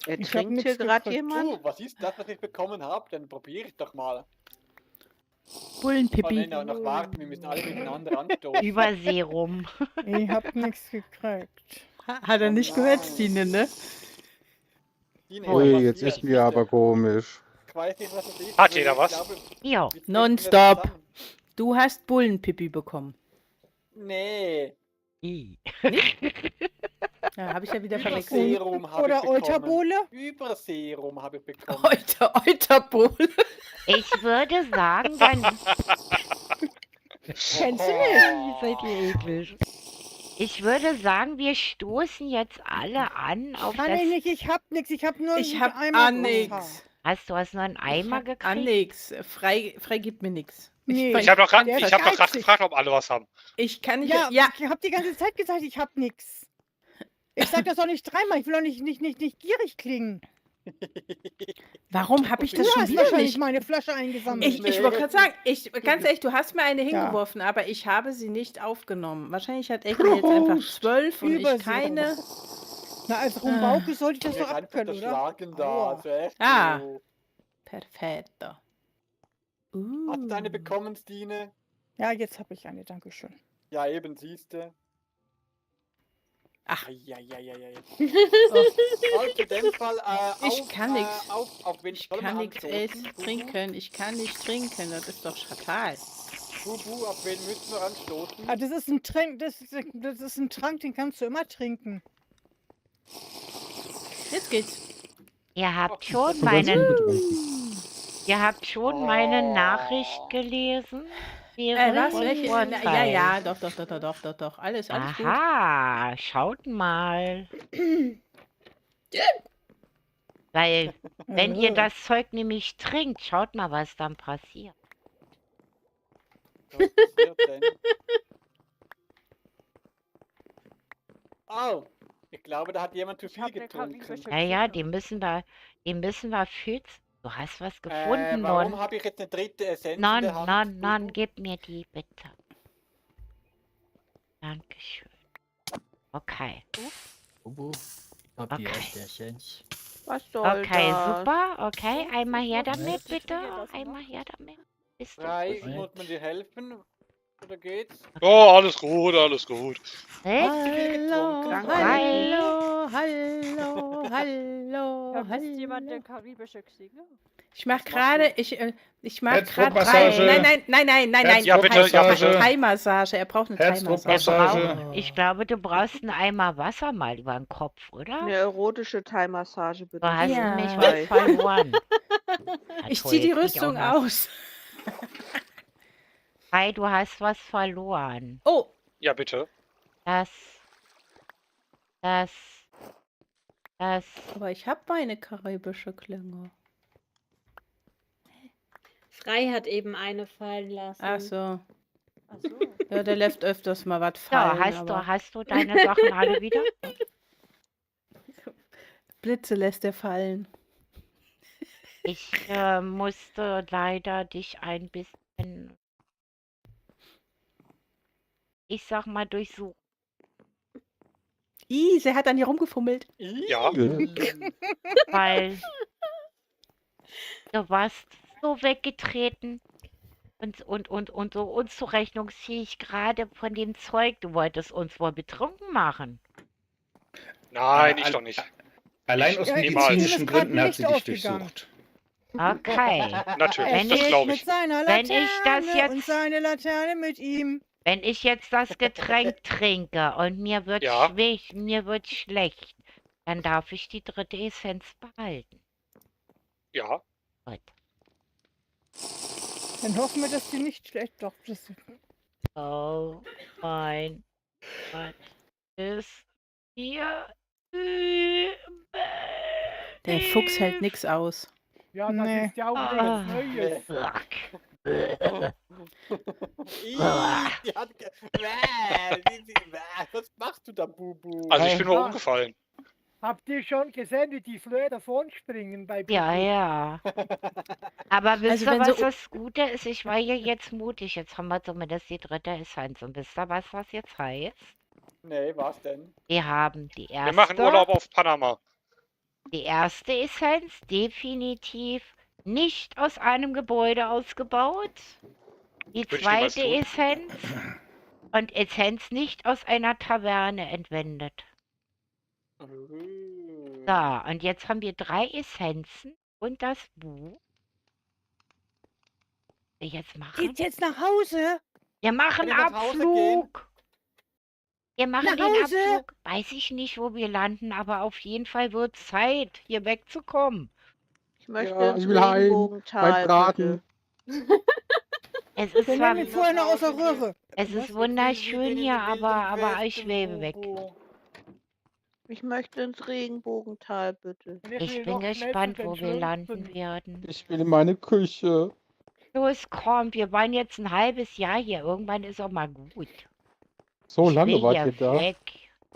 Ich hab Trinkt nix hier gerade gekriegt. jemand? Oh, was ist das, was ich bekommen habe? Dann probiere ich doch mal. Oh Bullenpipi. nein, noch warten, wir müssen alle miteinander anstoßen. Überseerum. Ich hab nichts gekriegt. Hat er nicht gehört, Stine, ne? Stine, Ui, was jetzt hier? ist mir aber komisch. Ich weiß nicht, was das ist. Hat aber jeder ich was? glaube, Ja. wir trinken Nonstop. das zusammen. Du hast Bullenpipi bekommen. Nee. Ja, habe ich ja wieder verwechselt. Überserum habe ich Oder bekommen. Euterbowle? Überserum habe ich bekommen. Euterbowl. Ich würde sagen, dann Kennst du Oh. nicht? seid ihr eklig. Ich würde sagen, wir stoßen jetzt alle an auf Kann das... ich nicht, ich hab nix. Ich hab nur Ich einen hab Eimer nix. Wasser. Hast nur einen Eimer gekriegt? Nix. Frei gibt mir nix. Nee. Ich habe doch gerade Der hab doch grad geizig. gefragt, ob alle was haben. Ich kann nicht. Ja, Ja, ich hab die ganze Zeit gesagt, ich hab nix. Ich sag das doch nicht dreimal, ich will doch nicht gierig klingen. warum habe ich das Du schon hast wieder wahrscheinlich nicht? meine Flasche eingesammelt. Ich wollte gerade sagen, ganz ehrlich, du hast mir eine Ja. hingeworfen, aber ich habe sie nicht aufgenommen. Wahrscheinlich hat Ecke jetzt einfach 12 und ich Überserum. keine. Na, als Rumbauke sollte ich das Mir doch einfach abkönnen, das oder? Schlagen da. Aua. Also echt Ah. so. Perfetto. Hast du eine bekommen, Stine? Ja, jetzt habe ich eine, dankeschön. Ja, eben, siehste. Ach. Ja. Also in dem Fall, Ich kann nix. Auf wen Ich soll kann man nichts anstoßen? essen, trinken. Ich kann nicht trinken. Das ist doch fatal. Bubu, auf wen müssen wir anstoßen? Ah, das ist ein Trank, das ist ein Trank, den kannst du immer trinken. Jetzt geht's. Ihr habt schon Schon ganz viel meine getrunken. Nachricht gelesen? Was? Von Welche? Vorteil. Ja. Doch. Alles gut. Aha, schaut mal. Weil, wenn ihr das Zeug nämlich trinkt, schaut mal, was dann passiert. Was passiert denn? glaube, da hat jemand zu Ich viel habe eine getrunken. karibische Ja, ja, Klinge. die müssen wir fützen. Du hast was gefunden, Warum Non. habe ich jetzt eine dritte Essenz in Non, der Hand? Non, Non, Bubu? gib mir die bitte. Dankeschön. Okay. Bubu, ich hab die Okay. erste Essenz. Was soll Okay, das? super. Okay, Ups, einmal ich her wusste damit, nicht, dass bitte. ihr das Einmal macht. her damit. Bist du Frei, gut? muss man dir helfen? Oder geht's? Oh, alles gut, alles gut. Echt? Zu viel getrunken. Danke. Frei? Hallo. Vermisst jemand eine karibische Klinge? Ich mach Was machst gerade, du? ich mach gerade Herzdruckmassage. Nein. Ja, bitte, ja, Er braucht bitte. eine Thai-Massage. Er braucht eine Herzdruckmassage. Thai-Massage. Ich glaube, du brauchst einen Eimer Wasser mal über den Kopf, oder? Eine erotische Thai-Massage bitte. Du hast schön. Ja. nämlich was verloren. Ja, Ich toll, zieh die jetzt krieg ich auch Rüstung noch- aus. Frei, du hast was verloren. Oh, Ja, bitte. Das. aber ich habe meine karibische Klinge. Frei hat eben eine fallen lassen. Ach so. Ach so. Ja, der lässt öfters mal was Ja, fallen. hast du deine Sachen alle wieder? Blitze lässt er fallen. Ich musste leider dich ein bisschen, ich sag mal, durchsuchen. Sie hat an ihr rumgefummelt. Ja. Weil du warst so weggetreten und so unzurechnungsfähig gerade von dem Zeug. Du wolltest uns wohl betrunken machen. Nein, ich doch nicht. Allein aus Ja, medizinischen ihm ist grad Gründen hat Licht sie dich aufgegangen. durchsucht. Okay. Natürlich, Wenn das ich- glaube Mit ich. seiner Wenn Laterne ich das jetzt- und seine Laterne mit ihm. Wenn ich jetzt das Getränk trinke und mir wird Ja. mir wird schlecht, dann darf ich die dritte Essenz behalten. Ja. Gut. Dann hoffen wir, dass die nicht schlecht doch. Oh mein Gott. Ist hier übel. Der Fuchs hält nix aus. Ja, das Nee. ist ja auch Ah. nichts Neues. Die hat was machst du da, Bubu? Also ich bin nur Ja. umgefallen. Habt ihr schon gesehen, wie die Flöhe davon springen bei Ja, Bubu? ja. Aber wisst ihr, wenn was so- das Gute ist? Ich war ja jetzt mutig. Jetzt haben wir zumindest die dritte Essenz. Und wisst ihr, was das jetzt heißt? Nee, was denn? Wir haben die Wir machen erste, Urlaub auf Panama. die erste Essenz definitiv nicht aus einem Gebäude ausgebaut. Die Würde ich niemals zweite tun. Essenz und Essenz nicht aus einer Taverne entwendet. So, und jetzt haben wir 3 Essenzen und das Buch. Was wir jetzt machen? Geht jetzt nach Hause? Wir machen Können wir nach Hause gehen? Abflug. Wir machen Nach den Hause? Abflug. Weiß ich nicht, wo wir landen, aber auf jeden Fall wird Zeit, hier wegzukommen. Ich möchte Ja, ins ich will heim. Regenbogental, Mein Braten. bitte. Es ist Wir zwar, nehmen ihn vorher noch aus der Röhre. es ist wunderschön hier, aber ich schwebe weg. Ich möchte ins Regenbogental, bitte. Und Ich will bin noch schnell zu gespannt, den wo wir landen Schlümpfen. werden. Ich will in meine Küche. Los, komm, wir waren jetzt ein halbes Jahr hier. Irgendwann ist auch mal gut. So Ich lange will wart hier ihr da. weg.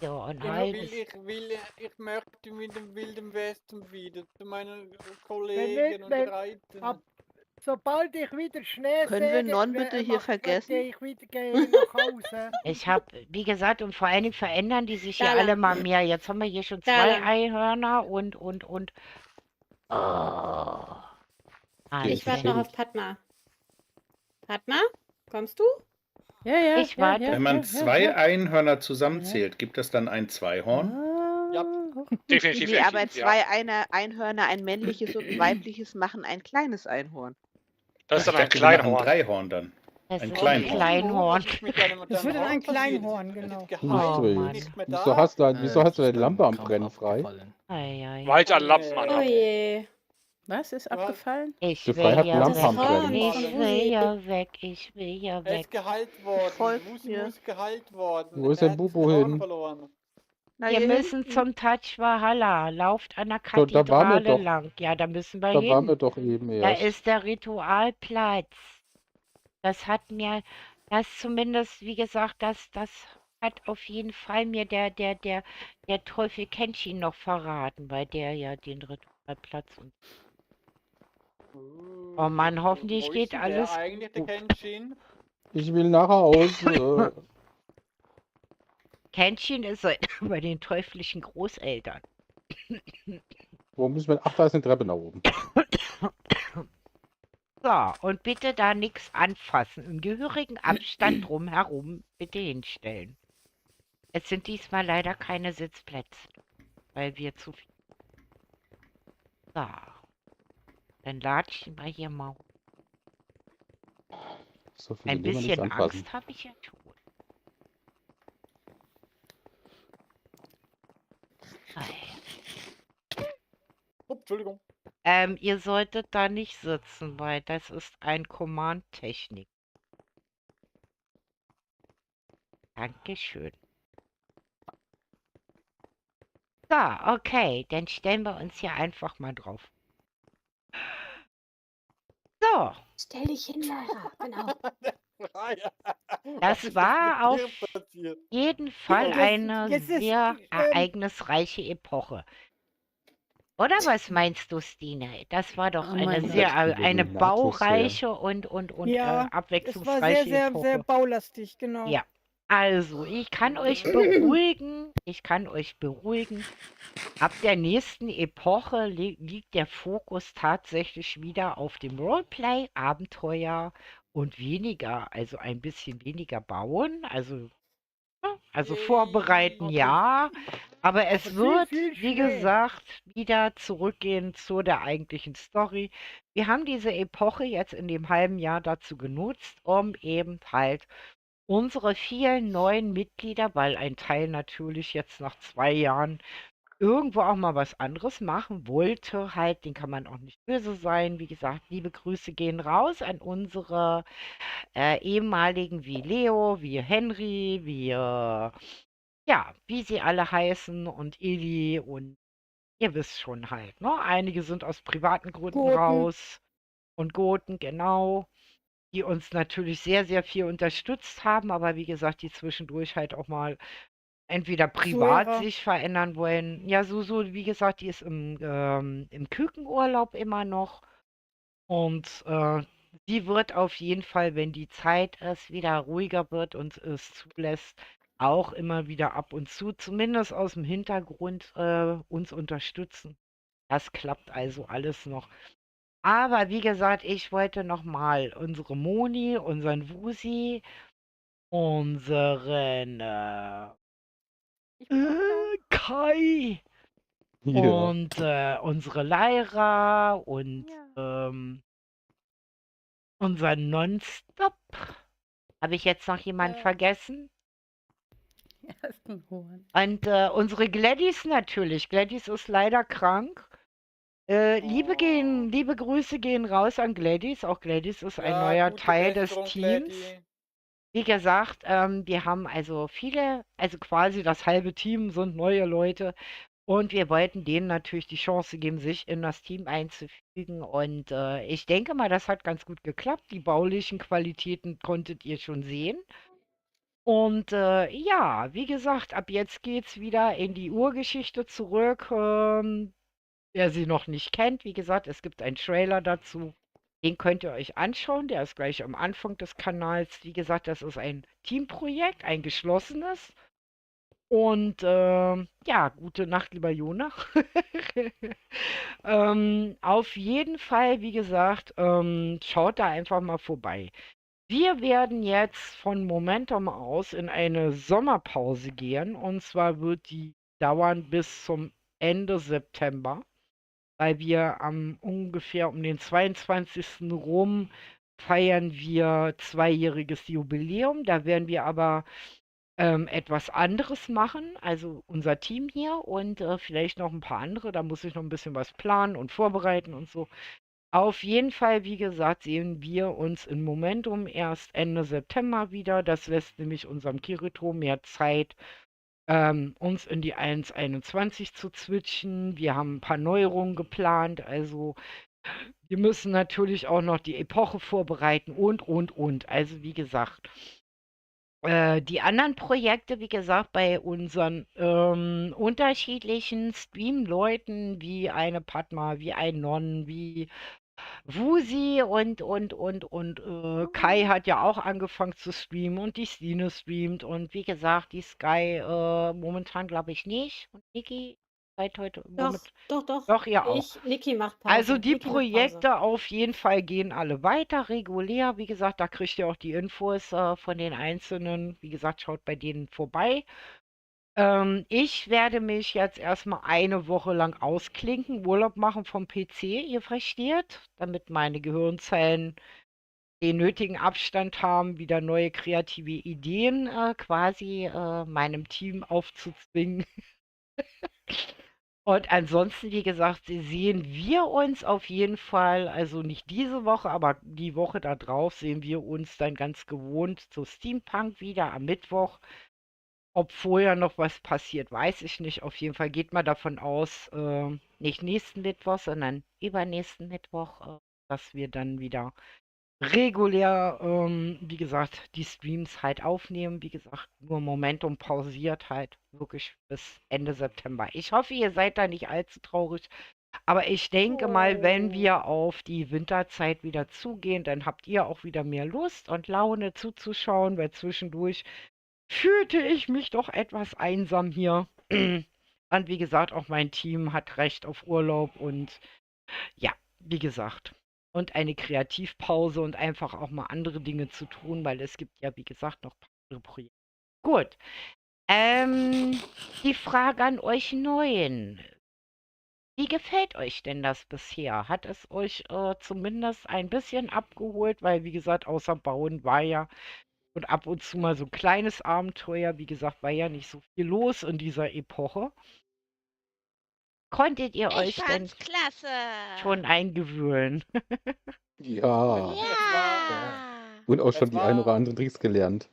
So, ein halbes. Ich möchte mit dem Wilden Westen wieder zu meinen Kollegen und wenn- reiten. ab- Sobald ich wieder Schnee Können wir sehe, Non bitte hier vergessen? gehe ich nach Hause. Ich habe, wie gesagt, und vor allen Dingen verändern die sich hier Dala. alle mal mehr. Jetzt haben wir hier schon 2 Dala. Einhörner und. Oh. Ich warte noch Wahnsinn. auf Padma. Padma, kommst du? Ja. Ich warte. Wenn man 2 Einhörner zusammenzählt, gibt das dann ein Zweihorn? Ja. Definitiv. Nee, aber ja. zwei Einhörner, ein männliches und ein weibliches, machen ein kleines Einhorn. Das ist dann Ich ein dachte, die machen Kleinhorn. Dreihorn dann. Das Ein ist Kleinhorn. ein Kleinhorn. Das wird dann ein Kleinhorn, genau. Lustig. Nicht mehr Wieso da. hast du deine Lampe am Kampf Brennen frei? abgefallen. Ei, ei. Weiter Lampen Oh an. je. Was ist abgefallen? Ich Die will Frei hat ja Lampe am weg. Brennen. Ich will ja weg. Ich will ja Er weg. ist geheilt worden. Folgt Wusi mir. muss geheilt worden. Wo ist Er der hat Bubu das Horn hin? verloren. Na, Wir ihr müssen hinten. zum Taj Valhalla. Lauft an der So, da waren wir Kathedrale doch. lang. Ja, da müssen wir Da waren wir hin. doch eben Da erst. ist der Ritualplatz. Das hat mir, das zumindest, wie gesagt, das hat auf jeden Fall mir der Teufel Kenshin noch verraten, weil der ja den Ritualplatz und. Oh Mann, hoffentlich Wo ist geht denn alles der eigentlich, der gut. Kenshin? Ich will nach Hause. Kenshin ist bei den teuflischen Großeltern. Wo müssen wir? Ach, da ist eine Treppe nach oben. So, und bitte da nichts anfassen. Im gehörigen Abstand drumherum bitte hinstellen. Es sind diesmal leider keine Sitzplätze, weil wir zu viel. So, dann latschen wir hier mal. So viele Ein Dinge nicht bisschen anfassen. Angst habe ich ja schon. Entschuldigung. Ihr solltet da nicht sitzen, weil das ist ein Command-Technik. Dankeschön. So, okay, dann stellen wir uns hier einfach mal drauf. So. Stell dich hin, Lara. Genau. Das war auf jeden Fall eine jetzt ist, sehr ereignisreiche Epoche. Oder was meinst du, Stine? Das war doch Oh eine mein sehr Gott. eine Nahtlos her. baureiche und Ja, es war sehr, abwechslungsreiche sehr, Epoche. sehr baulastig, genau. Ja, also ich kann euch beruhigen, ab der nächsten Epoche liegt der Fokus tatsächlich wieder auf dem Roleplay, Abenteuer und weniger, also ein bisschen weniger bauen, also vorbereiten ja, aber es wird, wie gesagt, wieder zurückgehen zu der eigentlichen Story. Wir haben diese Epoche jetzt in dem halben Jahr dazu genutzt, um eben halt unsere vielen neuen Mitglieder, weil ein Teil natürlich jetzt nach 2 Jahren irgendwo auch mal was anderes machen wollte, halt, den kann man auch nicht böse sein. Wie gesagt, liebe Grüße gehen raus an unsere ehemaligen wie Leo, wie Henry, wie wie sie alle heißen und Eli und ihr wisst schon halt, ne? Einige sind aus privaten Gründen Goten. raus und Goten, genau, die uns natürlich sehr, sehr viel unterstützt haben, aber wie gesagt, die zwischendurch halt auch mal entweder privat Zoera. sich verändern wollen. Ja, so, wie gesagt, die ist im Kükenurlaub immer noch. Und sie wird auf jeden Fall, wenn die Zeit es wieder ruhiger wird und es zulässt, auch immer wieder ab und zu, zumindest aus dem Hintergrund, uns unterstützen. Das klappt also alles noch. Aber wie gesagt, ich wollte nochmal unsere Moni, unseren Wusi, unseren Kai Ja. und unsere Lyra und unser Nonstop. Habe ich jetzt noch jemanden vergessen? Ersten Horn. Und unsere Gladys natürlich. Gladys ist leider krank. Liebe Grüße gehen raus an Gladys. Auch Gladys ist ein neuer gute Teil des Besserung, Teams. Gladys. Wie gesagt, wir haben also viele, also quasi das halbe Team sind neue Leute. Und wir wollten denen natürlich die Chance geben, sich in das Team einzufügen. Und ich denke mal, das hat ganz gut geklappt. Die baulichen Qualitäten konntet ihr schon sehen. Und ja, wie gesagt, ab jetzt geht's wieder in die Urgeschichte zurück. Wer sie noch nicht kennt, wie gesagt, es gibt einen Trailer dazu. Den könnt ihr euch anschauen. Der ist gleich am Anfang des Kanals. Wie gesagt, das ist ein Teamprojekt, ein geschlossenes. Und ja, gute Nacht, lieber Jona. Auf jeden Fall, wie gesagt, schaut da einfach mal vorbei. Wir werden jetzt von Momentum aus in eine Sommerpause gehen. Und zwar wird die dauern bis zum Ende September, weil wir ungefähr um den 22. rum feiern wir 2-jähriges Jubiläum. Da werden wir aber etwas anderes machen, also unser Team hier und vielleicht noch ein paar andere. Da muss ich noch ein bisschen was planen und vorbereiten und so. Auf jeden Fall, wie gesagt, sehen wir uns in Momentum erst Ende September wieder. Das lässt nämlich unserem Kirito mehr Zeit, uns in die 1.21 zu switchen. Wir haben ein paar Neuerungen geplant, also wir müssen natürlich auch noch die Epoche vorbereiten und. Also wie gesagt, Die anderen Projekte, wie gesagt, bei unseren unterschiedlichen Stream-Leuten, wie eine Padma, wie ein Non, wie Wusi und Kai hat ja auch angefangen zu streamen und die Stine streamt und wie gesagt, die Sky momentan glaube ich nicht. Und Niki seid heute Doch, doch. Doch, ihr auch. Niki macht Pause. Also die Niki macht Pause. Projekte auf jeden Fall gehen alle weiter, regulär. Wie gesagt, da kriegt ihr auch die Infos von den Einzelnen. Wie gesagt, schaut bei denen vorbei. Ich werde mich jetzt erstmal eine Woche lang ausklinken, Urlaub machen vom PC, ihr versteht, damit meine Gehirnzellen den nötigen Abstand haben, wieder neue kreative Ideen quasi meinem Team aufzuzwingen. Und ansonsten, wie gesagt, sehen wir uns auf jeden Fall, also nicht diese Woche, aber die Woche da drauf sehen wir uns dann ganz gewohnt zu Steampunk wieder am Mittwoch. Ob vorher noch was passiert, weiß ich nicht. Auf jeden Fall geht mal davon aus, nicht nächsten Mittwoch, sondern übernächsten Mittwoch, dass wir dann wieder regulär, wie gesagt, die Streams halt aufnehmen. Wie gesagt, nur Momentum pausiert halt wirklich bis Ende September. Ich hoffe, ihr seid da nicht allzu traurig. Aber ich denke mal, wenn wir auf die Winterzeit wieder zugehen, dann habt ihr auch wieder mehr Lust und Laune zuzuschauen, weil zwischendurch fühlte ich mich doch etwas einsam hier. Und wie gesagt, auch mein Team hat Recht auf Urlaub und ja, wie gesagt. Und eine Kreativpause und einfach auch mal andere Dinge zu tun, weil es gibt ja, wie gesagt, noch andere Projekte. Gut. Die Frage an euch Neuen. Wie gefällt euch denn das bisher? Hat es euch zumindest ein bisschen abgeholt? Weil, wie gesagt, außer Bauen war ja und ab und zu mal so ein kleines Abenteuer. Wie gesagt, war ja nicht so viel los in dieser Epoche. Konntet ihr euch denn klasse. schon eingewöhnen? Ja. Ja. Und auch schon Es die ein oder war anderen Tricks gelernt.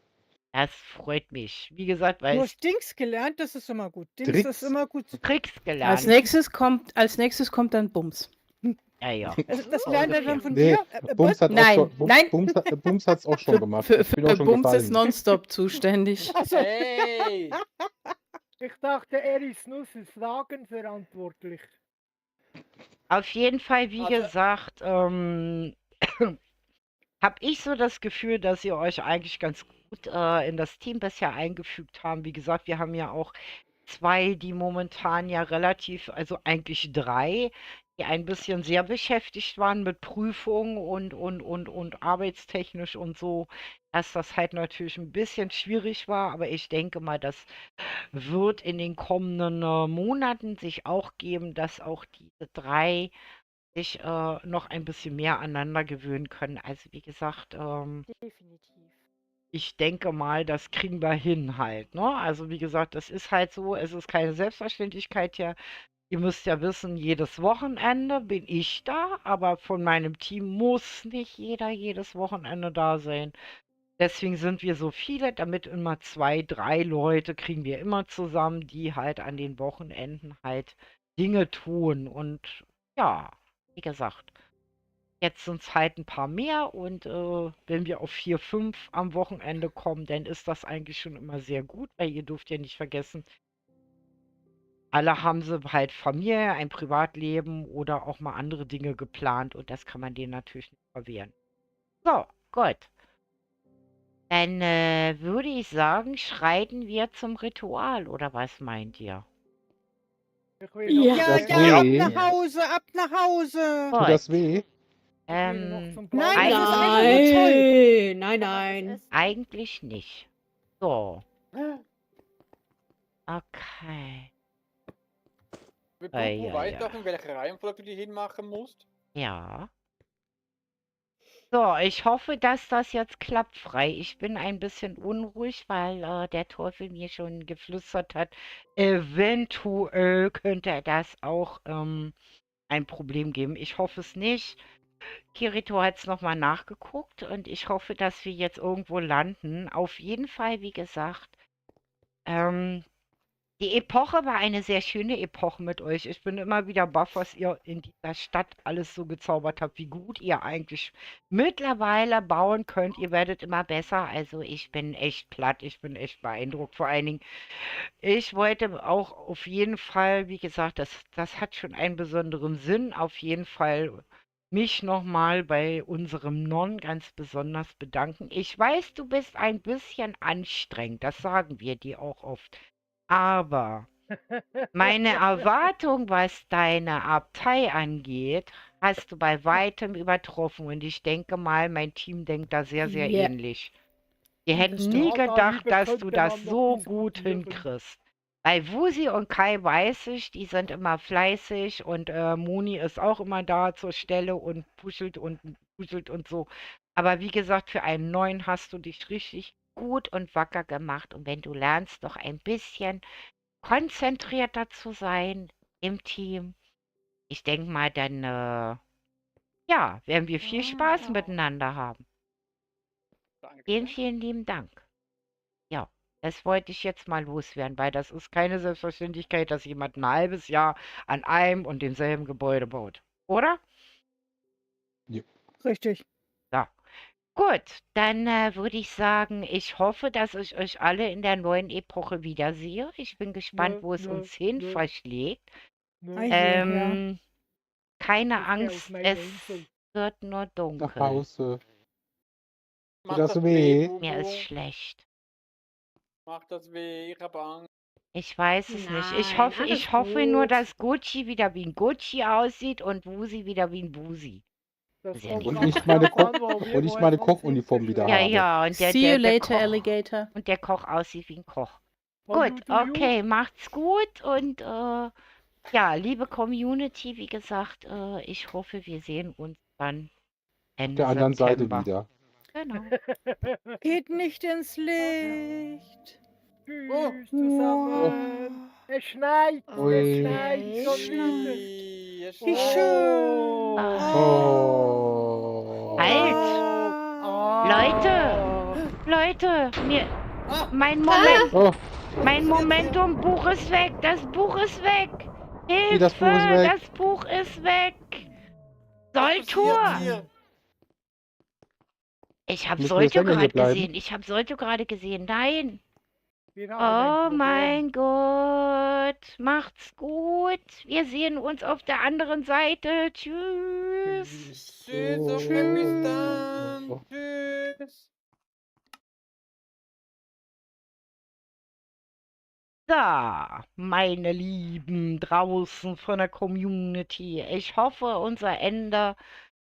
Das freut mich. Wie gesagt, weil Nur es Dings gelernt, das ist immer gut. Dings Tricks. ist immer gut. Tricks Als gelernt. nächstes kommt dann Bums. Ja, ja. Das So lernt er ungefähr. dann von Nee, dir? Bums hat auch Nein, schon, nein. Bums hat's auch schon gemacht. Für Ich bin auch schon Bums ist gefallen. nonstop zuständig. Also, Hey! Ich dachte, er ist nur für Fragen verantwortlich. Auf jeden Fall, wie Also- gesagt, habe ich so das Gefühl, dass ihr euch eigentlich ganz gut in das Team bisher eingefügt haben. Wie gesagt, wir haben ja auch 2, die momentan ja relativ, also eigentlich 3, die ein bisschen sehr beschäftigt waren mit Prüfungen und arbeitstechnisch und so, dass das halt natürlich ein bisschen schwierig war. Aber ich denke mal, das wird in den kommenden Monaten sich auch geben, dass auch diese 3 sich noch ein bisschen mehr aneinander gewöhnen können. Also wie gesagt, Definitiv. ich denke mal, das kriegen wir hin halt, ne? Also wie gesagt, das ist halt so, es ist keine Selbstverständlichkeit hier. Ihr müsst ja wissen, jedes Wochenende bin ich da, aber von meinem Team muss nicht jeder jedes Wochenende da sein. Deswegen sind wir so viele, damit immer 2, 3 Leute kriegen wir immer zusammen, die halt an den Wochenenden halt Dinge tun. Und ja, wie gesagt, jetzt sind es halt ein paar mehr und wenn wir auf 4, 5 am Wochenende kommen, dann ist das eigentlich schon immer sehr gut, weil ihr dürft ja nicht vergessen, alle haben sie halt Familie, ein Privatleben oder auch mal andere Dinge geplant und das kann man denen natürlich nicht verwehren. So, gut. Dann würde ich sagen, schreiten wir zum Ritual, oder was meint ihr? Ich will Ja. noch, ja, Das ja, ab weh. nach Hause, ab nach Hause. Tut das weh? ich will noch zum Nein, das ist Blauen. einfach nur toll. Nein. Eigentlich nicht. So, okay. Du Ei, ei, weißt ei. auch, in welcher Reihenfolge du die hinmachen musst? Ja. So, ich hoffe, dass das jetzt klappt frei. Ich bin ein bisschen unruhig, weil der Teufel mir schon geflüstert hat, eventuell könnte das auch ein Problem geben. Ich hoffe es nicht. Kirito hat es nochmal nachgeguckt und ich hoffe, dass wir jetzt irgendwo landen. Auf jeden Fall, wie gesagt, Die Epoche war eine sehr schöne Epoche mit euch. Ich bin immer wieder baff, was ihr in dieser Stadt alles so gezaubert habt, wie gut ihr eigentlich mittlerweile bauen könnt. Ihr werdet immer besser. Also ich bin echt platt, ich bin echt beeindruckt. Vor allen Dingen, ich wollte auch auf jeden Fall, wie gesagt, das hat schon einen besonderen Sinn, auf jeden Fall mich nochmal bei unserem Non ganz besonders bedanken. Ich weiß, du bist ein bisschen anstrengend, das sagen wir dir auch oft. Aber meine Erwartung, was deine Abtei angeht, hast du bei weitem übertroffen. Und ich denke mal, mein Team denkt da sehr, sehr Ja. ähnlich. Wir Das hätten stimmt. nie Ja, gedacht, darüber dass du könnte das man noch so gut diskutieren. hinkriegst. Bei Wusi und Kai weiß ich, die sind immer fleißig und Moni ist auch immer da zur Stelle und puschelt und so. Aber wie gesagt, für einen Neuen hast du dich richtig gut und wacker gemacht. Und wenn du lernst, doch ein bisschen konzentrierter zu sein im Team, ich denke mal, dann ja, werden wir viel Spaß miteinander haben. Vielen, Dankeschön. vielen lieben Dank. Ja, das wollte ich jetzt mal loswerden, weil das ist keine Selbstverständlichkeit, dass jemand ein halbes Jahr an einem und demselben Gebäude baut. Oder? Ja. Richtig. Ja. Gut, dann würde ich sagen, ich hoffe, dass ich euch alle in der neuen Epoche wiedersehe. Ich bin gespannt, Nö, wo es nö, uns hin nö, verschlägt. nö. Ei je, ja. Keine Ich geh auf Angst, meine es Insel. wird nur Nach dunkel. Hause. Tut Macht das das weh? weh, Mir ist Bubu? schlecht. Macht das weh? Ich habe Angst. Ich weiß es nicht. Ich Nein, hoffe, alles nur, gut. dass Gucci wieder wie ein Gucci aussieht und Wusi wieder wie ein Wusi. Das Das ist ja kommt nicht Und drauf ich meine, drauf an, wo wir und ich meine wollen uns Kochuniform wieder Ja, habe. ja, und See you der later, Koch Alligator. und der Koch aussieht wie ein Koch. From you Gut, to you. okay, macht's gut und ja, liebe Community, wie gesagt, ich hoffe, wir sehen uns dann Auf Ende der anderen Seite September. wieder. Genau. Geht nicht ins Licht. Tschüss zusammen. Es schneit. Es Ui. schneit schon wieder. Wie schön. Oh. Halt! Leute, mein Moment, Oh, mein Momentum-Buch ist weg, das Buch ist weg. wie, das Buch ist Hilfe, weg. das Buch ist weg. Was passiert Soltur! hier? Ich habe Müssen wir jetzt Soltur länger hier gerade bleiben? gesehen. Nein. Wir haben Oh ein Problem. mein Gott. Macht's gut. Wir sehen uns auf der anderen Seite. Tschüss. Tschüss, okay, bis dann. Tschüss. So, meine Lieben draußen von der Community. Ich hoffe, unser Ende,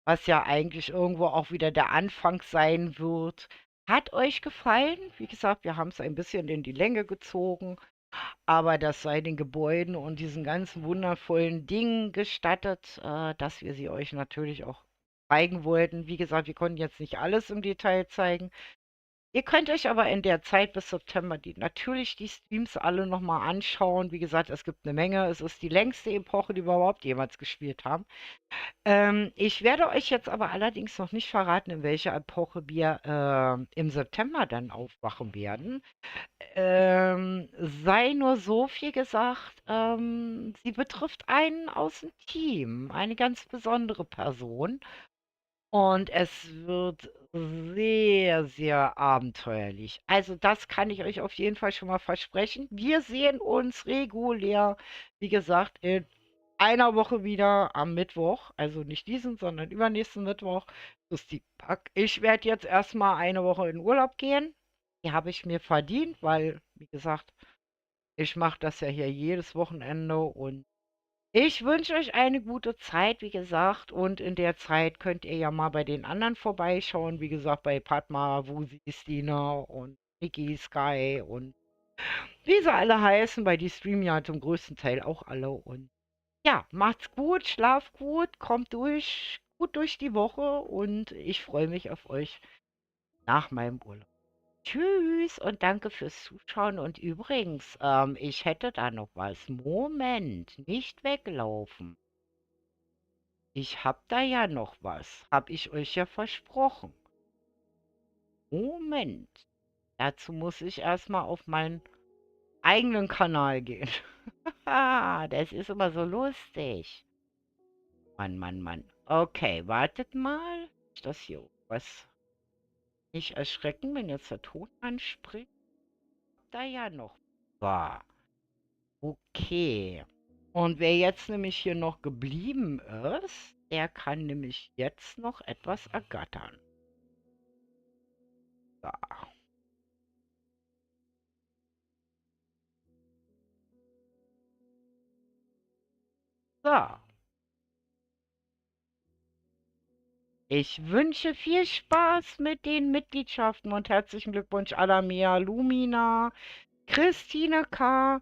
was ja eigentlich irgendwo auch wieder der Anfang sein wird, hat euch gefallen. Wie gesagt, wir haben es ein bisschen in die Länge gezogen, aber das sei den Gebäuden und diesen ganzen wundervollen Dingen gestattet, dass wir sie euch natürlich auch zeigen wollten. Wie gesagt, wir konnten jetzt nicht alles im Detail zeigen. Ihr könnt euch aber in der Zeit bis September natürlich die Streams alle nochmal anschauen. Wie gesagt, es gibt eine Menge. Es ist die längste Epoche, die wir überhaupt jemals gespielt haben. Ich werde euch jetzt aber allerdings noch nicht verraten, in welcher Epoche wir im September dann aufwachen werden. Sei nur so viel gesagt, sie betrifft einen aus dem Team, eine ganz besondere Person. Und es wird sehr, sehr abenteuerlich. Also das kann ich euch auf jeden Fall schon mal versprechen. Wir sehen uns regulär, wie gesagt, in einer Woche wieder am Mittwoch. Also nicht diesen, sondern übernächsten Mittwoch. Das ist die Pack. Ich werde jetzt erstmal eine Woche in Urlaub gehen. Die habe ich mir verdient, weil, wie gesagt, ich mache das ja hier jedes Wochenende und ich wünsche euch eine gute Zeit, wie gesagt, und in der Zeit könnt ihr ja mal bei den anderen vorbeischauen. Wie gesagt, bei Padma, Wusi, Stina und Niki, Sky und wie sie alle heißen, weil die streamen ja zum größten Teil auch alle. Und ja, macht's gut, schlaft gut, kommt gut durch die Woche und ich freue mich auf euch nach meinem Urlaub. Tschüss und danke fürs Zuschauen. Und übrigens, ich hätte da noch was. Moment, nicht weglaufen. Ich hab da ja noch was. Hab ich euch ja versprochen. Moment. Dazu muss ich erstmal auf mein eigenen Kanal gehen. Das ist immer so lustig. Mann, Mann, Mann. Okay, wartet mal. Ist das hier was? Nicht erschrecken, wenn jetzt der Ton anspringt. Da ja noch war. Okay. Und wer jetzt nämlich hier noch geblieben ist, der kann nämlich jetzt noch etwas ergattern. So. So. Ich wünsche viel Spaß mit den Mitgliedschaften und herzlichen Glückwunsch Alamia, Lumina, Christine K.,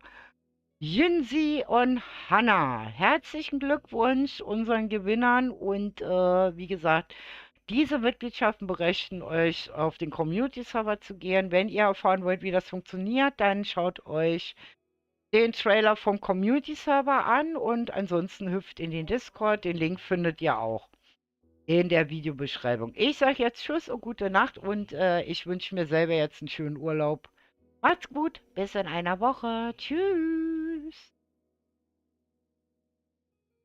Jinsi und Hanna. Herzlichen Glückwunsch unseren Gewinnern und wie gesagt, diese Mitgliedschaften berechnen euch auf den Community-Server zu gehen. Wenn ihr erfahren wollt, wie das funktioniert, dann schaut euch den Trailer vom Community-Server an und ansonsten hüpft in den Discord. Den Link findet ihr auch in der Videobeschreibung. Ich sage jetzt Tschüss und gute Nacht und ich wünsche mir selber jetzt einen schönen Urlaub. Macht's gut, bis in einer Woche. Tschüss.